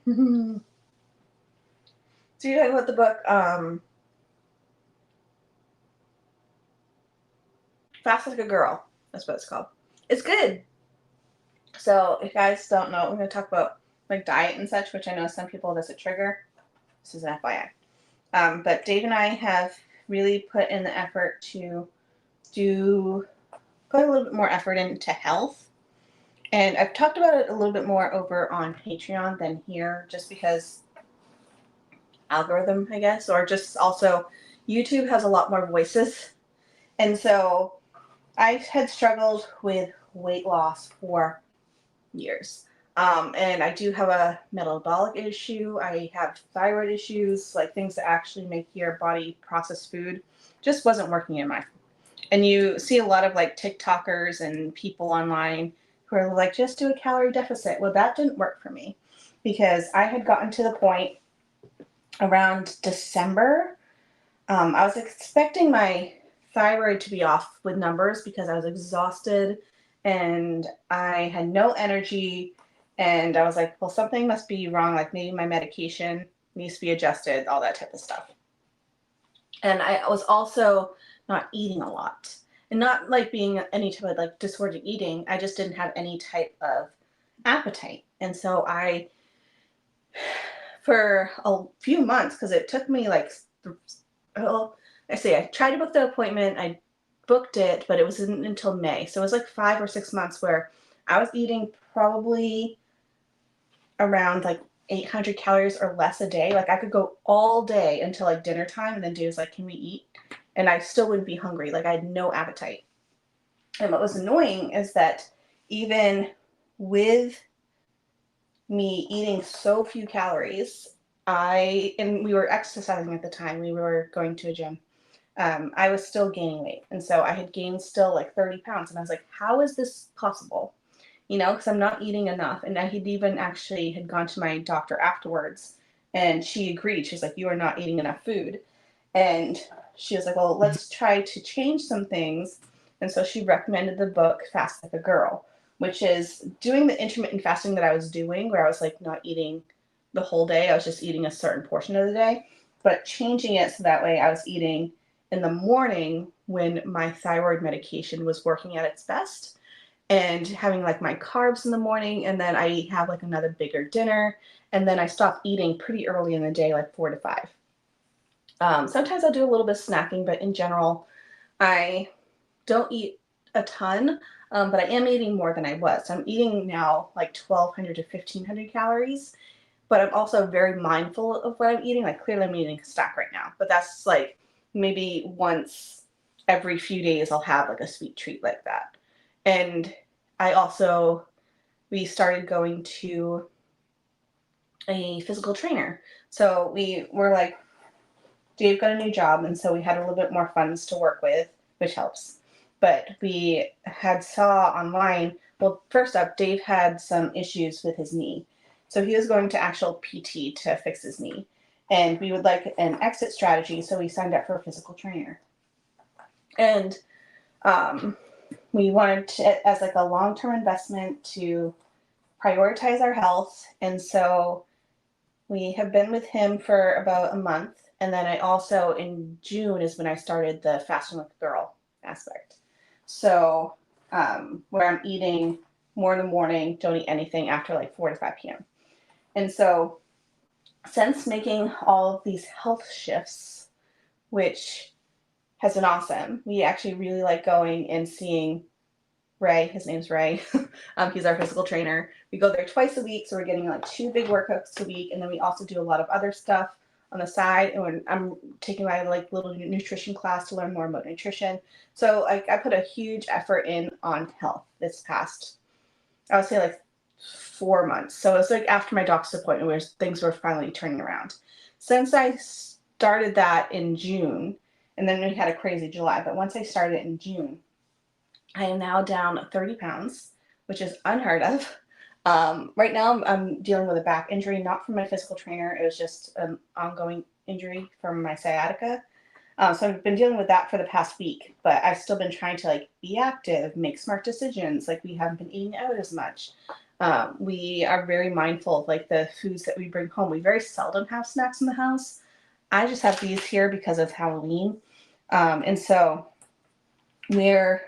So you're talking about the book Fast Like a Girl. That's what it's called. It's good. So if you guys don't know, we're going to talk about like diet and such, which I know some people that's a trigger. This is an FYI. But Dave and I have really put in the effort to put a little bit more effort into health. And I've talked about it a little bit more over on Patreon than here, just because algorithm, I guess, or just also YouTube has a lot more voices. And so I had struggled with weight loss for years. And I do have a metabolic issue. I have thyroid issues, like things that actually make your body process food. Just wasn't working in my. And you see a lot of like TikTokers and people online who are like, just do a calorie deficit. Well, that didn't work for me because I had gotten to the point around December. I was expecting my thyroid to be off with numbers because I was exhausted and I had no energy. And I was like, well, something must be wrong. Like maybe my medication needs to be adjusted, all that type of stuff. And I was also not eating a lot and not like being any type of like disordered eating. I just didn't have any type of appetite. And so I for a few months because it took me like, well, I tried to book the appointment. I booked it, but it wasn't until May. So it was like 5 or 6 months where I was eating probably around like 800 calories or less a day. Like I could go all day until like dinner time, and then Dave was like, "Can we eat?" And I still wouldn't be hungry. Like I had no appetite. And what was annoying is that even with me eating so few calories, and we were exercising at the time. We were going to a gym. I was still gaining weight, and so I had gained still like 30 pounds, and I was like, "How is this possible?" Because I'm not eating enough. And I had even actually had gone to my doctor afterwards, and she agreed. She was like, "You are not eating enough food." And she was like, "Well, let's try to change some things." And so she recommended the book Fast Like a Girl, which is doing the intermittent fasting that I was doing, where I was like not eating the whole day. I was just eating a certain portion of the day, but changing it so that way I was eating in the morning when my thyroid medication was working at its best, and having like my carbs in the morning, and then I have like another bigger dinner, and then I stop eating pretty early in the day, like 4 to 5. Sometimes I'll do a little bit of snacking, but in general, I don't eat a ton, but I am eating more than I was. I'm eating now like 1,200 to 1,500 calories, but I'm also very mindful of what I'm eating. Like clearly I'm eating a snack right now, but that's like maybe once every few days I'll have like a sweet treat like that. And we started going to a physical trainer. So we were like, Dave got a new job, and so we had a little bit more funds to work with, which helps. But we had saw online. Well, first up, Dave had some issues with his knee, so he was going to actual PT to fix his knee, and we would like an exit strategy. So we signed up for a physical trainer, and um, we wanted to, as like a long-term investment, to prioritize our health, and so we have been with him for about a month. And then I also, in June, is when I started the Fasting with the Girl aspect. So, where I'm eating more in the morning, don't eat anything after like 4 to 5 p.m. And so, since making all of these health shifts, which has been awesome, we actually really like going and seeing Ray. His name's Ray. He's our physical trainer. We go there twice a week, so we're getting like 2 big workouts a week, and then we also do a lot of other stuff on the side. And when I'm taking my like little nutrition class to learn more about nutrition, so like I put a huge effort in on health this past, I would say like 4 months. So it's like after my doctor's appointment where things were finally turning around. Since I started that in June, and then we had a crazy July, but once I started in June, I am now down 30 pounds, which is unheard of. Right now, I'm dealing with a back injury, not from my physical trainer. It was just an ongoing injury from my sciatica. So I've been dealing with that for the past week, but I've still been trying to like be active, make smart decisions. Like we haven't been eating out as much. We are very mindful of like the foods that we bring home. We very seldom have snacks in the house. I just have these here because of Halloween. And so we're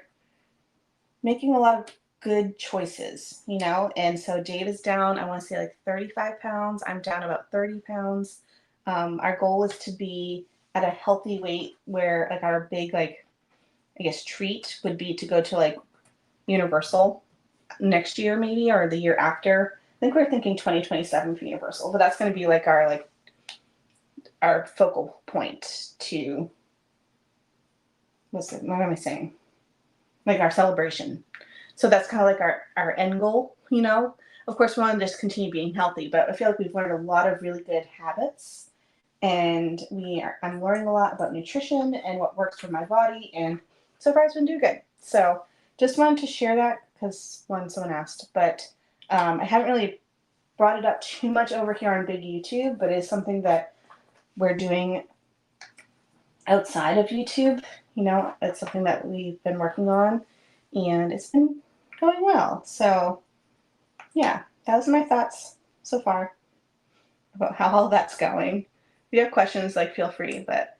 making a lot of good choices. And so Dave is down, I want to say like 35 pounds. I'm down about 30 pounds. Our goal is to be at a healthy weight where like our big, like, I guess, treat would be to go to like Universal next year maybe, or the year after. I think we're thinking 2027 for Universal, but that's going to be like our focal point to, what am I saying? Like our celebration. So that's kind of like our end goal. Of course, we want to just continue being healthy, but I feel like we've learned a lot of really good habits, and I'm learning a lot about nutrition and what works for my body, and so far it's been doing good. So just wanted to share that because someone asked, but I haven't really brought it up too much over here on Big YouTube, but it's something that we're doing outside of YouTube. It's something that we've been working on, and it's been going well. So yeah, those are my thoughts so far about how all that's going. If you have questions, like, feel free. But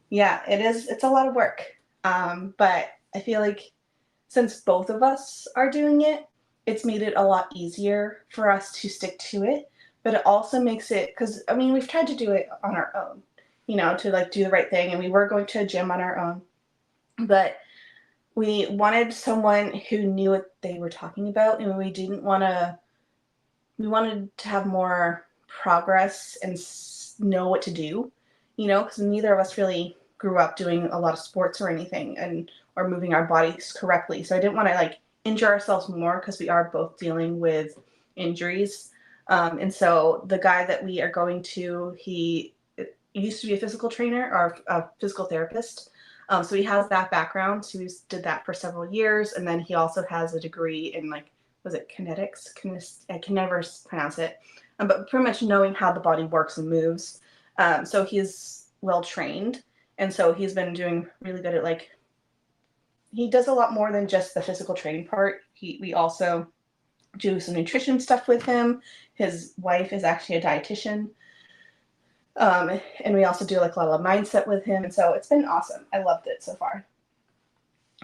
yeah, it's a lot of work. But I feel like since both of us are doing it, it's made it a lot easier for us to stick to it but it also makes it, because I mean, we've tried to do it on our own, to like do the right thing, and we were going to a gym on our own, but we wanted someone who knew what they were talking about, and we wanted to have more progress and know what to do, because neither of us really grew up doing a lot of sports or anything, and or moving our bodies correctly. So I didn't want to like injure ourselves more, because we are both dealing with injuries. And so the guy that we are going to, he used to be a physical trainer or a physical therapist. So he has that background. So he did that for several years, and then he also has a degree in like, was it kinetics? I can never pronounce it, but pretty much knowing how the body works and moves. So he's well trained, and so he's been doing really good at like, he does a lot more than just the physical training part. We also do some nutrition stuff with him. His wife is actually a dietitian. And we also do like a lot of mindset with him. And so it's been awesome. I loved it so far.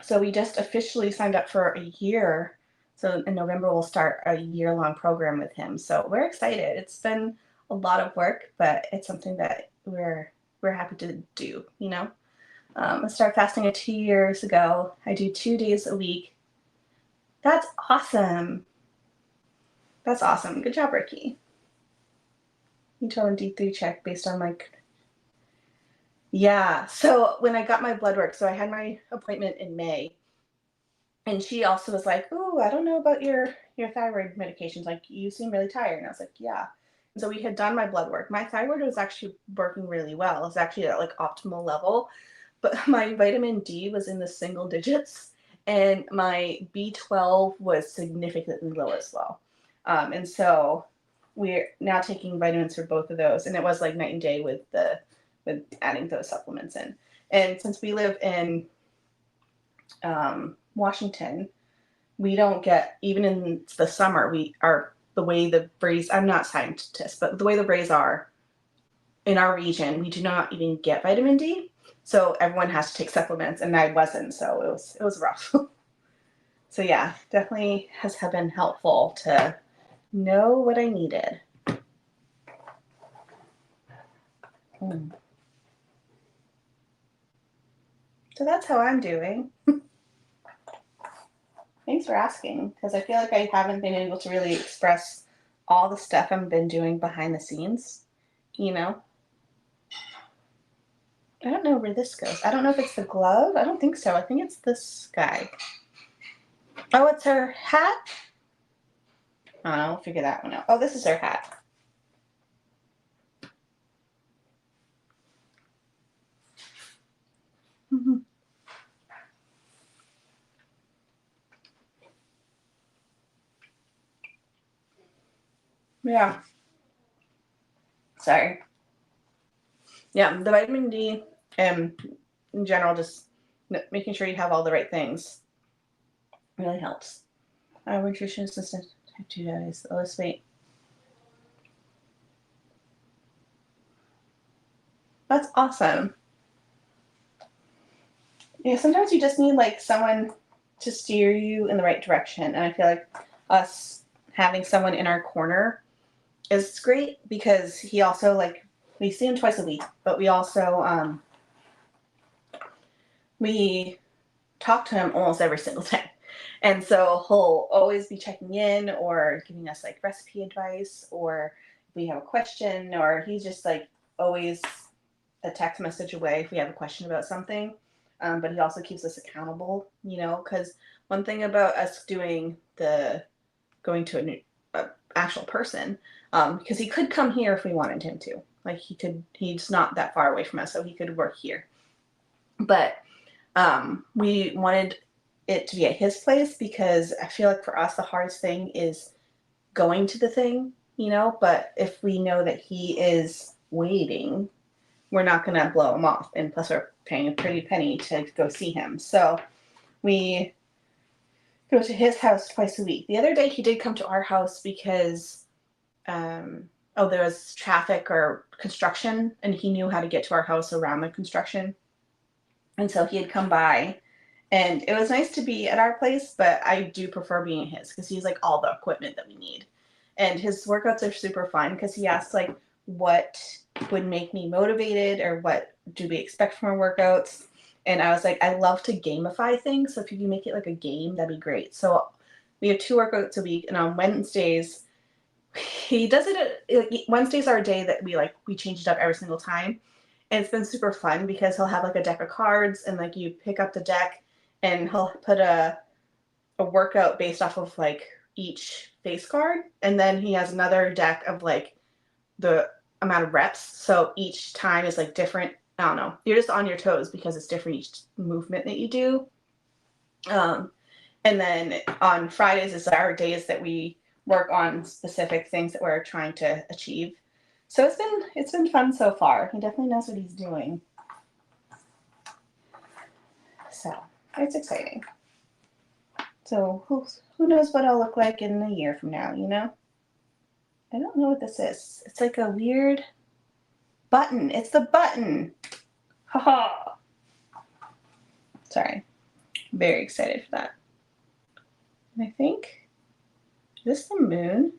So we just officially signed up for a year. So in November, we'll start a year-long program with him. So we're excited. It's been a lot of work, but it's something that we're happy to do, I started fasting 2 years ago. I do 2 days a week. That's awesome. That's awesome. Good job, Ricky. You told him D3 check based on like, yeah. So when I got my blood work, so I had my appointment in May, and she also was like, "Oh, I don't know about your thyroid medications. Like, you seem really tired." And I was like, "Yeah." And so we had done my blood work. My thyroid was actually working really well. It was actually at like optimal level, but my vitamin D was in the single digits, and my B12 was significantly low as well. And so we're now taking vitamins for both of those, and it was like night and day with adding those supplements in. And since we live in Washington, we don't get, even in the summer, we are the way the breeze. I'm not a scientist, but the way the breeze are in our region, we do not even get vitamin D. So everyone has to take supplements, and I wasn't, so it was rough. So yeah, definitely has been helpful to know what I needed. So that's how I'm doing. Thanks for asking, because I feel like I haven't been able to really express all the stuff I've been doing behind the scenes. You know, I don't know where this goes. I don't know if it's the glove. I don't think so. I think it's this guy. Oh, it's her hat? I don't know. We'll figure that one out. Oh, this is her hat. Mm-hmm. Yeah. Sorry. Yeah, the vitamin D and in general, just making sure you have all the right things really helps. Our nutrition assistant, type 2 diabetes. Oh, let's wait. That's awesome. Yeah, sometimes you just need like someone to steer you in the right direction. And I feel like us having someone in our corner is great, because he also like, we see him twice a week, but we also we talk to him almost every single day. And so he'll always be checking in or giving us like recipe advice, or if we have a question, or he's just like always a text message away if we have a question about something. But he also keeps us accountable, because one thing about us going to a actual person, because he could come here if we wanted him to. Like he's not that far away from us, so he could work here. But we wanted it to be at his place, because I feel like for us the hardest thing is going to the thing, but if we know that he is waiting, we're not going to blow him off, and plus we're paying a pretty penny to go see him. So we go to his house twice a week. The other day he did come to our house because there was traffic or construction, and he knew how to get to our house around the construction, and so he had come by. And it was nice to be at our place, but I do prefer being at his, because he's like all the equipment that we need. And his workouts are super fun because he asks like what would make me motivated or what do we expect from our workouts. And I was like, I love to gamify things. So if you can make it like a game, that'd be great. So we have 2 workouts a week, and on Wednesdays, he does it like Wednesdays are a day that we change it up every single time. And it's been super fun because he'll have like a deck of cards and like you pick up the deck and he'll put a workout based off of like each face card, and then he has another deck of like the amount of reps. So each time is like different. I don't know. You're just on your toes because it's different each movement that you do. Um, and then on Fridays is our days that we work on specific things that we're trying to achieve. So it's been fun so far. He definitely knows what he's doing. So it's exciting. So who knows what I'll look like in a year from now, you know? I don't know what this is. It's like a weird button. It's the button. Haha. Sorry. Very excited for that. And I think, is this the moon?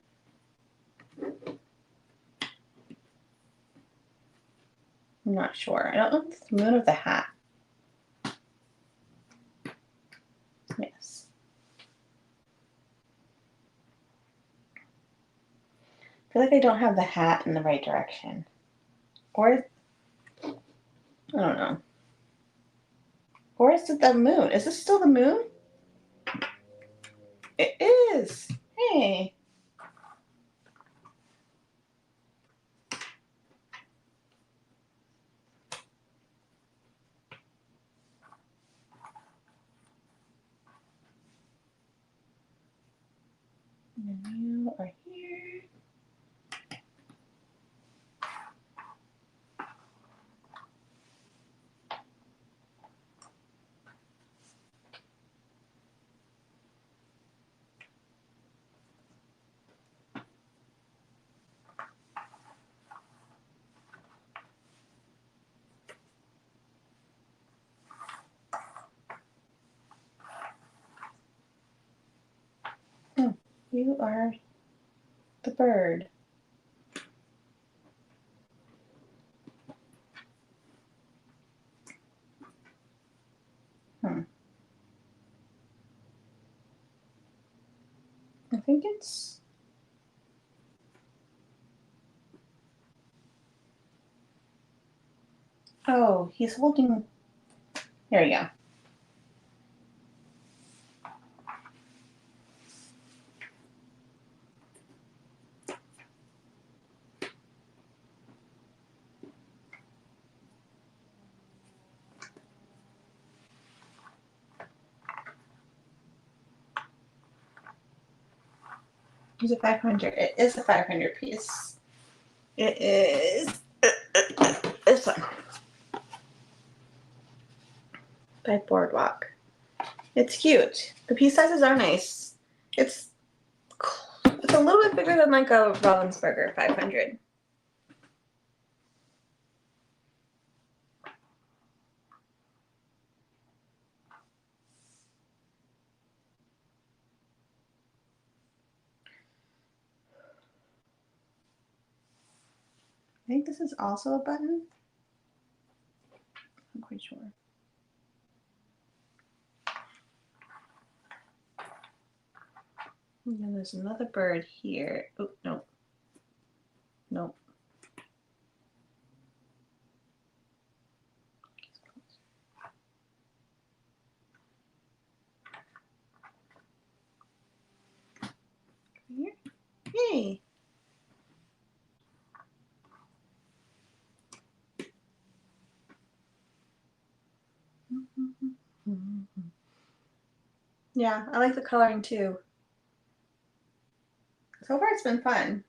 I'm not sure. I don't know if it's the moon or the hat. Yes. I feel like I don't have the hat in the right direction. Or, I don't know. Or is it the moon? Is this still the moon? It is. Hey. And you are here. You are the bird. I think it's. Oh, he's holding. There you go. It's a 500. It is a 500 piece. It is. This one. By Boardwalk. It's cute. The piece sizes are nice. It's a little bit bigger than like a Ravensburger 500. I think this is also a button. I'm quite sure. And then there's another bird here. Oh, no. Nope. Here. Hey. Yeah, I like the coloring too. So far it's been fun.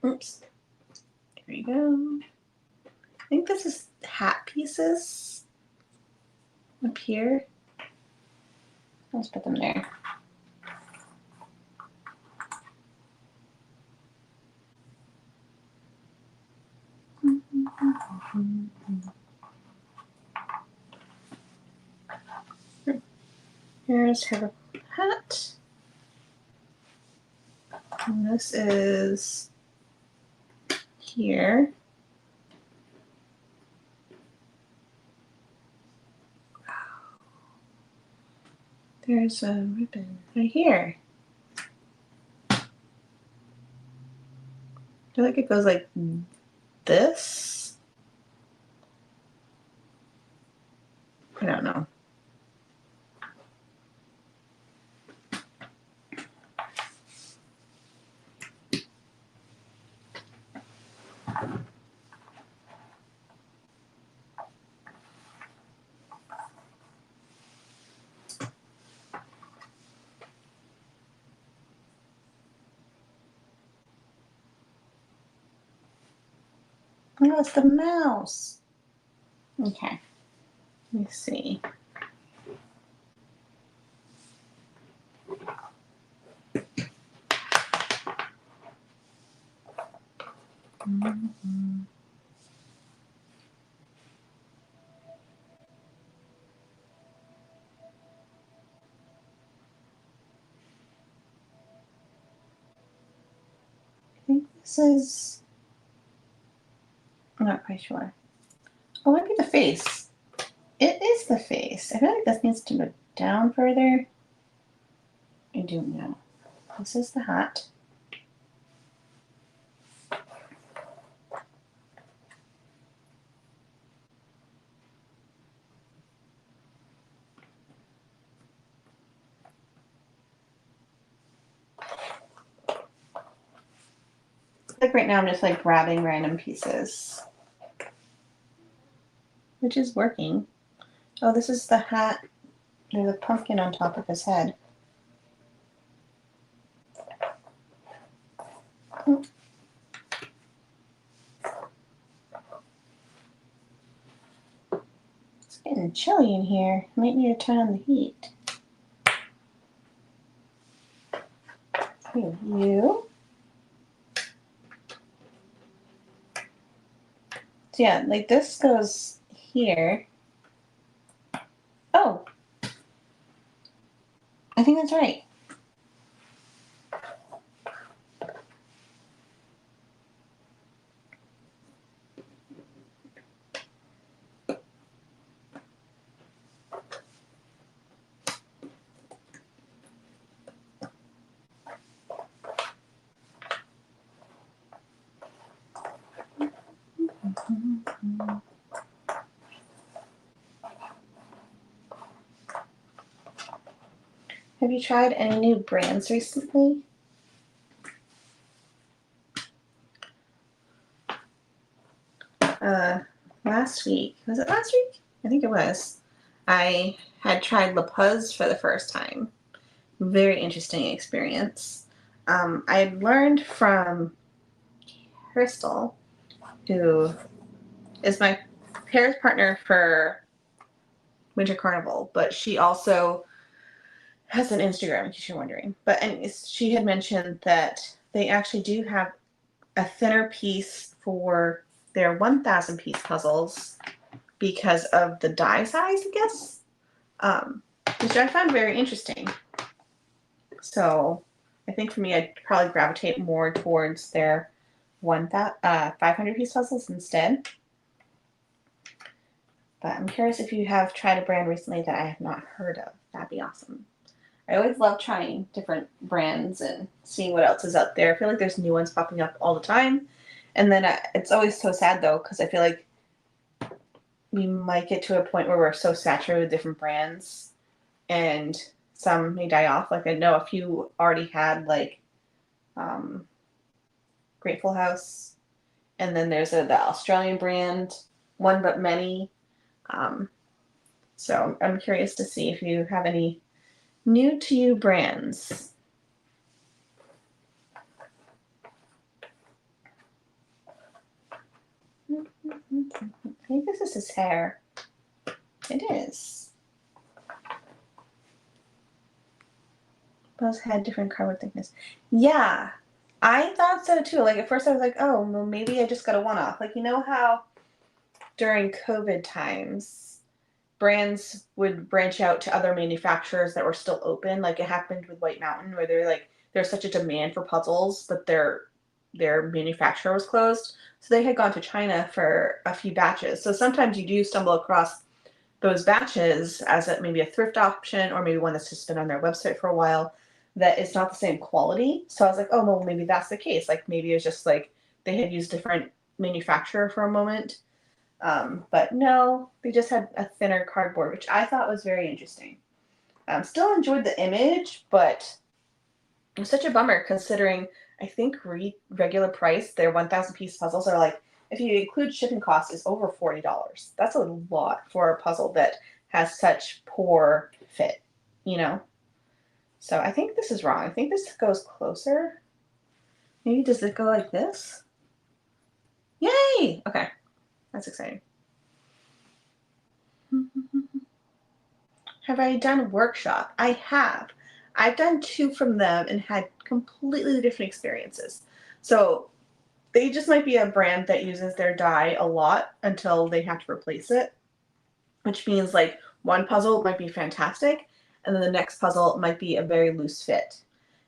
Oops. There you go. I think this is hat pieces up here. Let's put them there. Here's her hat. And this is here. There's a ribbon right here. I feel like it goes like this. I don't know. Oh, it's the mouse. Okay. Let me see. Mm-hmm. I think this is. I'm not quite sure. Oh, maybe the face. It is the face. I feel like this needs to go down further. I do know. This is the hat. Like right now, I'm just like grabbing random pieces, which is working. Oh, this is the hat. There's a pumpkin on top of his head. It's getting chilly in here. I might need to turn on the heat. Here, you. So yeah, like this goes here. Oh, I think that's right. Have you tried any new brands recently? Last week, was it last week? I think it was. I had tried La Puz for the first time. Very interesting experience. I had learned from Crystal, who is my Paris partner for Winter Carnival, but she also has an Instagram, in case you're wondering. But anyways, she had mentioned that they actually do have a thinner piece for their 1,000 piece puzzles because of the die size, I guess, which I found very interesting. So I think for me, I'd probably gravitate more towards their 500 piece puzzles instead. But I'm curious if you have tried a brand recently that I have not heard of. That'd be awesome. I always love trying different brands and seeing what else is out there. I feel like there's new ones popping up all the time. And then it's always so sad though, because I feel like we might get to a point where we're so saturated with different brands and some may die off. Like I know a few already had like Grateful House, and then there's the Australian brand, One But Many. So I'm curious to see if you have any new to you brands. I think this is his hair. It is. Both had different cardboard thickness. Yeah, I thought so too. Like at first I was like, oh, well, maybe I just got a one-off. Like you know how during COVID times, brands would branch out to other manufacturers that were still open. Like it happened with White Mountain, where they're like there's such a demand for puzzles, but their manufacturer was closed. So they had gone to China for a few batches. So sometimes you do stumble across those batches as maybe a thrift option or maybe one that's just been on their website for a while that it's not the same quality. So I was like, oh no, maybe that's the case. Like maybe it's just like they had used different manufacturer for a moment. But no, they just had a thinner cardboard, which I thought was very interesting. Still enjoyed the image, but it was such a bummer considering I think regular price, their 1,000 piece puzzles are like, if you include shipping costs, is over $40. That's a lot for a puzzle that has such poor fit, you know? So I think this is wrong. I think this goes closer. Maybe does it go like this? Yay! Okay, that's exciting. Have I done workshop? I have. I've done 2 from them and had completely different experiences. So they just might be a brand that uses their die a lot until they have to replace it, which means like one puzzle might be fantastic and then the next puzzle might be a very loose fit.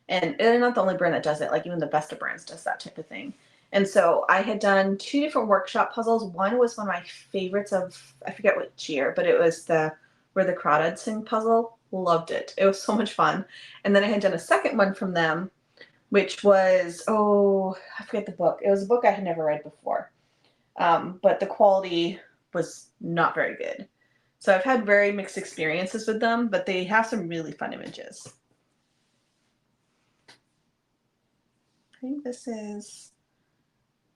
And they're not the only brand that does it. Like even the best of brands does that type of thing. And so I had done 2 different workshop puzzles. One was one of my favorites of, I forget which year, but it was the Where the Crawdads Sing puzzle. Loved it. It was so much fun. And then I had done a second one from them, which was, oh, I forget the book. It was a book I had never read before. But the quality was not very good. So I've had very mixed experiences with them, but they have some really fun images. I think this is,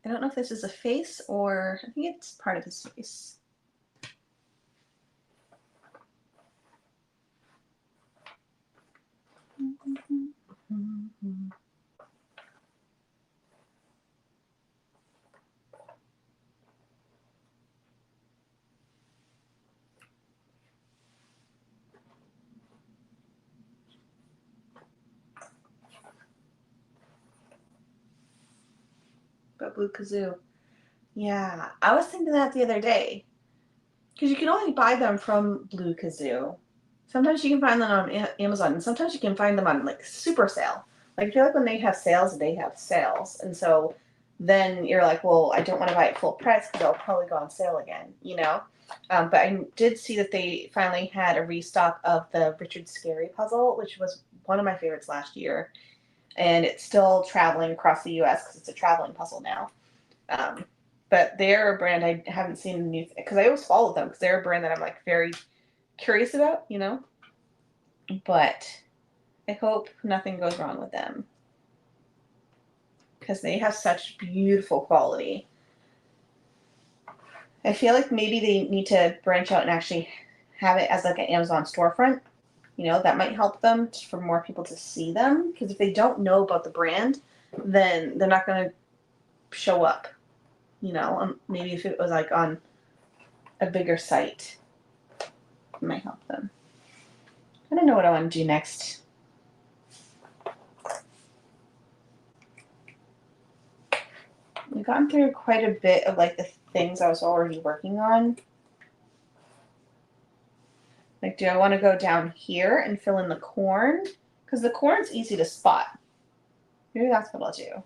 I don't know if this is a face or I think it's part of his face. But Blue Kazoo. Yeah, I was thinking that the other day because you can only buy them from Blue Kazoo. Sometimes you can find them on Amazon, and sometimes you can find them on like super sale. Like I feel like when they have sales, and so then you're like, well, I don't want to buy it full price because it'll probably go on sale again, you know. But I did see that they finally had a restock of the Richard Scarry puzzle, which was one of my favorites last year, and it's still traveling across the U.S. because it's a traveling puzzle now. Um, but they're a brand I haven't seen new because I always follow them because they're a brand that I'm like very curious about, you know. But I hope nothing goes wrong with them because they have such beautiful quality. I feel like maybe they need to branch out and actually have it as like an Amazon storefront. You know, that might help them for more people to see them because if they don't know about the brand, then they're not going to show up. You know, maybe if it was like on a bigger site, it might help them. I don't know what I want to do next. We've gone through quite a bit of like the things I was already working on. Like, do I want to go down here and fill in the corn? Because the corn's easy to spot. Maybe that's what I'll do.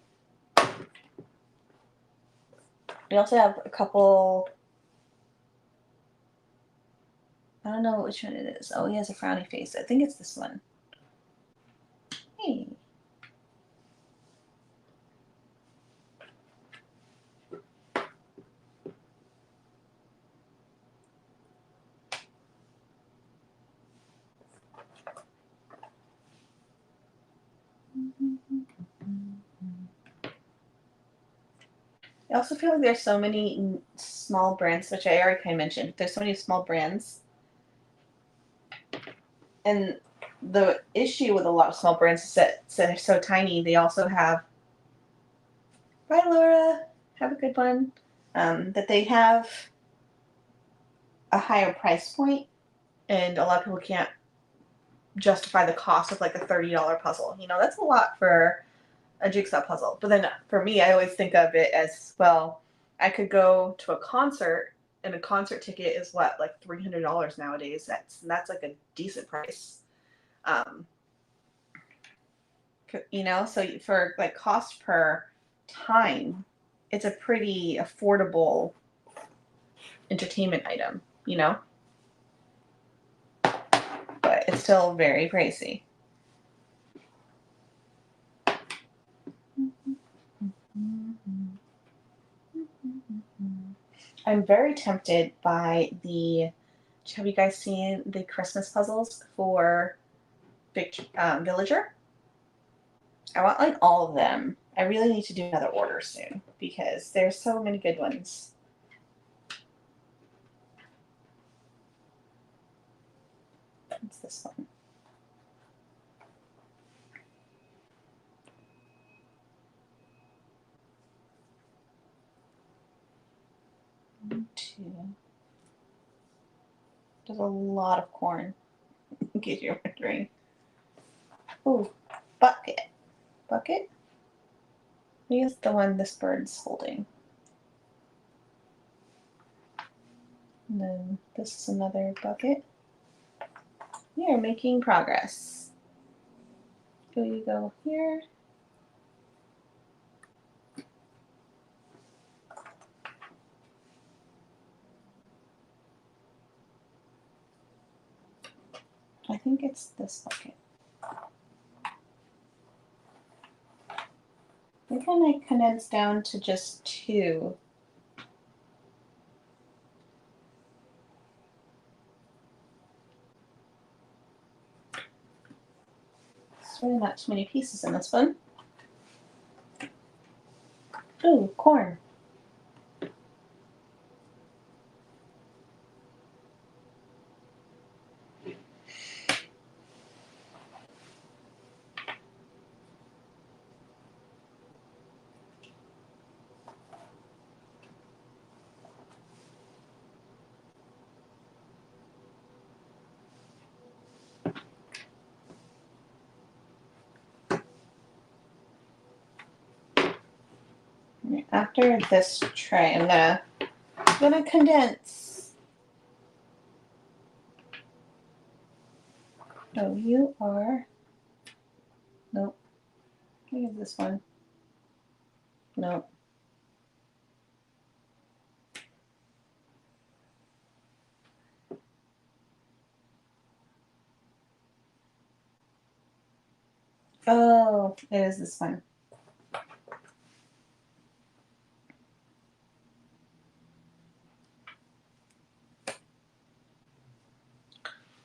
We also have a couple, I don't know which one it is. Oh, he has a frowny face. I think it's this one. Hey. I also feel like there's so many small brands, which I already kind of mentioned. There's so many small brands. And the issue with a lot of small brands is that they're so tiny. They also have, bye Laura, have a good one, that they have a higher price point, and a lot of people can't justify the cost of like a $30 puzzle. You know, that's a lot for a jigsaw puzzle. But then for me, I always think of it as, well, I could go to a concert, and a concert ticket is what, like $300 nowadays. That's like a decent price. you know, so for like cost per time, it's a pretty affordable entertainment item, you know, but it's still very pricey. I'm very tempted by the. Have you guys seen the Christmas puzzles for Villager? I want like all of them. I really need to do another order soon because there's so many good ones. What's this one? One, two. There's a lot of corn, in case you're wondering. Ooh, bucket. Bucket? I think it's the one this bird's holding. And then this is another bucket. We are making progress. So you go here. I think it's this bucket. I think I might condense down to just 2. There's really not too many pieces in this one. Ooh, corn. After this tray, I'm gonna condense. Oh, you are. Nope. I think it's this one. Nope. Oh, it is this one.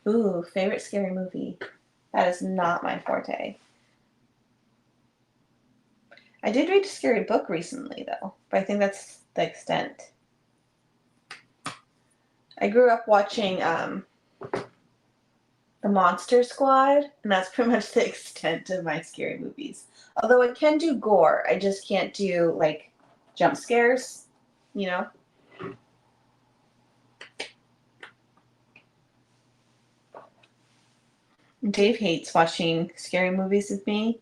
Ooh, favorite scary movie. That is not my forte. I did read a scary book recently, though, but I think that's the extent. I grew up watching The Monster Squad, and that's pretty much the extent of my scary movies. Although I can do gore, I just can't do like jump scares, you know? Dave hates watching scary movies with me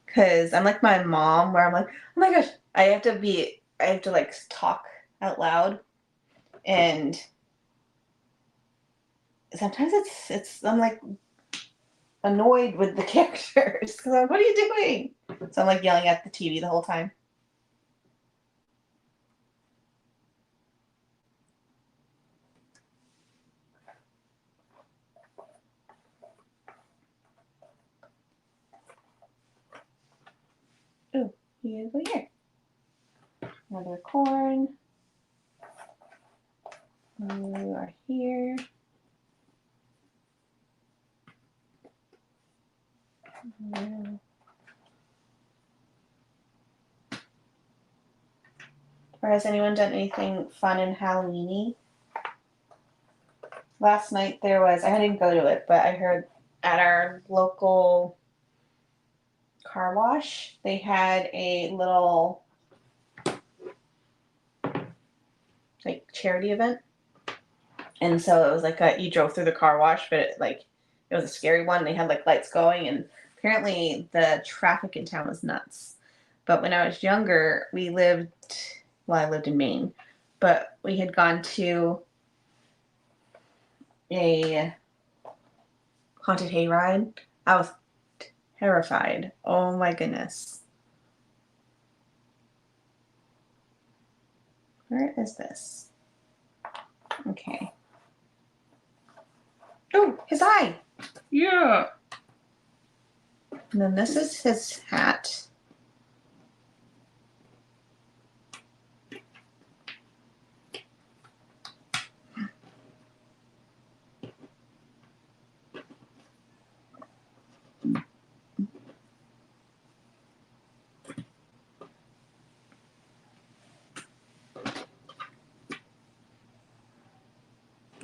because I'm like my mom, where I'm like, oh my gosh, I have to like talk out loud, and sometimes I'm like annoyed with the characters because I'm like, what are you doing? So I'm like yelling at the TV the whole time. Ooh, you go here. Another corn. You are here. Or has anyone done anything fun and Halloweeny? Last night I didn't go to it, but I heard at our local car wash, they had a little like charity event. And so it was like you drove through the car wash, but it was a scary one. They had like lights going, and apparently the traffic in town was nuts. But when I was younger, I lived in Maine, but we had gone to a haunted hayride. I was terrified. Oh my goodness. Where is this? Okay. Oh, his eye. Yeah. And then this is his hat.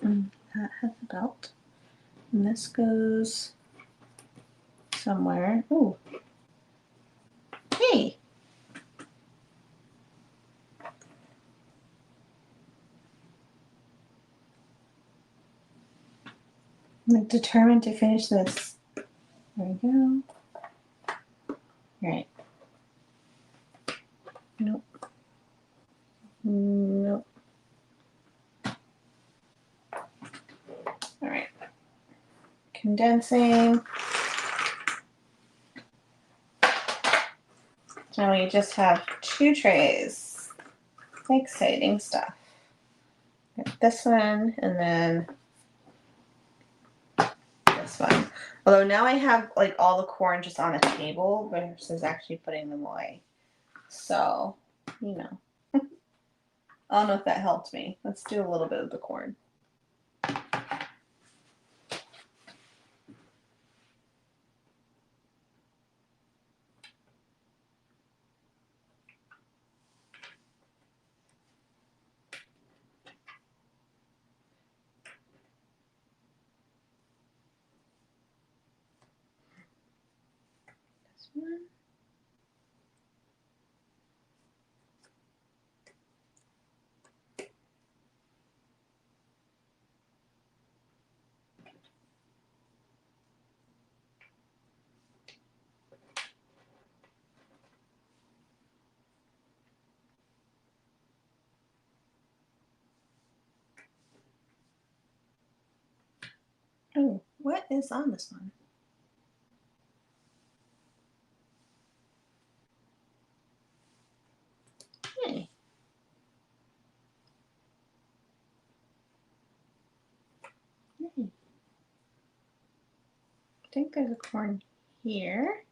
And that has a belt. And this goes somewhere. Oh. Hey. I'm determined to finish this. There we go. Right. Nope. Nope. All right. Condensing. So now we just have 2 trays. Exciting stuff. Got this one and then this one. Although now I have like all the corn just on a table versus actually putting them away. So, you know. I don't know if that helped me. Let's do a little bit of the corn. This one. Oh, what is on this one? Hey. Hey. I think there's a corn here.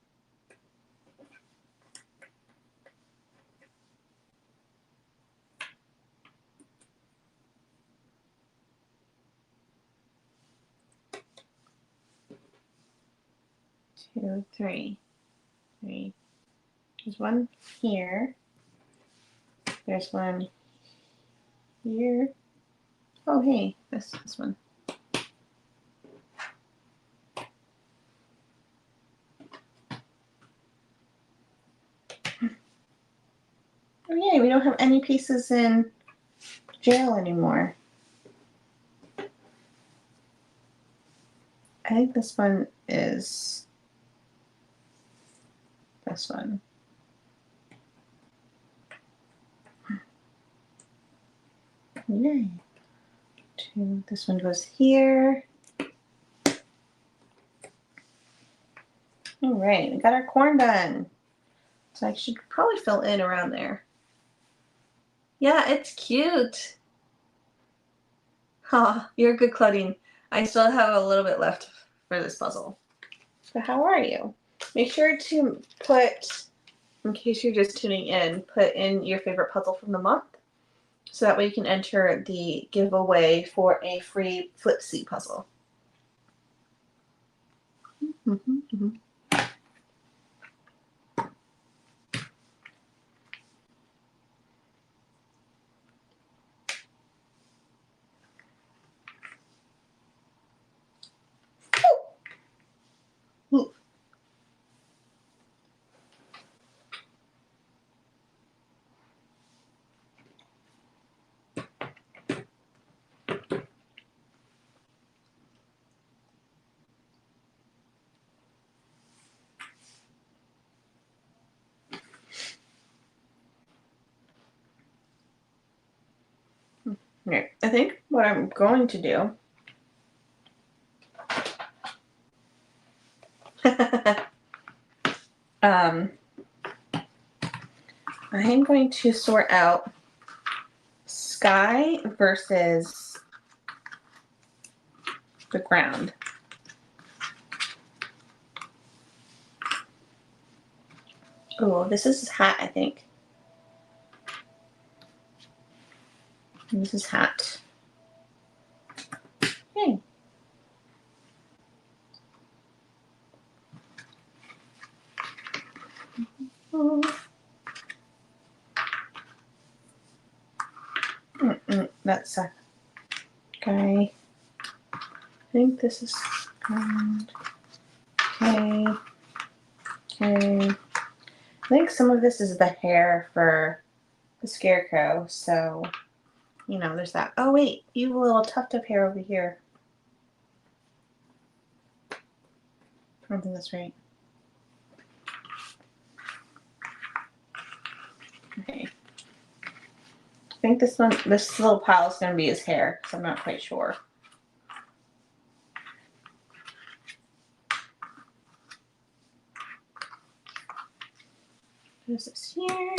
Two, three. There's one here. There's one here. Oh, hey, this one. Oh, yay, we don't have any pieces in jail anymore. I think this one is this one. Yay. This one goes here. All right, we got our corn done. So I should probably fill in around there. Yeah, it's cute. Huh, you're good, Claudine. I still have a little bit left for this puzzle. So how are you? Make sure to put, in case you're just tuning in, put in your favorite puzzle from the month. So that way you can enter the giveaway for a free Flipsy puzzle. Ooh. Okay, I think what I'm going to do I am going to sort out sky versus the ground. Oh, this is his hat, I think. And this is hat. Okay. That's a guy. I think this is ground. Okay. Okay. I think some of this is the hair for the scarecrow, so you know, there's that. Oh wait, you have a little tuft of hair over here. I don't think that's right. Okay. I think this little pile is going to be his hair, because I'm not quite sure. This is here.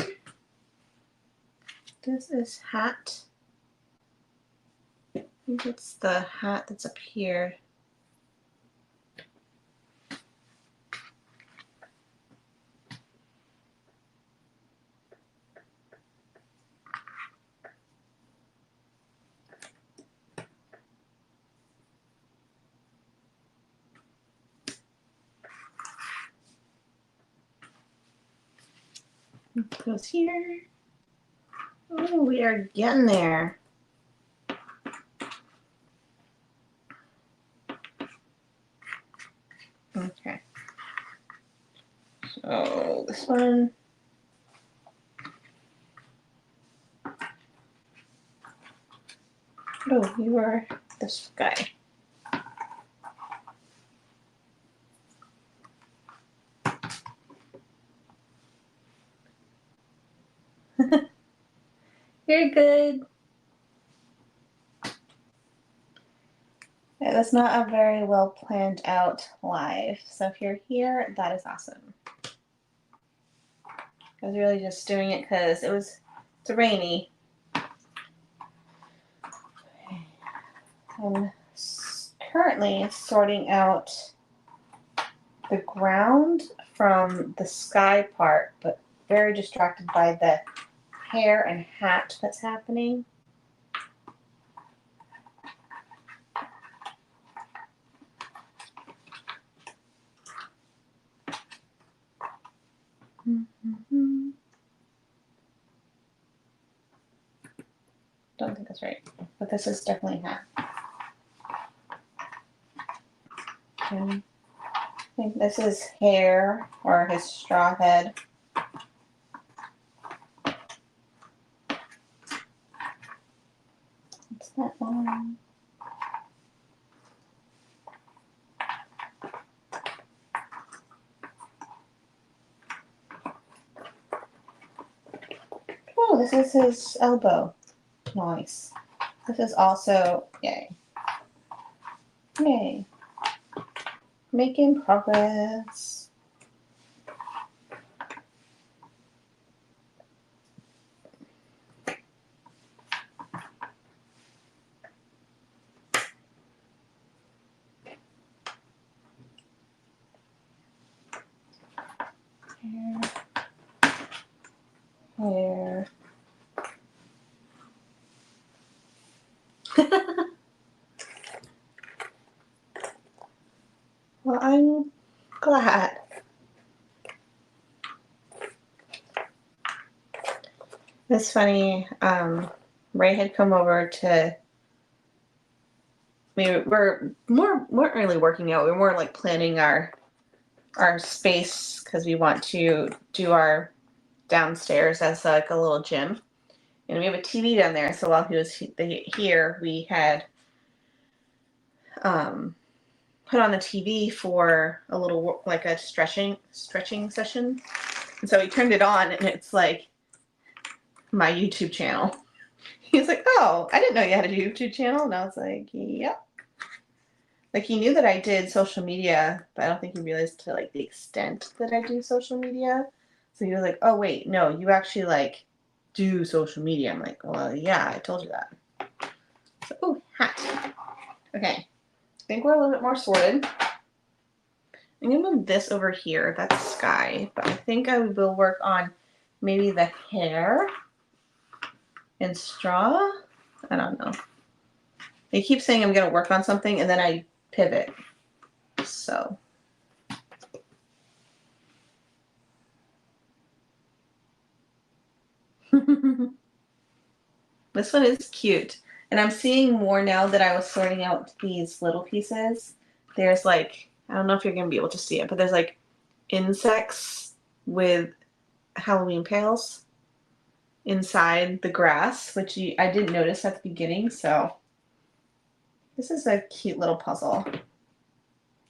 This is hat. I think it's the hat that's up here. It goes here. Oh, we are getting there. Okay. So this one. Oh, you are this guy. You're good. It was not a very well planned out live. So if you're here, that is awesome. I was really just doing it because it's rainy. I'm currently sorting out the ground from the sky part, but very distracted by the hair and hat that's happening. Mm-hmm. Don't think that's right, but this is definitely hat. Okay. I think this is hair or his straw head. What's that one? Oh, this is his elbow. Nice. This is also, yay. Yay. Making progress. Hair. Well, I'm glad. It's funny. Ray had come over to. We're weren't really working out. We were more like planning our space because we want to do our downstairs as like a little gym, and we have a TV down there. So while he was here, we had put on the TV for a little like a stretching session, and so he turned it on, and it's like my YouTube channel. He's like, "Oh, I didn't know you had a YouTube channel," and I was like, "Yep." Like he knew that I did social media, but I don't think he realized to like the extent that I do social media. So he was like, "Oh wait, no, you actually like do social media." I'm like, "Well, yeah, I told you that." So, oh, hat. Okay, I think we're a little bit more sorted. I'm gonna move this over here. That's sky, but I think I will work on maybe the hair and straw. I don't know. They keep saying I'm gonna work on something and then I pivot. So this one is cute. And I'm seeing more now that I was sorting out these little pieces. There's like, I don't know if you're gonna be able to see it, but there's like insects with Halloween pails inside the grass, which I didn't notice at the beginning. So this is a cute little puzzle.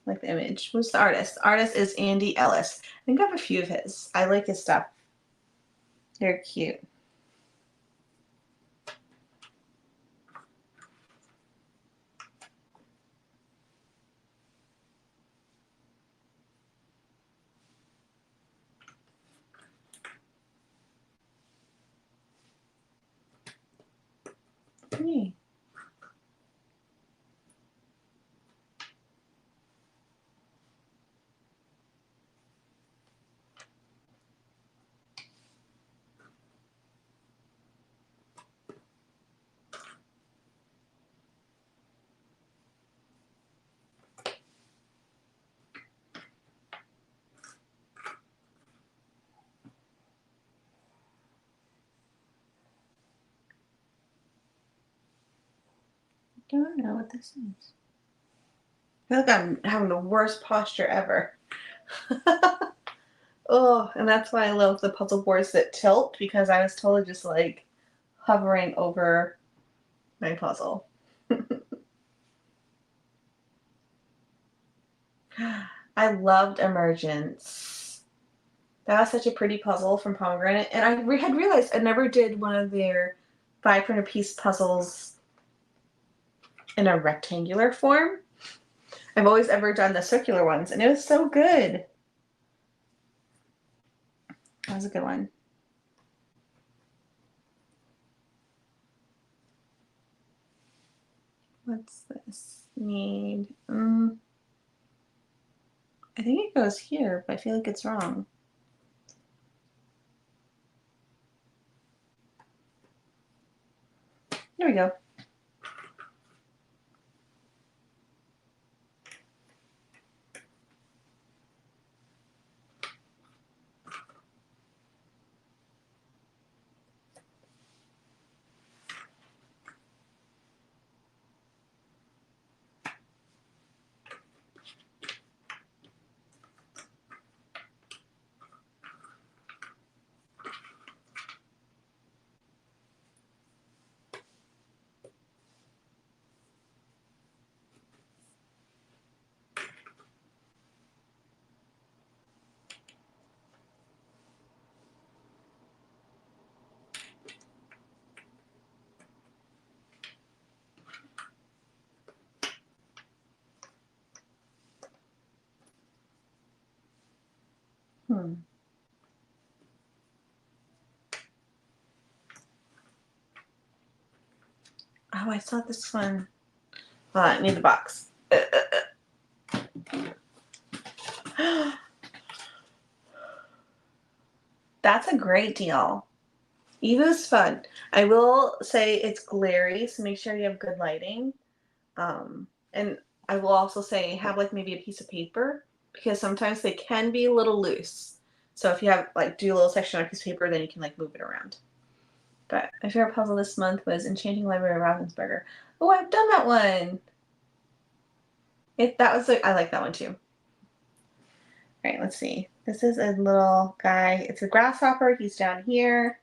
Like the image. Who's the artist? The artist is Andy Ellis. I think I have a few of his. I like his stuff. They're cute. Me. I don't know what this is. I feel like I'm having the worst posture ever. Oh, and that's why I love the puzzle boards that tilt because I was totally just like hovering over my puzzle. I loved Emergence. That was such a pretty puzzle from Pomegranate. And I had realized I never did one of their 500 piece puzzles in a rectangular form. I've always ever done the circular ones, and it was so good. That was a good one. What's this? Need. I think it goes here, but I feel like it's wrong. There we go. Hmm. Oh, I saw this one. Hold on, I need the box. That's a great deal. Evo's fun. I will say it's glary, so make sure you have good lighting. And I will also say have like maybe a piece of paper because sometimes they can be a little loose. So if you have like do a little section on a piece of paper, then you can like move it around. But my favorite puzzle this month was Enchanting Library of Ravensburger. Oh, I've done that one. I like that one too. All right, let's see. This is a little guy. It's a grasshopper. He's down here.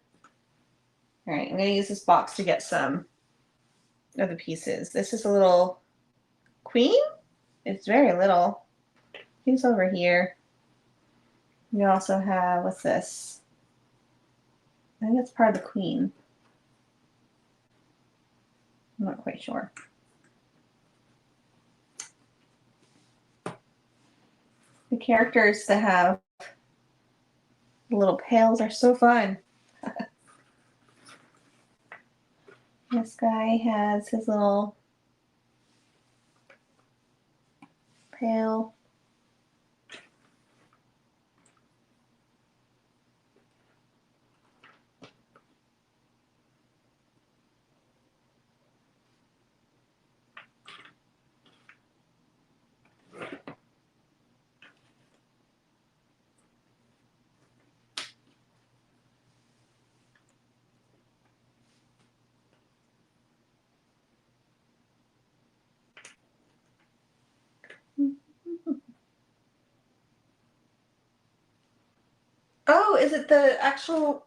All right, I'm gonna use this box to get some of the pieces. This is a little queen. It's very little. He's over here. We also have, what's this? I think it's part of the queen. I'm not quite sure. characters that have little pails are so fun. This guy has his little pail. Oh, is it the actual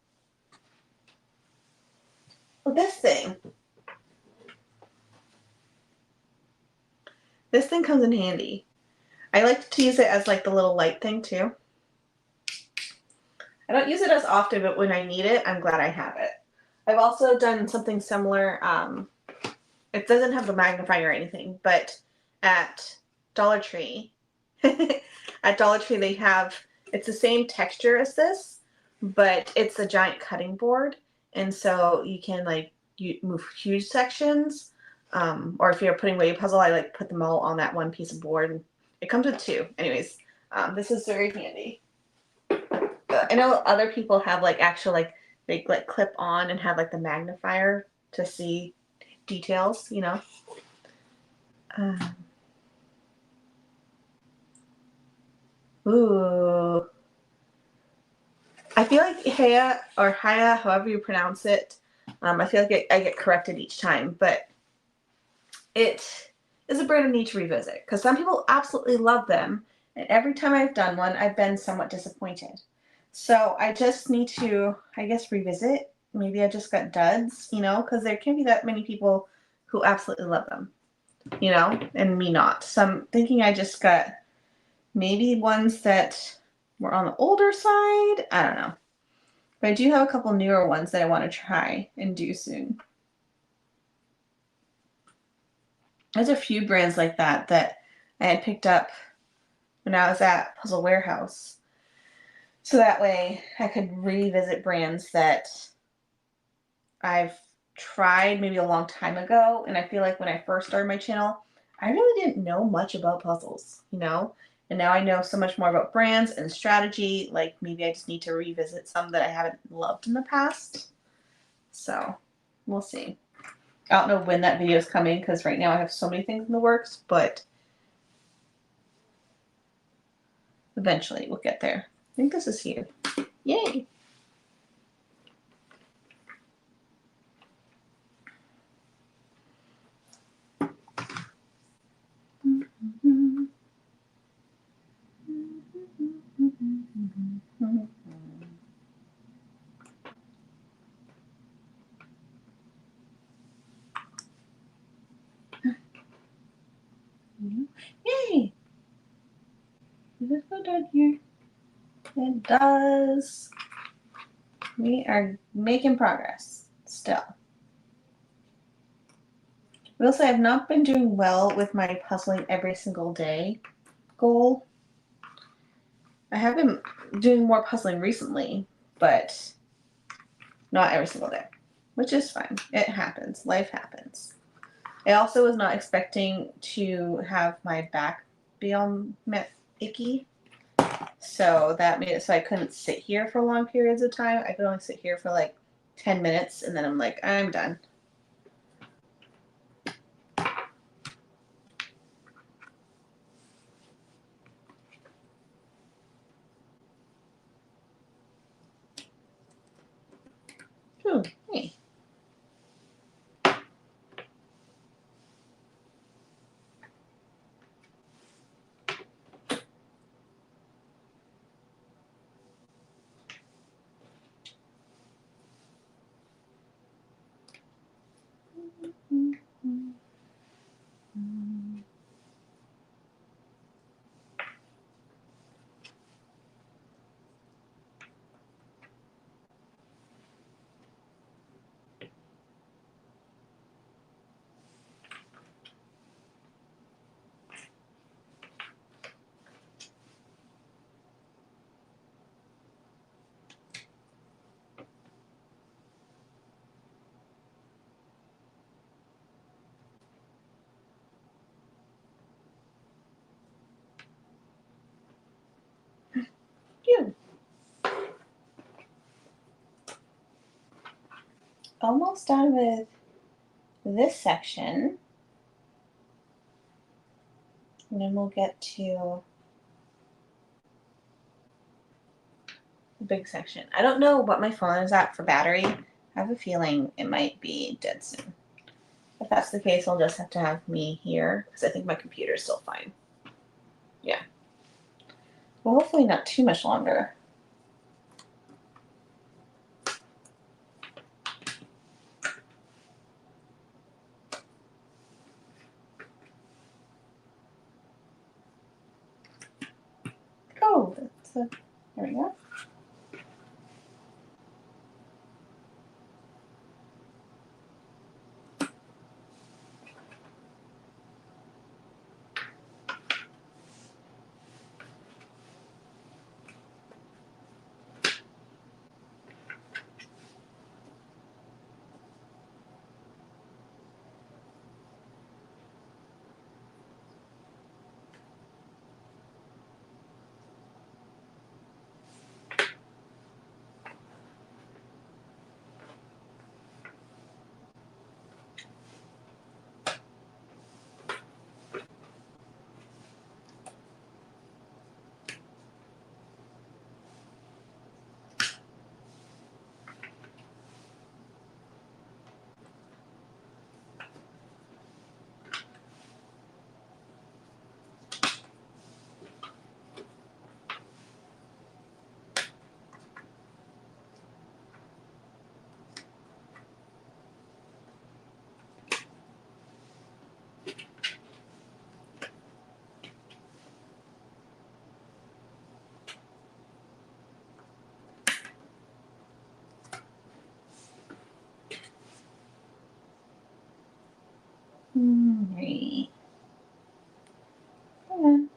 this thing? This thing comes in handy. I like to use it as like the little light thing too. I don't use it as often, but when I need it, I'm glad I have it. I've also done something similar. It doesn't have the magnifier or anything, but at Dollar Tree, at Dollar Tree they have, it's the same texture as this, but it's a giant cutting board, and so you can like you move huge sections, or if you're putting away a puzzle, I like put them all on that one piece of board. It comes with two. Anyways, this is very handy. I know other people have like actual like they like clip on and have like the magnifier to see details, you know. Um, ooh, I feel like Haya or Haya, however you pronounce it. I feel like I get corrected each time, but it is a brand I need to revisit because some people absolutely love them, and every time I've done one, I've been somewhat disappointed. So I just need to, I guess, revisit. Maybe I just got duds, you know, because there can't be that many people who absolutely love them, you know, and me not. So I'm thinking I just got maybe ones that were on the older side. I don't know. But I do have a couple newer ones that I want to try and do soon. There's a few brands like that that I had picked up when I was at Puzzle Warehouse. So that way I could revisit brands that I've tried maybe a long time ago. And I feel like when I first started my channel, I really didn't know much about puzzles, you know? And now I know so much more about brands and strategy. Like maybe I just need to revisit some that I haven't loved in the past. So we'll see. I don't know when that video is coming because right now I have so many things in the works, but eventually we'll get there. I think this is here. Yay! Yay! Does it go down here? It does. We are making progress still. I will say I've not been doing well with my puzzling every single day goal. I have been doing more puzzling recently, but not every single day, which is fine. It happens. Life happens. I also was not expecting to have my back be on icky. So that made it so I couldn't sit here for long periods of time. I could only sit here for like 10 minutes and then I'm like, I'm done. Ooh, hey. almost done with this section. And then we'll get to the big section. I don't know what my phone is at for battery. I have a feeling it might be dead soon. If that's the case, I'll just have to have me here because I think my computer is still fine. Yeah. Well, hopefully not too much longer. Oh, there we go. Right. Come on.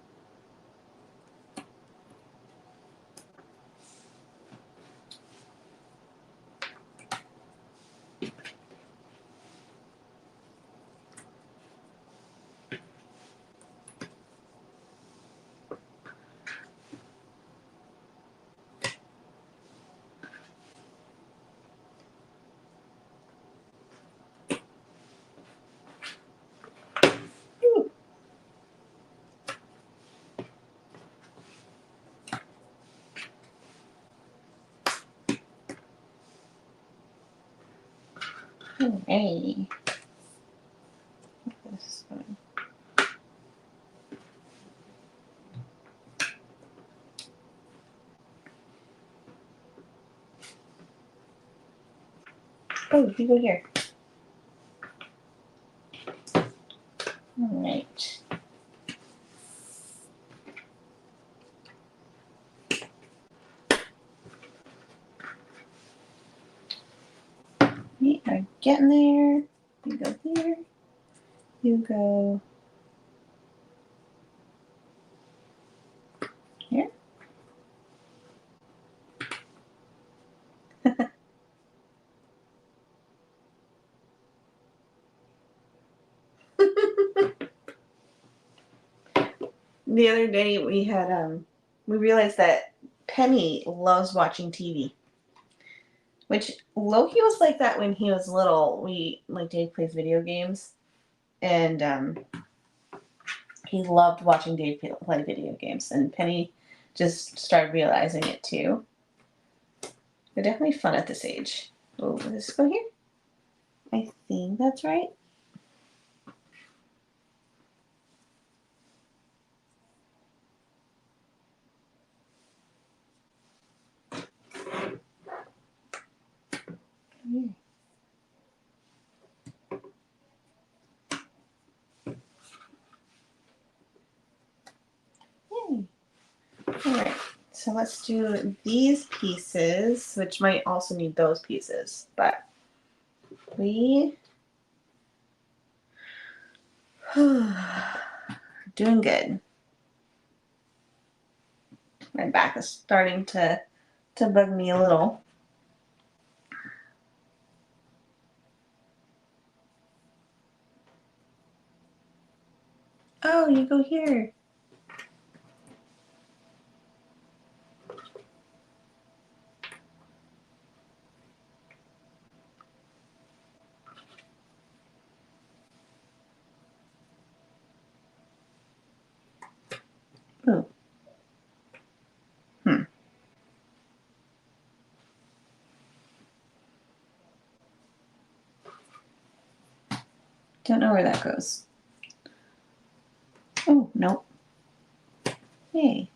Ooh. Hey. This one. Oh, you go here. All right. We are getting there. You go here. You go here. The other day we realized that Penny loves watching TV. Which Loki was like that when he was little. Dave plays video games, and he loved watching Dave play video games. And Penny just started realizing it too. They're definitely fun at this age. Oh, let's go here. I think that's right. Here. Yay. All right. So let's do these pieces, which might also need those pieces, but we doing good. My back is starting to bug me a little. Oh, you go here. Don't know where that goes. Oh, nope. Yay.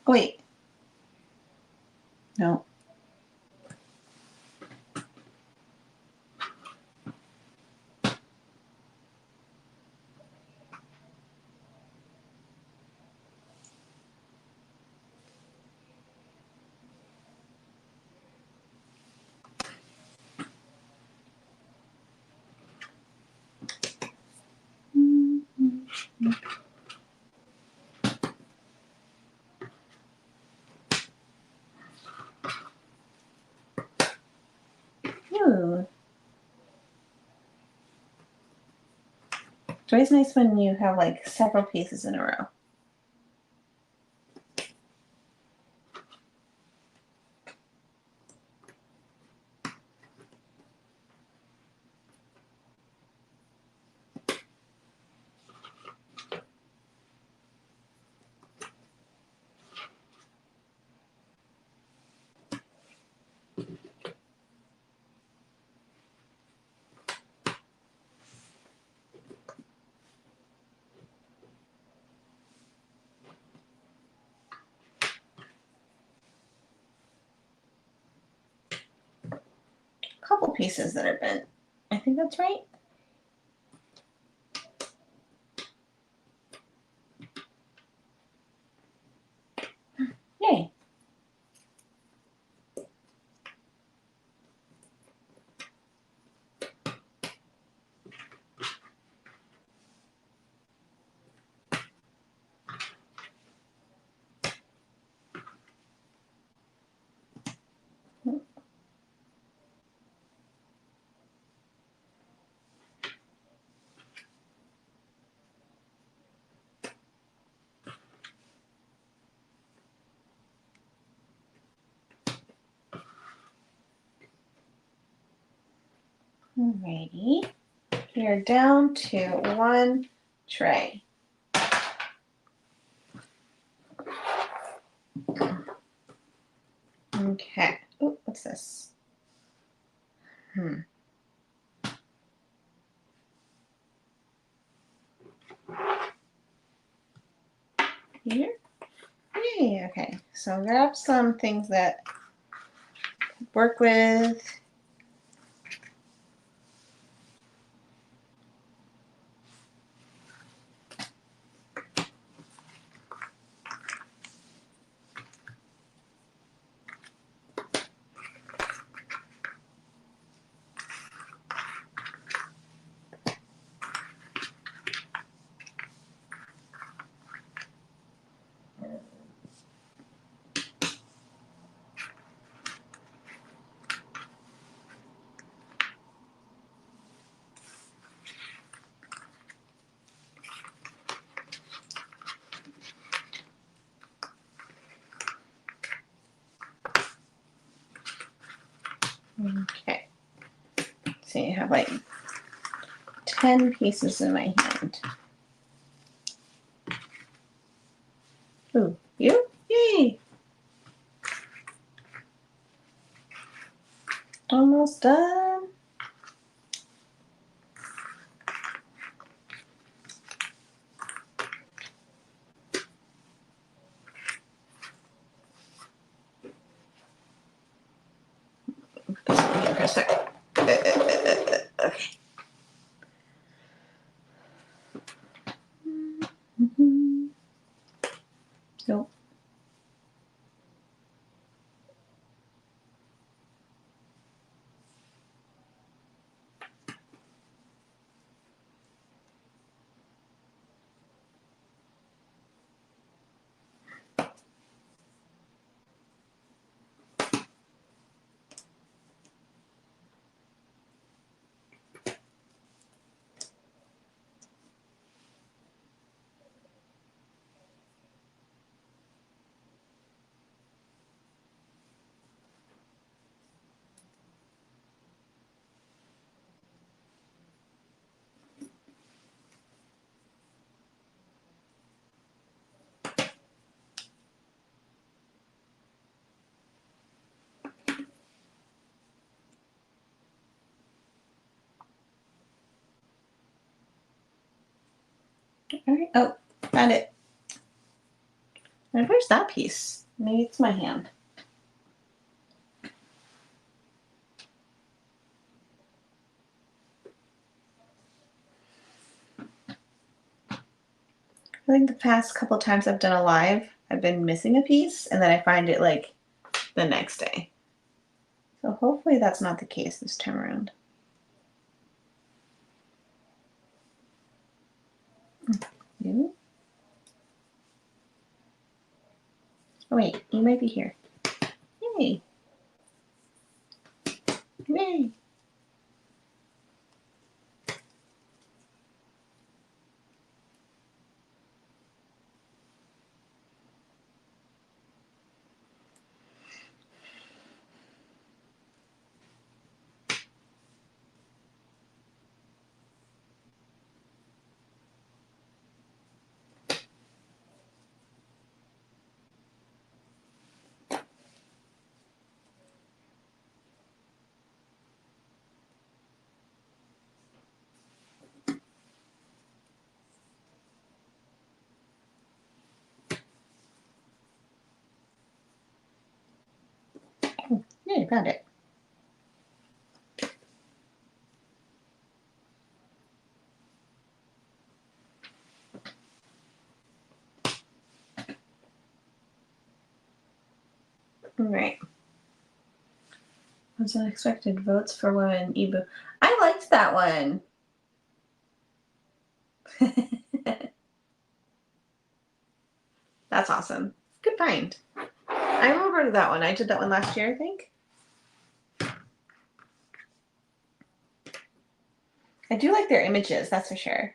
Oh, wait. No. Ooh. It's always nice when you have like several pieces in a row. Couple pieces that are bent. I think that's right. Yay. Alrighty. We're down to one tray. Okay. Oh, what's this? Here? Yay, okay. So grab some things that work with. Okay. So you have like 10 pieces in my hand. Ooh, you? Yay! Almost done. Here for a second. Okay. Nope. All right. Oh, found it. And where's that piece? Maybe it's my hand. I think the past couple times I've done a live, I've been missing a piece, and then I find it like the next day. So hopefully that's not the case this time around. You? Oh wait, you might be here. Yay! Yay! Yeah, you found it. All right. What's unexpected votes for women ebook? I liked that one. That's awesome. Good find. I remember that one. I did that one last year, I think. I do like their images, that's for sure.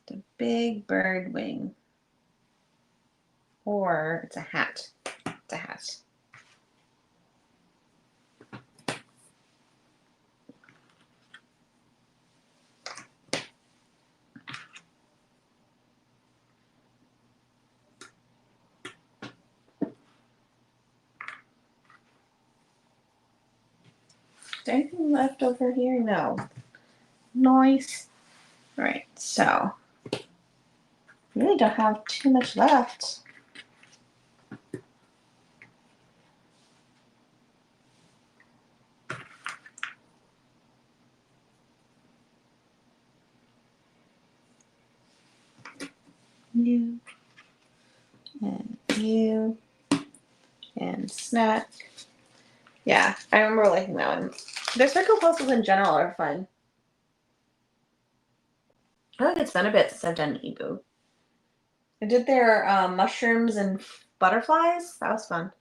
The big bird wing. Or it's a hat. It's a hat. Is there anything left over here? No. Nice. All right, so really don't have too much left. You and snack. Yeah, I remember liking that one. Their circle puzzles in general are fun. I think it's been a bit since I've done Ebu. I did their mushrooms and butterflies. That was fun.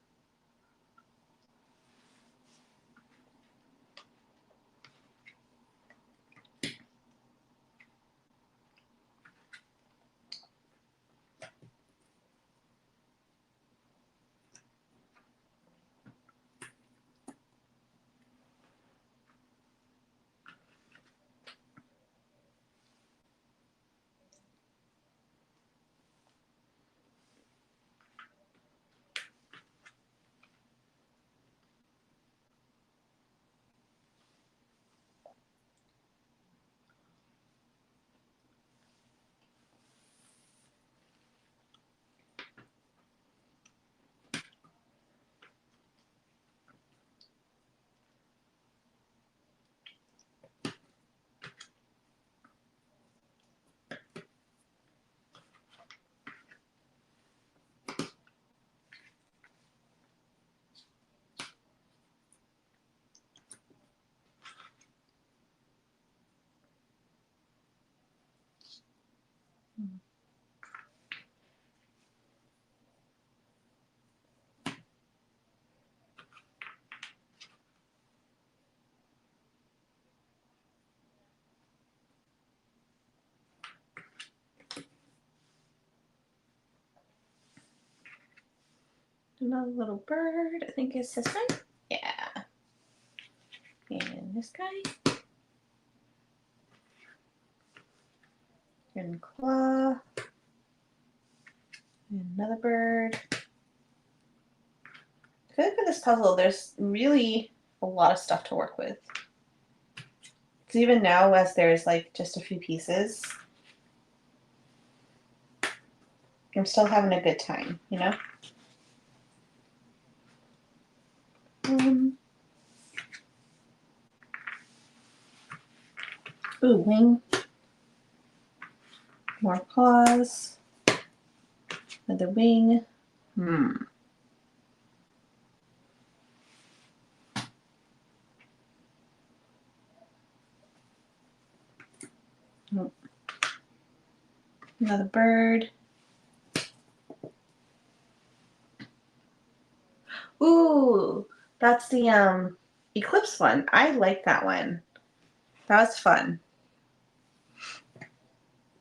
Another little bird. I think it's this guy. Yeah. And this guy. And claw. And another bird. I feel like for this puzzle, there's really a lot of stuff to work with. Because even now, as there's like just a few pieces, I'm still having a good time, you know? Ooh, wing. More paws. Another wing. Oh. Another bird. Ooh, that's the eclipse one. I like that one. That was fun.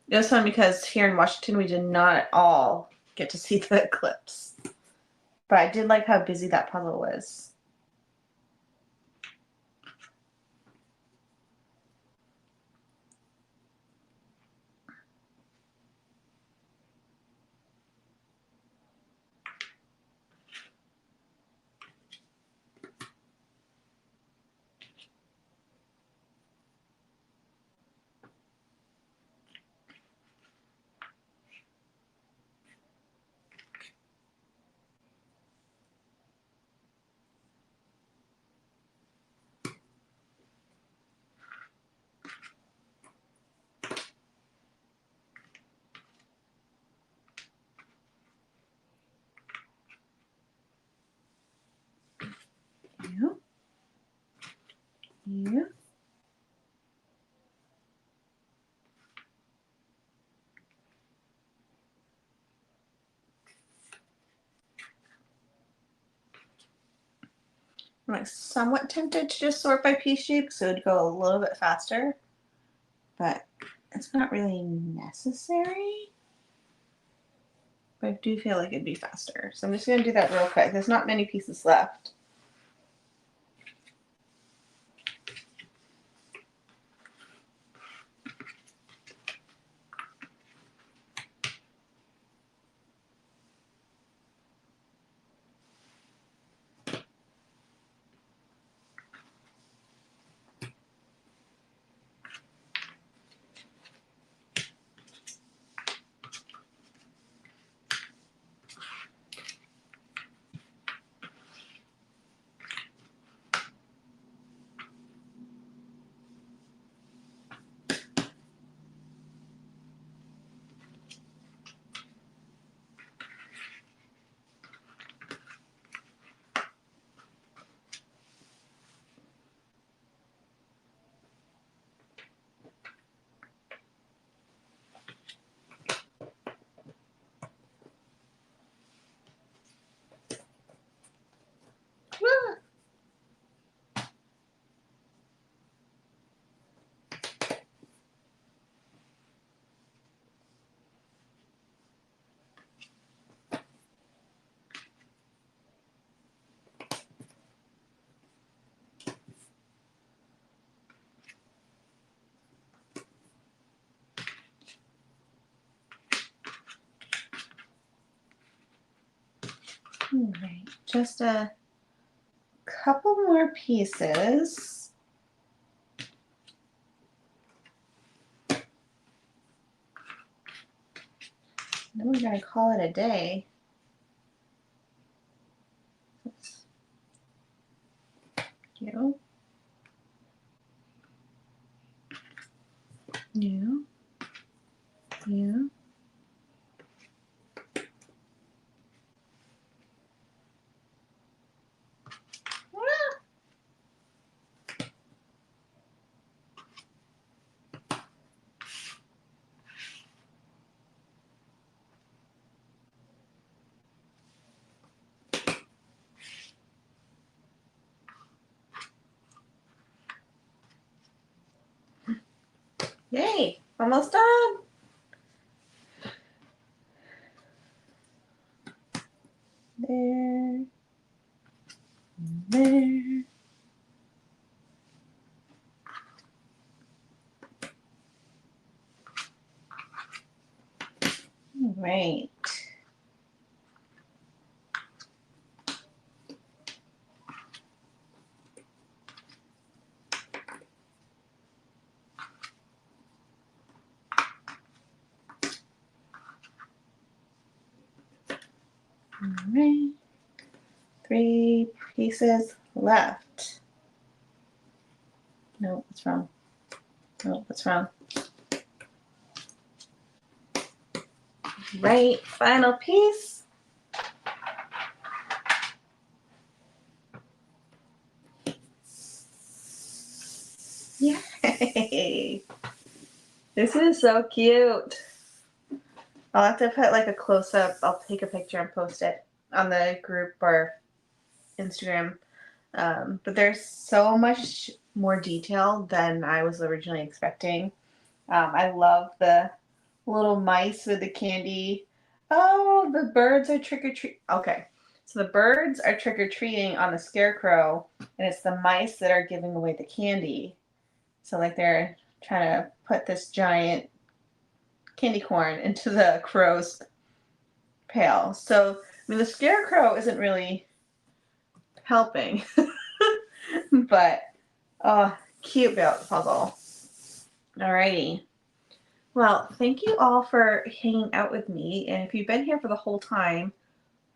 It was fun because here in Washington we did not at all get to see the eclipse. But I did like how busy that puzzle was. Yeah. Yeah. I'm like somewhat tempted to just sort by piece shape so it would go a little bit faster. But it's not really necessary. But I do feel like it'd be faster. So I'm just going to do that real quick. There's not many pieces left. All right, just a couple more pieces. Then we're going to call it a day. Oops. You. You. You. Yay, almost done. There. There. All right. right. 3 pieces left. No, what's wrong? No, what's wrong? Right, final piece. Yay! This is so cute. I'll have to put like a close up. I'll take a picture and post it on the group or Instagram. But there's so much more detail than I was originally expecting. I love the little mice with the candy. Oh, the birds are trick or treat. Okay, so the birds are trick or treating on the scarecrow, and it's the mice that are giving away the candy. So like they're trying to put this giant candy corn into the crow's pail. So I mean, the scarecrow isn't really helping, but oh, cute puzzle. Alrighty. Well, thank you all for hanging out with me. And if you've been here for the whole time,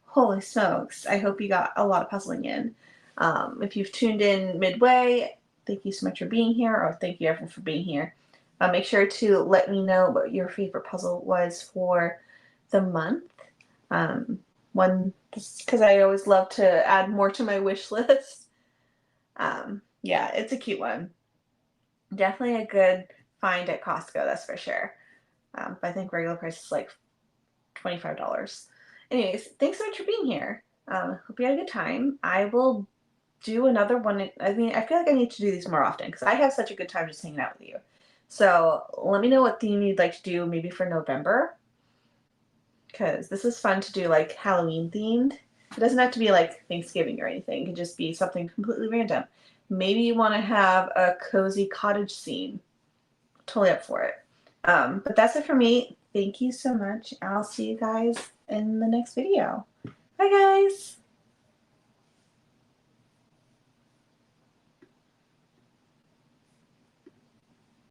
holy smokes, I hope you got a lot of puzzling in. If you've tuned in midway, thank you so much for being here, or thank you everyone for being here. Make sure to let me know what your favorite puzzle was for the month. One, because I always love to add more to my wish list. Yeah, it's a cute one. Definitely a good find at Costco, that's for sure. But I think regular price is like $25. Anyways, thanks so much for being here. Hope you had a good time. I will do another one. I mean, I feel like I need to do these more often because I have such a good time just hanging out with you. So let me know what theme you'd like to do maybe for November, because this is fun to do, like Halloween themed. It doesn't have to be like Thanksgiving or anything. It could just be something completely random. Maybe you want to have a cozy cottage scene. Totally up for it. But that's it for me. Thank you so much. I'll see you guys in the next video. Bye, guys.